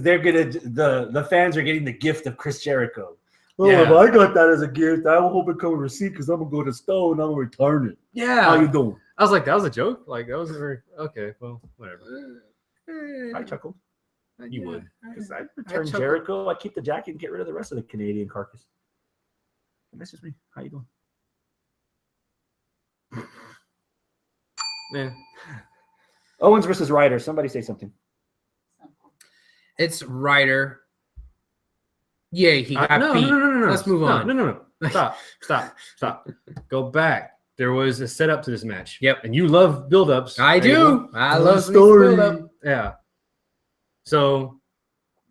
they're gonna the fans are getting the gift of Chris Jericho. Oh, Yeah. but I got that as a gift. I hope it comes with a receipt because I'm gonna go to the store and I'm gonna return it. yeah. How you doing? I was like, that was a joke. Like that was a very okay. Well, whatever. I chuckled. You would. Because I return chuckled. Jericho. I keep the jacket and get rid of the rest of the Canadian carcass. And that's just me. How you doing? Yeah. Owens versus Ryder. Somebody say something. it's Ryder. Yay, he got no, beat. no. Let's move on. No. Stop. Go back. There was a setup to this match. Yep. And you love build-ups. I do. I love story. build up. Yeah. So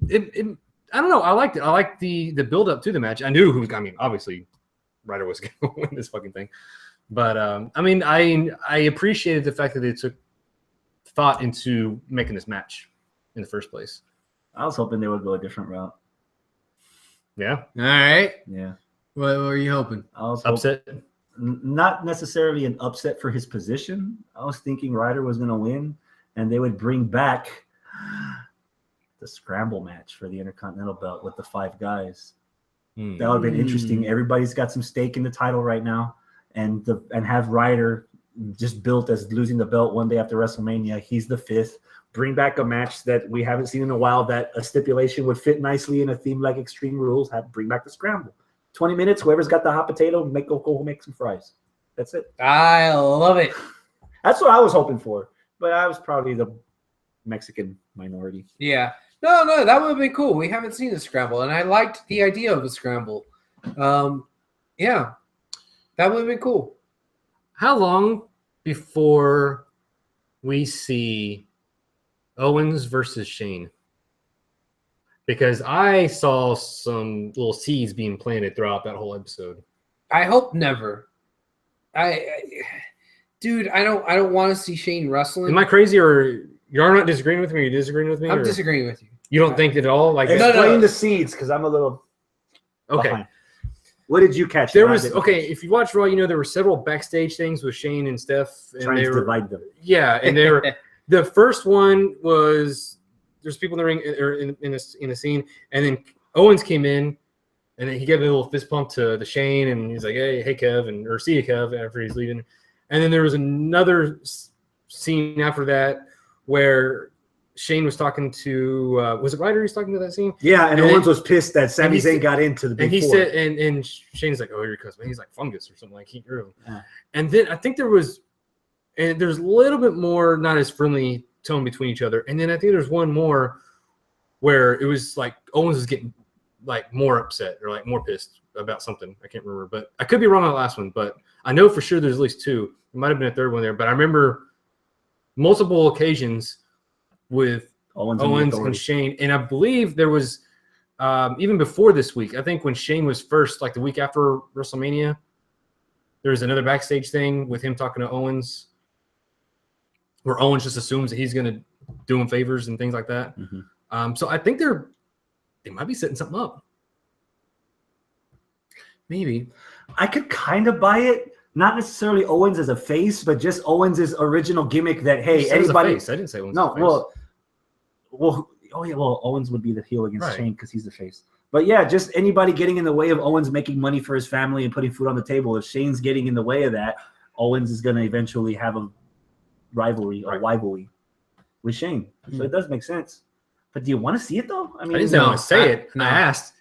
it I don't know. I liked it. I liked the build up to the match. I knew who. I mean, obviously, Ryder was going to win this fucking thing. But I mean, I appreciated the fact that they took thought into making this match in the first place. I was hoping they would go a different route. Yeah. All right. Yeah. What were you hoping? I was Upset. not necessarily an upset for his position. I was thinking Ryder was going to win, and they would bring back the scramble match for the Intercontinental belt with the 5 guys. That would have been interesting. Everybody's got some stake in the title right now, and have Ryder just built as losing the belt one day after WrestleMania. He's the 5th. Bring back a match that we haven't seen in a while. That a stipulation would fit nicely in a theme like Extreme Rules. Bring back the scramble. 20 minutes. Whoever's got the hot potato, go make some fries. That's it. I love it. That's what I was hoping for. But I was probably the Mexican minority. Yeah. No, that would have been cool. We haven't seen a scramble, and I liked the idea of a scramble. Yeah, that would have been cool. How long before we see Owens versus Shane? Because I saw some little seeds being planted throughout that whole episode. I hope never. Dude, I don't want to see Shane wrestling. Am I crazy, or you're not disagreeing with me? Or you disagreeing with me? I'm or disagreeing with you. You don't think at all? Like Explain the seeds, because I'm a little okay. behind. What did you catch? There was if you watch Raw, you know there were several backstage things with Shane and Steph, and Trying they to were divide them. yeah, and they were the first one was there's people in the ring or in the scene, and then Owens came in, and then he gave a little fist pump to the Shane, and he's like, hey Kev, or see you Kev after he's leaving, and then there was another scene after that where Shane was talking to was it Ryder? He's talking to that scene. Yeah, and And Owens then- was pissed that Sami Zayn got into the big And he four. said, and Shane's like, oh, your cousin. He's like fungus or something like he grew. Yeah. And then I think there's a little bit more not as friendly tone between each other. And then I think there's one more where it was like Owens was getting like more upset or like more pissed about something. I can't remember, but I could be wrong on the last one. But I know for sure there's at least 2. There might have been a third one there, but I remember multiple occasions with Owens and Shane, and I believe there was even before this week. I think when Shane was first, like the week after WrestleMania, there was another backstage thing with him talking to Owens, where Owens just assumes that he's going to do him favors and things like that. Mm-hmm. So I think they might be setting something up. Maybe. I could kind of buy it. Not necessarily Owens as a face, but just Owens' original gimmick that, hey, He said as a anybody. face. I didn't say Owens. No, as a face. well, Owens would be the heel against Right. Shane because he's the face. But yeah, just anybody getting in the way of Owens making money for his family and putting food on the table. If Shane's getting in the way of that, Owens is going to eventually have a rivalry or rivalry with Shane. So it does make sense. But do you want to see it though? I didn't say I want to say it. no. I asked,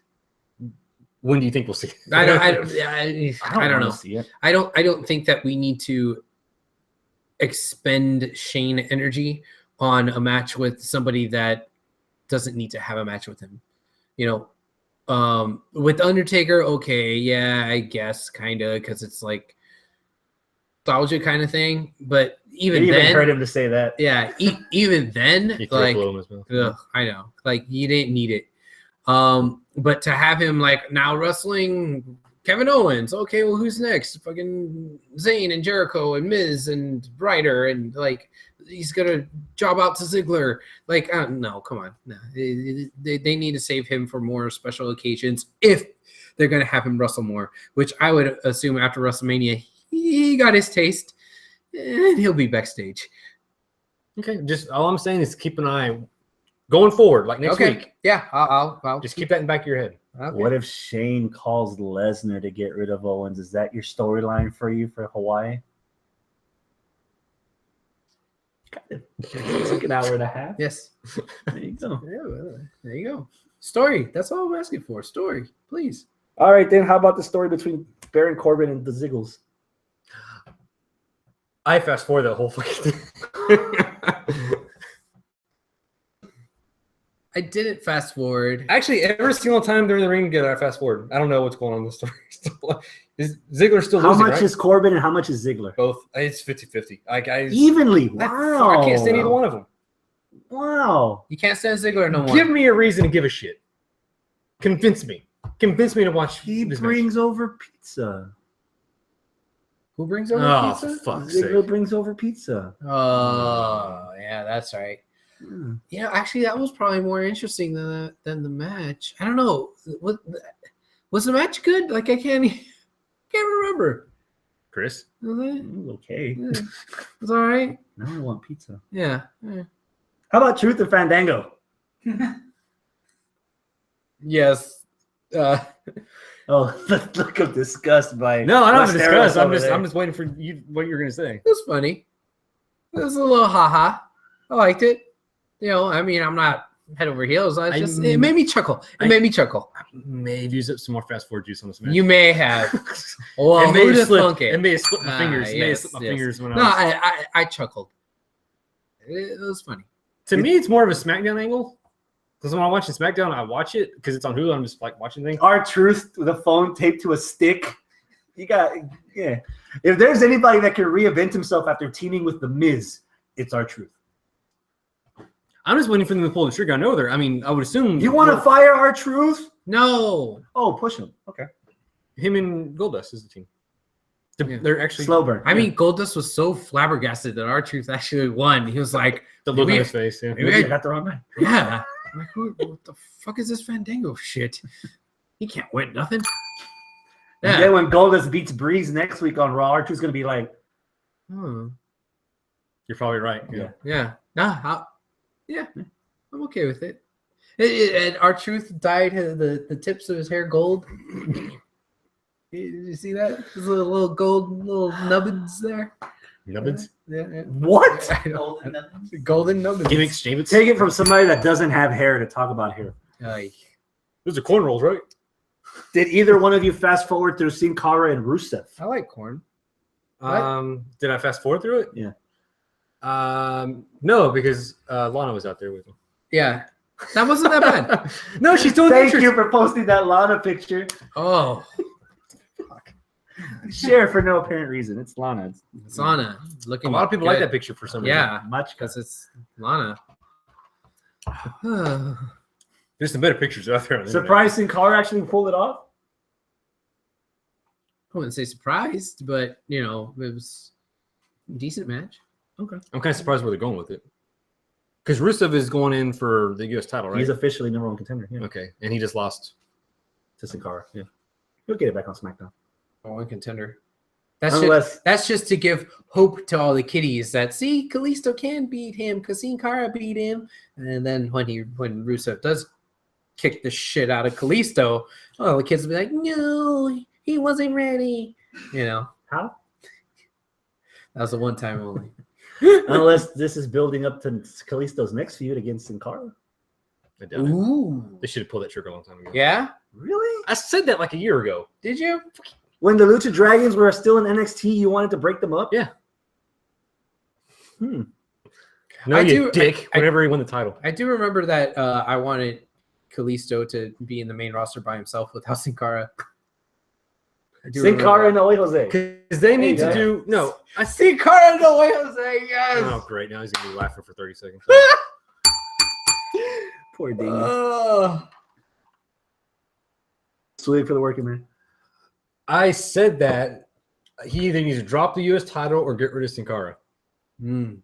when do you think we'll see it? I don't wanna know. see it. I don't think that we need to expend Shane energy on a match with somebody that doesn't need to have a match with him. You know, with Undertaker, okay, yeah, I guess kind of because it's like nostalgia kind of thing. But even You even then, heard him to say that. yeah, even then, He threw a like, blow in his mouth. ugh, I know, like you didn't need it. But to have him like now wrestling Kevin Owens, okay, well, who's next? Fucking Zayn and Jericho and Miz and Ryder, and like he's gonna job out to Ziggler. Like, no, come on, no, they need to save him for more special occasions if they're gonna have him wrestle more. Which I would assume after WrestleMania, he got his taste, and he'll be backstage. Okay, just all I'm saying is keep an eye going forward, like next week. Yeah, I'll Just keep that in the back of your head. okay. What if Shane calls Lesnar to get rid of Owens? Is that your storyline for you for Hawaii? It's like an hour and a half. Yes. There you go. Yeah, well, there you go. Story. That's all I'm asking for. Story, please. All right, then. How about the story between Baron Corbin and the Ziggles? I fast forward that whole fucking thing. I didn't fast forward. Actually, every single time they're in the ring together, I fast forward. I don't know what's going on in the story. Is Ziggler still How losing, much right? is Corbin and how much is Ziggler? Both. It's 50-50. Evenly. Wow. I can't stand either one of them. Wow. You can't stand Ziggler no more. Give me a reason to give a shit. Convince me to watch. He this brings over pizza. Who brings over match. Oh, pizza? for fuck's Ziggler sake! brings over pizza. Oh, yeah, that's right. Yeah. Yeah, actually, that was probably more interesting than the match. I don't know. What was the match good? Like I can't remember. Chris, Was it? Okay. Yeah. It's all right. Now I want pizza. Yeah. How about Truth and Fandango? Yes. Oh, the look of disgust by no, I don't have to Westeros discuss. I'm over just there. I'm just waiting for you. What you're gonna say? It was funny. It was a little haha. I liked it. You know, I mean, I'm not head over heels. It made me chuckle. It made me chuckle. May have used up some more fast forward juice on this match. You may have. Well, it may who'd have have slipped. thunk It it? may have slipped my fingers. It may have Yes, slipped my yes. fingers when No, I was. I chuckled. It was funny. To me, it's more of a SmackDown angle. Because when I watch the SmackDown, I watch it because it's on Hulu. I'm just like watching things. R-Truth with a phone taped to a stick. You got, yeah. If there's anybody that can reinvent himself after teaming with The Miz, it's R-Truth. I'm just waiting for them to pull the trigger on over. I mean, I would assume You want to fire R-Truth? No. Oh, push him. Okay. him and Goldust is the team. Yeah. They're actually Slow burn. I mean, Goldust was so flabbergasted that R-Truth actually won. He was like, the look on maybe- his face. Yeah. Maybe I got the wrong man. yeah. I'm like, what the fuck is this Fandango shit? He can't win nothing. And then when Goldust beats Breeze next week on Raw, R-Truth's going to be like, Oh, You're probably right. Yeah. yeah. Yeah. I'm okay with it. And R-Truth dyed the tips of his hair gold. Did you see that? There's little gold little nubbins there. Nubbins. Yeah. what? I Golden don't- nubbins. golden nubbins. Gimmicks, James. Take it from somebody that doesn't have hair to talk about hair. Ay. Those are corn rolls, right? Did either one of you fast forward through Sin Cara and Rusev? I like corn. What? Did I fast forward through it? Yeah. No, because Lana was out there with him. Yeah. That wasn't that bad. No, she's doing Thank pictures. you for posting that Lana picture. Oh, Share for no apparent reason. It's Lana. It's Lana looking. A lot of people like good. that picture for some reason. Yeah, much because it's Lana. I There's some better pictures out there. On the internet. Surprised Sin Cara actually pulled it off. wouldn't say surprised, but you know, it was a decent match. Okay. I'm kind of surprised where they're going with it. Because Rusev is going in for the U.S. title, right? He's officially number one contender. Yeah. Okay, and he just lost. To Sin Cara. Yeah. He'll get it back on SmackDown. One contender. That's Unless just to give hope to all the kiddies that see Kalisto can beat him because Sin Cara beat him, and then when Rusev does kick the shit out of Kalisto, oh, the kids will be like, no, he wasn't ready. You know, how? that was a one time only. Unless this is building up to Kalisto's next feud against Sin Cara. I doubt it. Ooh, They should have pulled that trigger a long time ago. yeah. Really? I said that like a year ago. Did you? When the Lucha Dragons were still in NXT, you wanted to break them up? Yeah. Hmm. No, I you do- dick. Whenever he won the title. I do remember that I wanted Kalisto to be in the main roster by himself without Sin Cara. I do Sin remember Cara that. and Oye Jose. Because they need Hey, to do no. I Sin Cara, no way, Jose. Yes. Oh, great! Now he's gonna be laughing for 30 seconds. Poor Dingy. Oh. Sweet for the working man. I said that he either needs to drop the U.S. title or get rid of Sin Cara. Mm.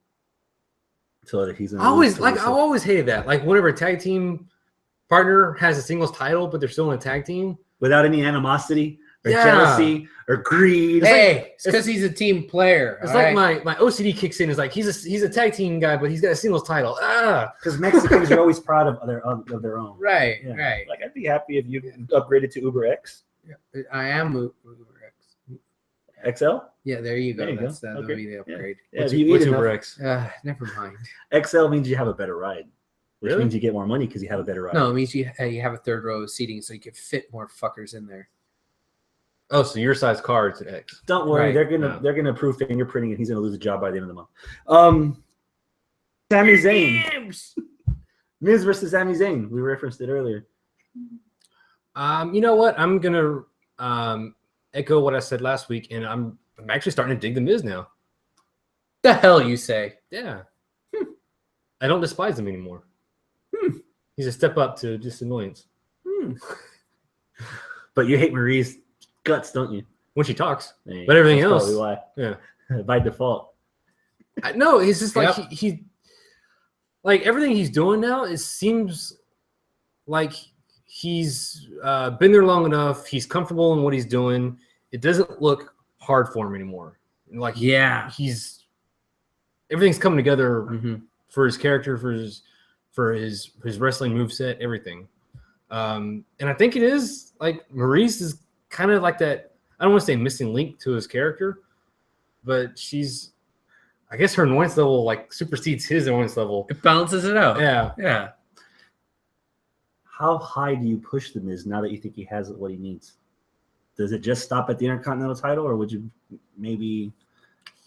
So that he's I always hated that. Like whenever a tag team partner has a singles title, but they're still in a tag team. without any animosity or Yeah. jealousy or greed. Hey, it's because he's a team player. It's all like right? my OCD kicks in. Is like he's a tag team guy, but he's got a singles title. Because Mexicans are always proud of their own. right, Yeah. right. Like I'd be happy if you upgraded to Uber X I am Uber X. XL. Yeah, there you go. There you go. That'll Okay. be the upgrade. Yeah, What's, if you what's eat Uber enough, X? Never mind. XL means you have a better ride, which Really? means you get more money because you have a better ride. No, it means you have a third row of seating, so you can fit more fuckers in there. Oh, so your size car is an X. Don't worry, Right. they're gonna approve fingerprinting, and he's gonna lose a job by the end of the month. Sami Zayn, Miz versus Sami Zayn. We referenced it earlier. You know what? I'm gonna echo what I said last week, and I'm actually starting to dig the Miz now. The hell you say? Yeah, I don't despise him anymore. He's a step up to just annoyance. But you hate Marie's guts, don't you? when she talks. Hey, But everything that's else- probably yeah. why. By default. No, it's just like Yep. he like everything he's doing now. It seems like he's been there long enough. He's comfortable in what he's doing. It doesn't look hard for him anymore. Like Yeah. he's everything's coming together hmm for his character, for his wrestling moveset, everything. And I think it is like Maurice is kind of like that. I don't want to say missing link to his character, but she's, I guess her annoyance level like supersedes his annoyance level. It balances it out. Yeah. Yeah. How high do you push the Miz now that you think he has what he needs? Does it just stop at the Intercontinental title, or would you maybe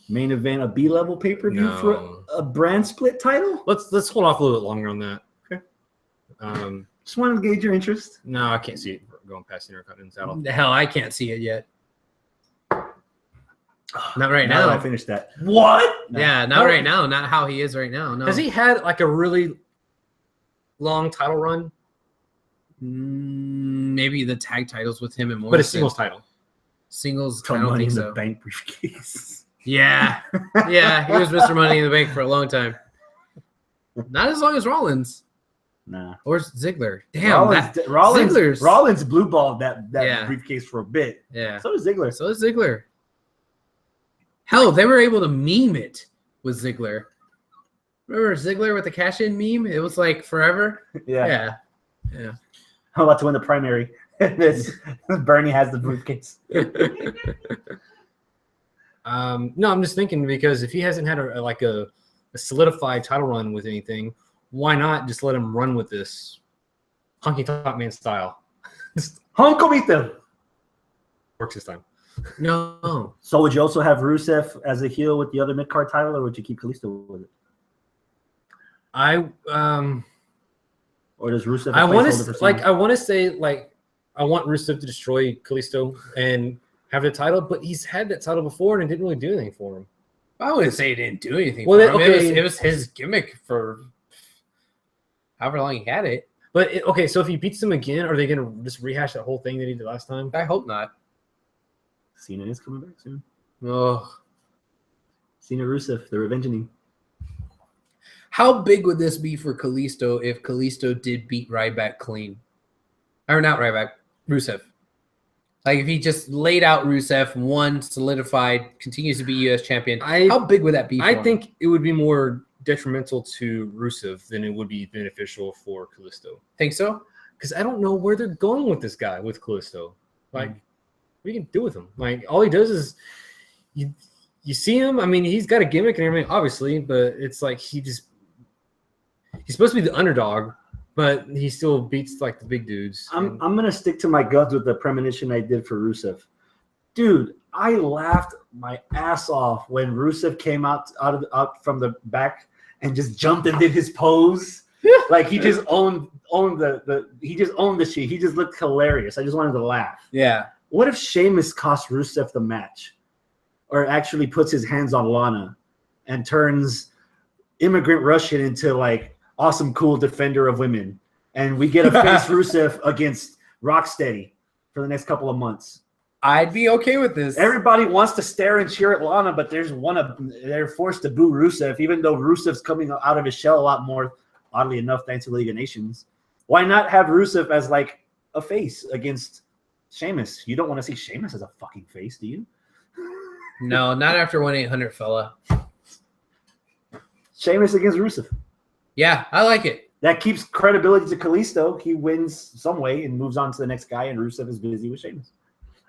main event a B-level pay-per-view for No. a brand split title? Let's hold off a little bit longer on that. Okay. Um, Just wanted to gauge your interest. no, I can't see it going past the Intercontinental title. Hell, I can't see it yet. Not right Now that I now. finished that. What? Yeah, not right now. Not how he is right now. No. Has he had like a really long title run, Maybe the tag titles with him and Morrison. but a singles title? Singles. I From don't Money think in so. the Bank briefcase. Yeah, yeah. He was Mr. Money in the Bank for a long time. Not as long as Rollins Nah. or Ziggler. Damn. Ziggler's- Rollins blue balled that Yeah. briefcase for a bit. Yeah. So does Ziggler. So is Ziggler. Hell, they were able to meme it with Ziggler. Remember Ziggler with the cash-in meme? It was like forever. Yeah. Yeah. I'm about to win the primary. This Bernie has the briefcase. No, I'm just thinking because if he hasn't had a solidified title run with anything, why not just let him run with this hunky top man style? Honkomito. Works this time. No. So would you also have Rusev as a heel with the other mid-card title, or would you keep Kalisto with it? I Or does Rusev? I want placeholder to for Cena? I want to say I want Rusev to destroy Kalisto and have the title, but he's had that title before and it didn't really do anything for him. I wouldn't say he didn't do anything. Well, for him. okay. It was his gimmick for however long he had it. But okay, so if he beats him again, are they going to just rehash that whole thing that he did last time? I hope not. Cena is coming back soon. Oh, Cena Rusev, the Revengeing. how big would this be for Kalisto if Kalisto did beat Ryback clean? Or not Ryback, Rusev. Like if he just laid out Rusev, won, solidified, continues to be U.S. champion. How big would that be? For I him? think it would be more detrimental to Rusev than it would be beneficial for Kalisto. Think so. Because I don't know where they're going with this guy, with Kalisto. Like, what you can do with him? Like, all he does is you see him. I mean, he's got a gimmick and everything, obviously, but it's like he's supposed to be the underdog, but he still beats like the big dudes. I'm gonna stick to my guns with the premonition I did for Rusev. Dude, I laughed my ass off when Rusev came out from the back and just jumped and did his pose. Like he just owned the shit. He just looked hilarious. I just wanted to laugh. Yeah. What if Sheamus cost Rusev the match, or actually puts his hands on Lana and turns Immigrant Russian into like awesome, cool defender of women, and we get a face Rusev against Rocksteady for the next couple of months? I'd be okay with this. Everybody wants to stare and cheer at Lana, but they're forced to boo Rusev, even though Rusev's coming out of his shell a lot more, oddly enough, thanks to League of Nations. Why not have Rusev as like a face against Sheamus? You don't want to see Sheamus as a fucking face, do you? No, not after 1-800 fella. Sheamus against Rusev. Yeah, I like it. That keeps credibility to Kalisto. He wins some way and moves on to the next guy, and Rusev is busy with Sheamus.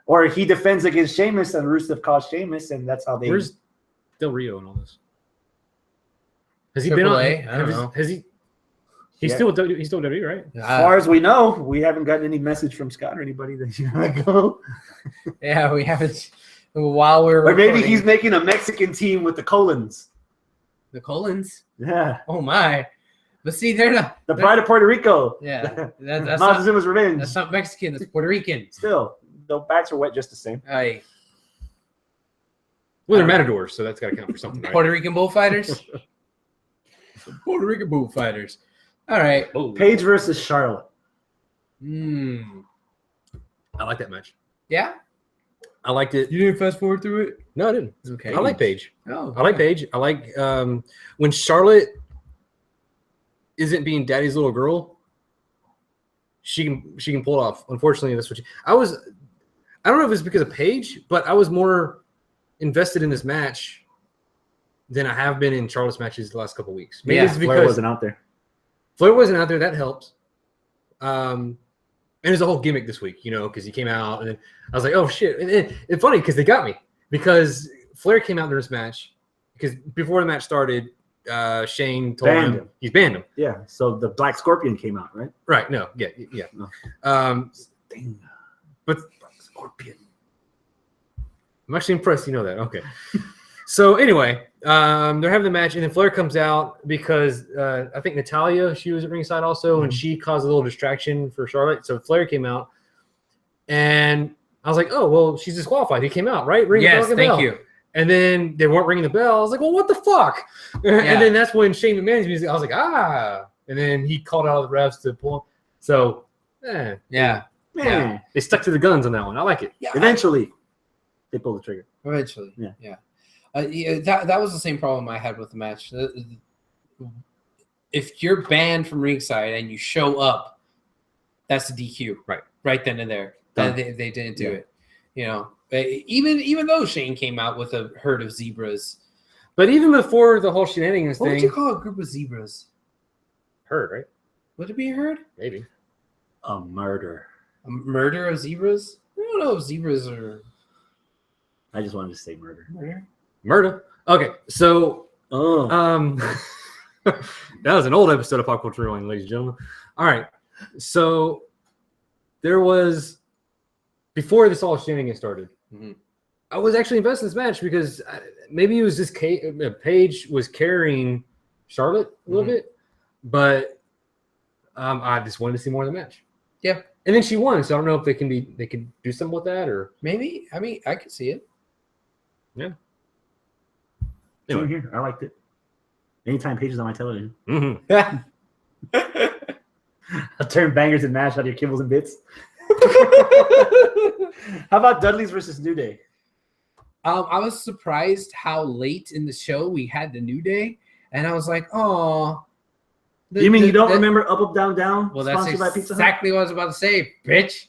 Or he defends against Sheamus, and Rusev calls Sheamus, and that's how they... Where's Del Rio and all this? Has he Triple been on? A? I don't know. Has he? He's Yeah. still he's still WWE, right? As far as we know, we haven't gotten any message from Scott or anybody that he's going to go. Yeah, we haven't. While we're Or maybe recording. he's making a Mexican team with the Colons. the Colons. Yeah. Oh my! But see, they're not. The Pride of Puerto Rico. Yeah, that's Montezuma's Revenge. That's not Mexican. That's Puerto Rican. Still, the backs are wet just the same. Aye. Well, they're matadors, so that's got to count for something, right? Puerto Rican bullfighters. Puerto Rican bullfighters. All right. Oh, Paige versus Charlotte. I like that match. Yeah. I liked it. You didn't fast forward through it. No, I didn't. Okay. I like Paige. Oh, I like Paige. I like when Charlotte isn't being daddy's little girl. She can pull it off. Unfortunately, that's what I don't know if it's because of Paige, but I was more invested in this match than I have been in Charlotte's matches the last couple of weeks. Maybe Yeah, it's Flair because wasn't out there. Flair wasn't out there. That helps. And there's a whole gimmick this week, because he came out and then I was like, oh shit. And it's funny because they got me because Flair came out during this match because before the match started, Shane told Banned him him. he's banned him. Yeah. So the Black Scorpion came out, right? Right. No. Yeah. No. Dang. But Black Scorpion. I'm actually impressed. You know that. Okay. So anyway, they're having the match, and then Flair comes out because I think Natalya, she was at ringside also, and she caused a little distraction for Charlotte. So Flair came out, and I was like, oh, well, she's disqualified. He came out, right? Ring the Yes, fucking thank bell. you. And then they weren't ringing the bell. I was like, well, what the fuck? And then that's when Shane McMahon's music, I was like, ah. And then he called out the refs to pull him. So, Yeah. Man. they stuck to the guns on that one. I like it. Yeah. Eventually, they pulled the trigger. Eventually. Yeah. Yeah. That was the same problem I had with the match. If you're banned from ringside and you show up, that's a DQ. Right then and there. Done. They didn't do it. Even though Shane came out with a herd of zebras. But even before the whole shenanigans What would thing, you call a group of zebras? herd, right? Would it be a herd? Maybe. A murder. A murder of zebras? I don't know if zebras are I just wanted to say murder. murder. Murder. Okay, so Oh. that was an old episode of Pop Culture Rewind, ladies and gentlemen. All right, so there was before this all shenanigans started. Mhm. I was actually invested in this match because maybe it was just Paige was carrying Charlotte a little bit, but I just wanted to see more of the match. Yeah. And then she won, so I don't know if they can do something with that or Maybe. I mean, I could see it. Same Anyway. here. I liked it. Anytime Paige is on my television, Mhm. I'll turn bangers and mash out of your kibbles and bits. How about Dudley's versus New Day? I was surprised how late in the show we had the New Day, and I was like, "Oh." You mean you don't remember Up Up Down Down? Well, that's sponsored by Pizza Hut? exactly what I was about to say, bitch.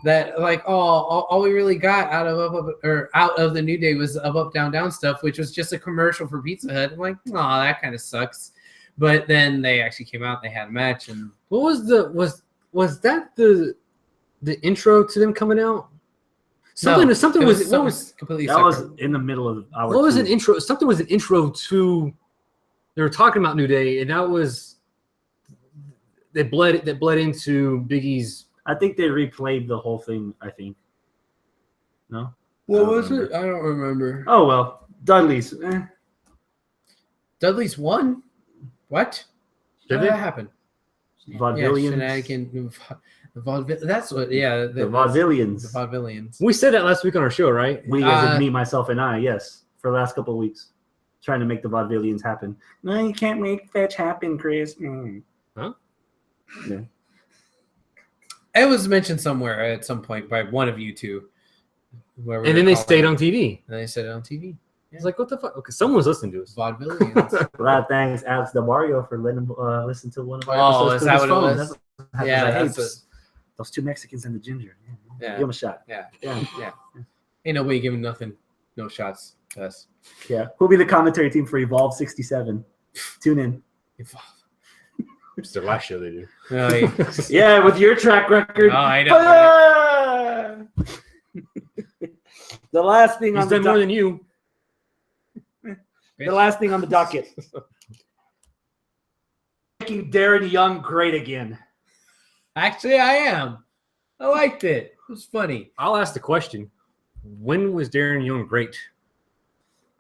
That like, all we really got out of the New Day was Up Up Down Down stuff, which was just a commercial for Pizza Hut. I'm like, oh, that kind of sucks. But then they actually came out, and they had a match, and What was that the intro to them coming out? Something was completely That separate. was in the middle of our. what was an intro? Something was an intro to. They were talking about New Day, and that was that bled into Big E's. I think they replayed the whole thing. I think. No. What was it? I don't remember. Oh well, Dudley's. Dudley's won. What? Did How they? did that happen? Yeah, Vaudevillians. shenanigan. The vaudeville. That's what. Yeah, The Vaudevillians. The vaudevillians. We said that last week on our show, right? We, as in me, myself, and I. Yes, for the last couple of weeks, trying to make the Vaudevillians happen. No, you can't make fetch happen, Chris. Huh? Yeah. It was mentioned somewhere at some point by one of you two. And then they stayed on TV. And they said it on TV. It's like, what the fuck? Okay, someone was listening to us. Vaudevillians. A lot of thanks, Alex DeMario, for letting him listen to one of our Oh, episodes. is through that his what it phone. was? That's what happens. Yeah, Like, hey, that's psst, those two Mexicans and the ginger. Yeah. Give him a shot. Yeah. Yeah. Ain't nobody giving nothing. No shots to us. Yeah. Who'll be the commentary team for Evolve 67? Tune in. It's their last show they do. Oh, yeah. Yeah, with your track record. Oh, I know. The last thing He's on the done more than you. the last thing on the docket. Making Darren Young great again. Actually, I am. I liked it. It was funny. I'll ask the question: when was Darren Young great?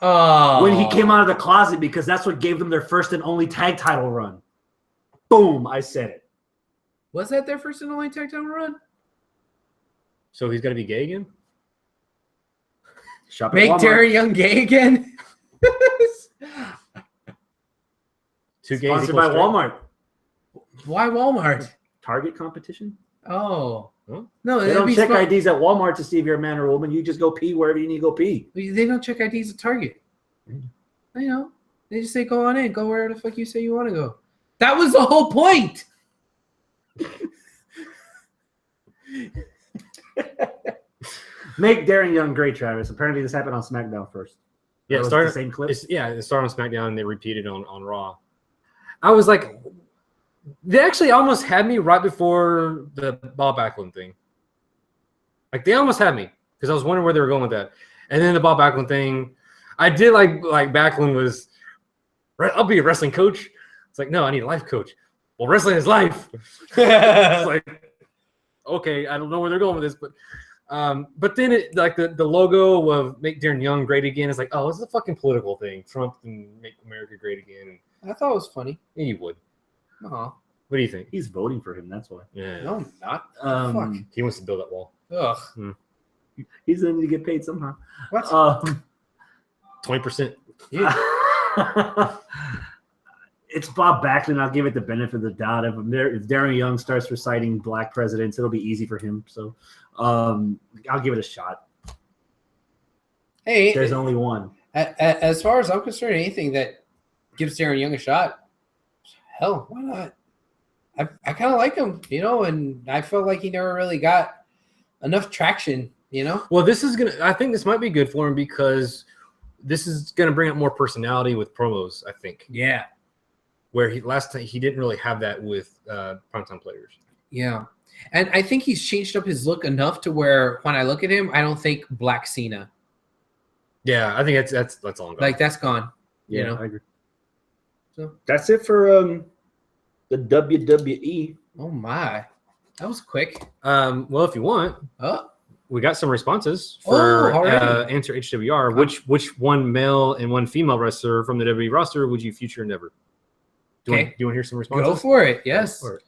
Oh. When he came out of the closet, because that's what gave them their first and only tag title run. Boom, I said it. Was that their first and only tag title run? So he's got to be gay again. Shop at Make Walmart. Darren Young gay again? Two gays Sponsored equals by straight. Walmart. Why Walmart? Target competition. Oh. Huh? No, They that'd don't be check smart. IDs at Walmart to see if you're a man or a woman. You just go pee wherever you need to go pee. They don't check IDs at Target. You know, they just say go on in, go where the fuck you say you want to go. That was the whole point. Make Darren Young great, Travis. Apparently, this happened on SmackDown first. Yeah, That it was started the same clip. It started on SmackDown and they repeated on Raw. I was like, they actually almost had me right before the Bob Backlund thing. Like they almost had me because I was wondering where they were going with that. And then the Bob Backlund thing, I did like Backlund was, I'll be a wrestling coach. It's like, no, I need a life coach. Well, wrestling is life. It's like, okay, I don't know where they're going with this, but then it like the logo of Make Darren Young Great Again is like, oh, it's a fucking political thing. Trump and Make America Great Again. I thought it was funny. Yeah, you would. Oh, What do you think? He's voting for him. That's why. Yeah, no, I'm not. he wants to build that wall. Ugh. He's going to get paid somehow. What? 20%. It's Bob Backlund. I'll give it the benefit of the doubt. If Darren Young starts reciting black presidents, it'll be easy for him. So I'll give it a shot. Hey, There's only one. as far as I'm concerned, anything that gives Darren Young a shot, hell, why not? I kind of like him, and I felt like he never really got enough traction, Well, I think this might be good for him because this is gonna bring up more personality with promos. I think Yeah. where last time he didn't really have that with primetime players. Yeah. And I think he's changed up his look enough to where when I look at him, I don't think Black Cena. Yeah, I think that's all. Like that's gone. Yeah, I agree. So That's it for the WWE. oh my. That was quick. Well, if you want, Oh, we got some responses for already? Answer HWR. Which one male and one female wrestler from the WWE roster would you future never? Do you want to hear some responses? go for it. Yes. Go for it.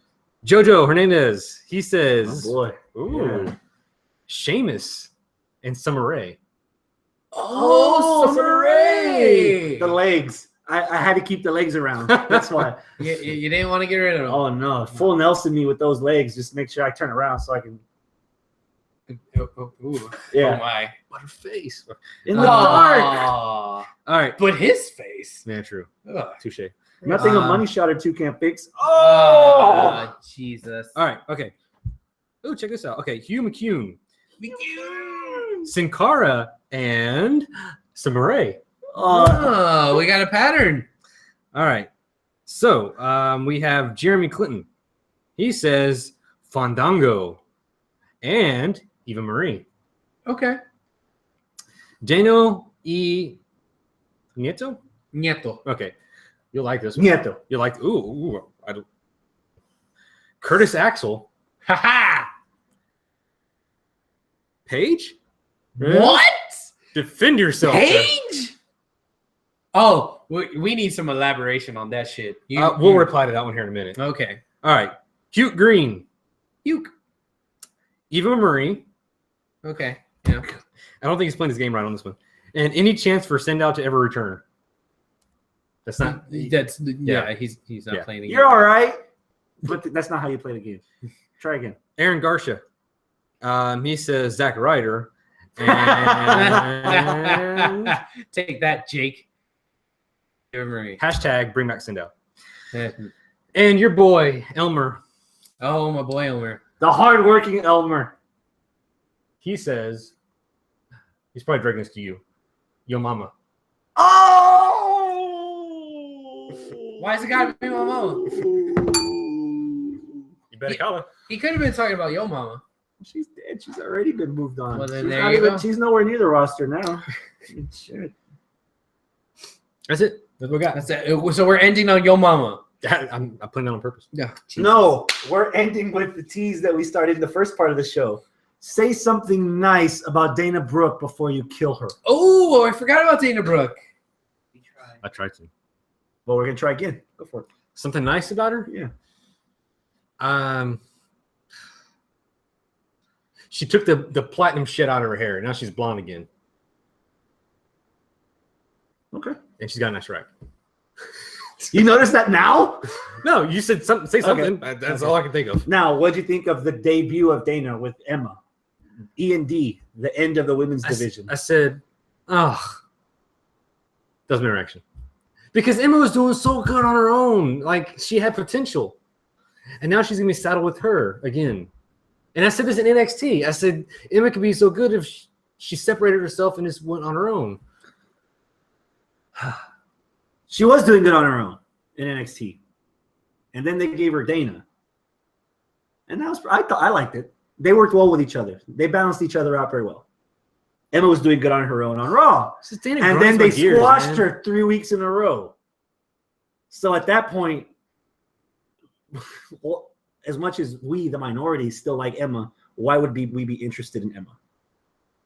Jojo Hernandez. He says, Oh boy. "Ooh, Yeah. Sheamus and Summer Rae." Oh, Summer Rae. The legs. I had to keep the legs around. That's why. You didn't want to get rid of him. Oh no, full Nelson me with those legs. Just make sure I turn around so I can. Ooh. Yeah. Oh my. What her face. In the dark. All right. But his face. Yeah, true. Ugh. Touche. Nothing a money shot or two can't fix. Oh, Jesus. All right. Okay. Oh, check this out. Okay. Hugh McCune, Sin Cara, and Summer Rae. Oh, we got a pattern. All right. So we have Jeremy Clinton. He says Fandango and Eva Marie. Okay. Dano E. Nieto? Nieto. Okay. You'll like this one. Nieto. You'll like, I don't. Curtis Axel. Ha ha. Paige? What? Defend yourself. sir. Page? Oh, we need some elaboration on that shit. We'll reply to that one here in a minute. Okay. All right. Cute Green. You. Eva Marie. Okay. Yeah. I don't think he's playing his game right on this one. And any chance for send out to ever return? That's not. That's Yeah. He's not Yeah. playing the You're game. all right, but that's not how you play the game. Try again. Aaron Garcia. He says Zack Ryder. And Take that, Jake. Eva Marie. hashtag bring back send out. And your boy, Elmer. Oh, my boy Elmer. The hardworking Elmer. He says, he's probably directing this to you. Yo mama. Oh! Why is it gotta be my mama? You better call her. He could have been talking about Yo Mama. She's dead. She's already been moved on. Well, then she's, there not you even, go. she's nowhere near the roster now. Shit. That's it. That's what we got. That's it. So we're ending on Yo Mama. I'm putting that on purpose. Yeah. No, we're ending with the tease that we started in the first part of the show. Say something nice about Dana Brooke before you kill her. Oh, I forgot about Dana Brooke. I tried to. Well, we're gonna try again. Go for it. Something nice about her? Yeah. She took the platinum shit out of her hair. Now she's blonde again. Okay. And she's got a nice rack. You notice that now? No, you said something. Say something. Okay. That's Okay. all I can think of. Now, what'd you think of the debut of Dana with Emma? E&D, the end of the women's division. I said, oh, doesn't make a reaction. Because Emma was doing so good on her own. Like, she had potential. And now she's going to be saddled with her again. And I said this in NXT. I said, Emma could be so good if she separated herself and just went on her own. She was doing good on her own in NXT. And then they gave her Dana. And that was, I liked it. They worked well with each other. They balanced each other out very well. Emma was doing good on her own on Raw. And then they squashed her 3 weeks in a row. So at that point, well, as much as we, the minority, still like Emma, why would we be interested in Emma?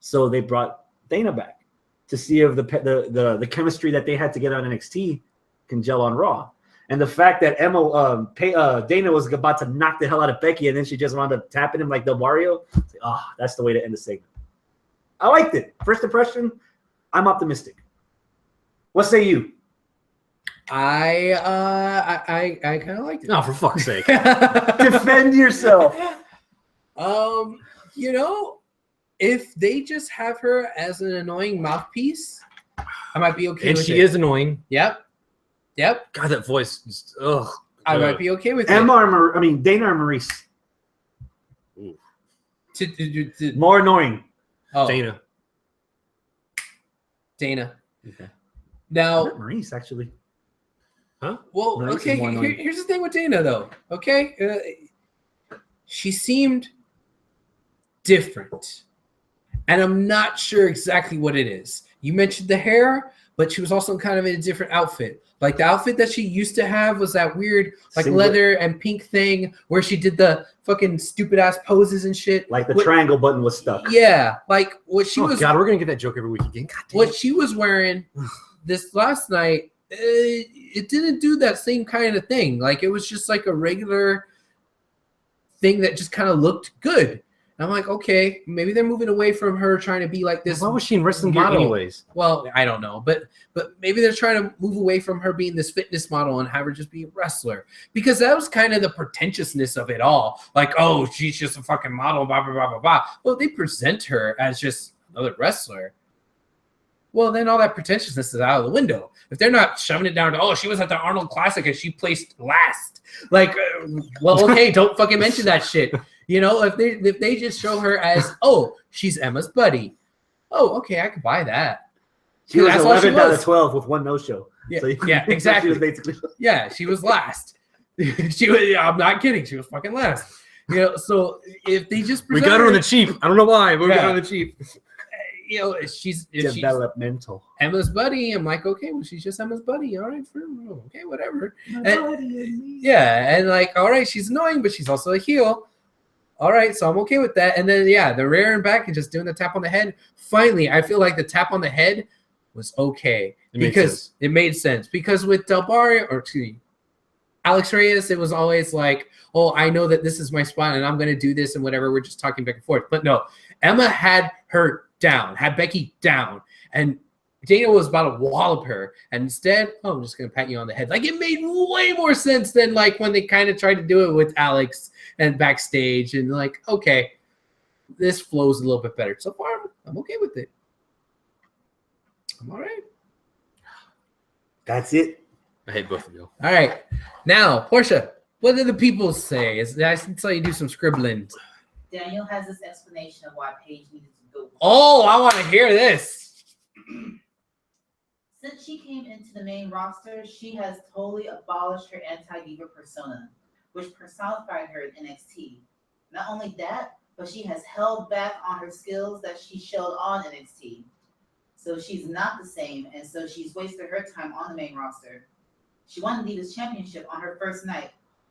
So they brought Dana back to see if the chemistry that they had to get on NXT can gel on Raw. And the fact that Dana was about to knock the hell out of Becky, and then she just wound up tapping him like Del Barrio. That's the way to end the segment. I liked it. First impression, I'm optimistic. What say you? I kind of liked it. No, for fuck's sake. Defend yourself. You know, if they just have her as an annoying mouthpiece, I might be okay And with it. she is annoying. Yep. God, that voice. Just, ugh. I might be okay with Dana or Maurice. it. More annoying. Oh, Dana. Dana. Okay. Now, Not Maurice, actually. Huh? well, Maurice okay. is more annoying. Here's the thing with Dana, though. Okay, she seemed different, and I'm not sure exactly what it is. You mentioned the hair, but she was also kind of in a different outfit. Like the outfit that she used to have was that weird, like Singlet. leather and pink thing where she did the fucking stupid ass poses and shit. Like the What- triangle button was stuck. Yeah, like what she was. God, we're gonna get that joke every week again. God damn. What she was wearing this last night, it didn't do that same kind of thing. Like it was just like a regular thing that just kind of looked good. And I'm like, okay, maybe they're moving away from her trying to be like this. Why was she in wrestling gear model. anyways? Well, I don't know, but maybe they're trying to move away from her being this fitness model and have her just be a wrestler, because that was kind of the pretentiousness of it all. Like, oh, she's just a fucking model, blah blah blah blah blah. Well, they present her as just another wrestler. Well, then all that pretentiousness is out of the window. If they're not shoving it down to, oh, she was at the Arnold Classic and she placed last. Like, well, okay, don't fucking mention that shit. You know, if they just show her as, oh, she's Emma's buddy. Oh, okay, I could buy that. She was That's all she 11th out of was. 12 with one no-show. Yeah, So yeah, exactly. She was basically. Yeah, she was last. She was. I'm not kidding. She was fucking last. You know, so if they just We present got her on her- the cheap. I don't know why, but we got Yeah. her on the cheap. you know, if she's Developmental. Emma's buddy, I'm like, okay, well, she's just Emma's buddy. All right, okay, whatever. Yeah, and like, all right, she's annoying, but she's also a heel. All right, so I'm okay with that. And then, yeah, the rear and back and just doing the tap on the head. Finally, I feel like the tap on the head was okay It made because sense. it made sense. Because with Del Barrio, or excuse me, Alex Reyes, it was always like, oh, I know that this is my spot and I'm going to do this and whatever. We're just talking back and forth. But no, Emma had her down, had Becky down. And Dana was about to wallop her. And instead, oh, I'm just going to pat you on the head. Like, it made way more sense than like when they kind of tried to do it with Alex and backstage. And like, okay, this flows a little bit better. So far, I'm okay with it. I'm all right. That's it. I hate both of you. All right. Now, Portia, what do the people say? I saw you do some scribbling. Daniel has this explanation of why Paige needed to go. Oh, I want to hear this. Since she came into the main roster, she has totally abolished her anti-diva persona, which personified her in NXT. Not only that, but she has held back on her skills that she showed on NXT. So she's not the same, and so she's wasted her time on the main roster. She won the Divas Championship on her first night.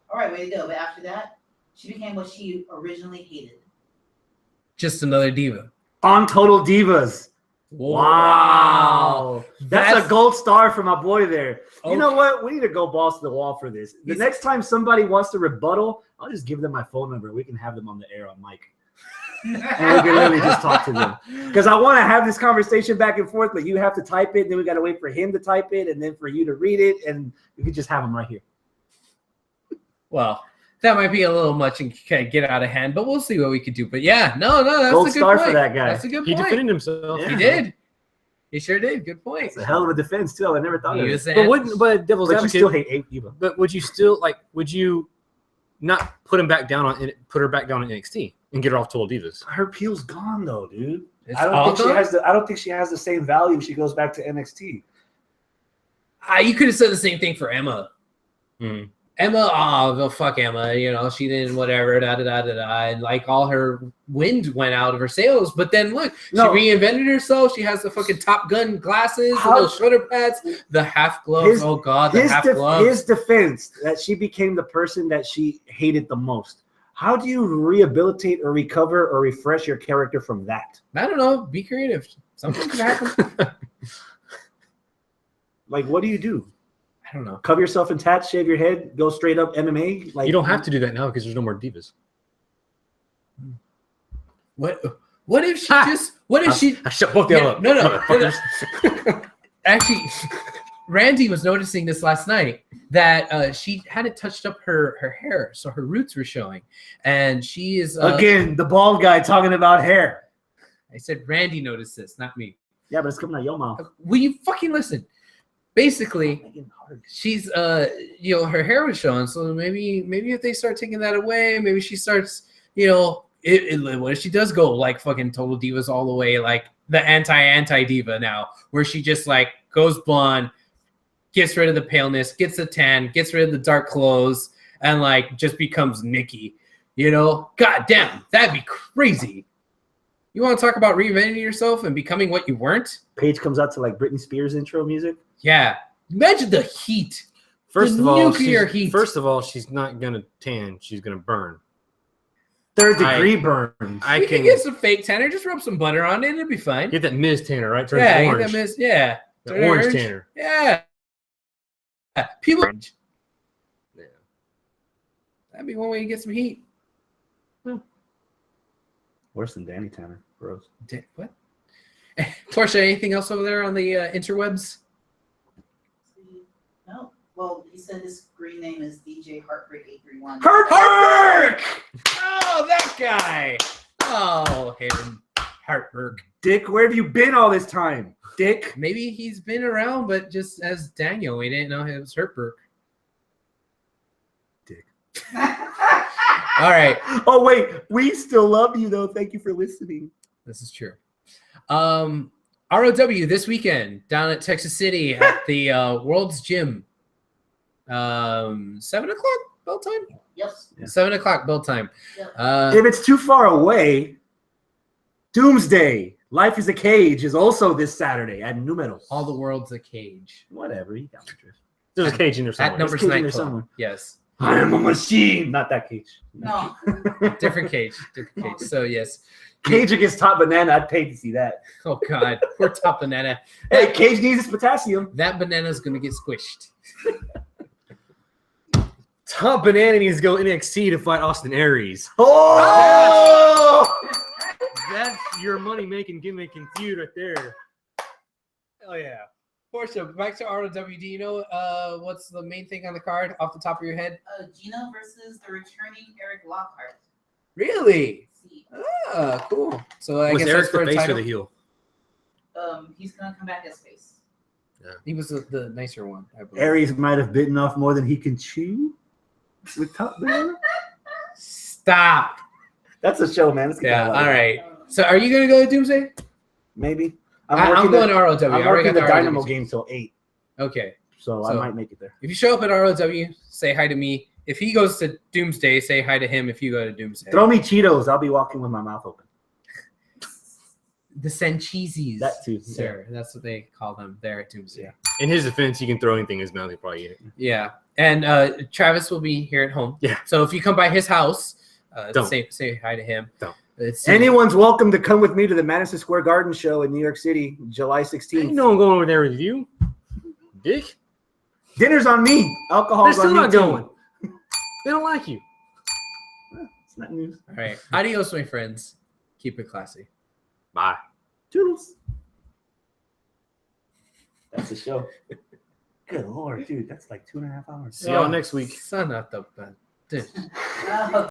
All right, way to go. But after that, she became what she originally hated. Just another diva. On Total Divas. Wow. That's a gold star for my boy there. You know what? We need to go balls to the wall for this. The next time somebody wants to rebuttal, I'll just give them my phone number. We can have them on the air on mic. and we can literally just talk to them. Because I want to have this conversation back and forth, but you have to type it, and then we got to wait for him to type it, and then for you to read it, and we could just have them right here. Well, that might be a little much and kind of get out of hand, but we'll see what we could do. But yeah, no, that's Gold a good star point. for that guy. That's a good He point. defended himself. Yeah. He did. He sure did. Good point. It's a hell of a defense too. I never thought of He it. was But wouldn't but devil's But you advocate? still hate Eva. But would you still would you not put him back down put her back down on NXT and get her off Total Divas? Her appeal's gone though, dude. It's I all don't think she gone? has the. I don't think she has the same value if she goes back to NXT. You could have said the same thing for Emma. Hmm. Emma, well, fuck Emma. You know, she didn't whatever, and like all her wind went out of her sails. But then look, No. she reinvented herself. She has the fucking Top Gun glasses, How- the little shoulder pads, the half gloves. His- Oh god, the half His gloves. defense that she became the person that she hated the most. How do you rehabilitate or recover or refresh your character from that? I don't know. Be creative. Something could happen. Like, what do you do? I don't know. Cover yourself in tats, shave your head, go straight up MMA? Like You don't have to do that now because there's no more Divas. What if she just? What if she? I shut both of them Yeah, up. no. Motherfuckers. Actually, Randy was noticing this last night that she hadn't touched up her hair, so her roots were showing, and she is Again, the bald guy talking about hair. I said Randy noticed this, not me. Yeah, but it's coming out your mouth. Will you fucking listen? Basically, she's her hair was showing, so maybe if they start taking that away, maybe she starts, what if she does go like fucking Total Divas all the way, like the anti diva now, where she just like goes blonde, gets rid of the paleness, gets the tan, gets rid of the dark clothes, and like just becomes Nikki. God damn, that'd be crazy. You want to talk about reinventing yourself and becoming what you weren't? Paige comes out to like Britney Spears intro music. Yeah. Imagine the heat. First The of all, nuclear she's, heat. first of all, she's not gonna tan. She's gonna burn. Third degree burns. I We can can get some fake tanner. Just rub some butter on it. It'll be fine. get that Ms. Tanner, right? Turns Yeah, orange. get that miss. Yeah. The Turn orange orange. Tanner. Yeah. People. Yeah. That'd be one way to get some heat. Worse than Danny Tanner. Gross. What? Portia, anything else over there on the interwebs? No. Well, he said his screen name is DJ Heartbreak 831. Heartbreak! Oh, that guy. Oh, him. Heartburg. Dick, where have you been all this time? Dick. Maybe he's been around, but just as Daniel, we didn't know it was Heartburg. All right. Oh, wait. We still love you, though. Thank you for listening. This is true. ROW this weekend down at Texas City at the World's Gym. 7 o'clock bell time? Yes. Yeah. 7 o'clock bell time. Yep. If it's too far away, Doomsday, Life is a Cage is also this Saturday at Numeros. All the world's a cage. Whatever. You got the drift. There's a cage in there At somewhere. Numbers cage in there Nightclub. somewhere. Yes. I am a machine. Not that cage. No. Different cage. Different cage. So, yes. Cage against Top Banana. I'd pay to see that. Oh, God. Poor Top Banana. Hey, Cage needs his potassium. That banana's going to get squished. Top Banana needs to go NXT to fight Austin Aries. Oh! That's your money-making gimmick and feud right there. Hell yeah. Portia, back to ROW. Do you know what's the main thing on the card off the top of your head? Gina versus the returning Eric Lockhart. Really? See, Ah, cool. So I Was guess Eric that's for the a face title. or the heel? he's gonna come back as face. He was the nicer one, I believe. Aries might have bitten off more than he can chew with Top Banana. Stop. That's a show, man. Let's get Yeah. that All out of right. So are you gonna go to Doomsday? Maybe. I'm going to ROW. I'm I already working got the ROW. Dynamo game till 8, Okay. so I So- might make it there. If you show up at ROW, say hi to me. If he goes to Doomsday, say hi to him. If you go to Doomsday, Throw me Cheetos. I'll be walking with my mouth open. the Sancheezies. That too, sir. That's what they call them there at Doomsday. Yeah. In his defense, he can throw anything in his mouth. He'll probably eat it. Yeah. And Travis will be here at home. Yeah. So if you come by his house, Don't. say hi to him. Don't. It's Anyone's welcome to come with me to the Madison Square Garden show in New York City, July I 16th. know I'm going over there with you, Dick. Dinner's on me. They're Alcohol's still on me not too. going. They don't like you. It's not news. All right. Adios, my friends. Keep it classy. Bye. Toodles. That's the show. Good lord, dude, that's like 2.5 hours. See y'all next week. Son of the. Oh,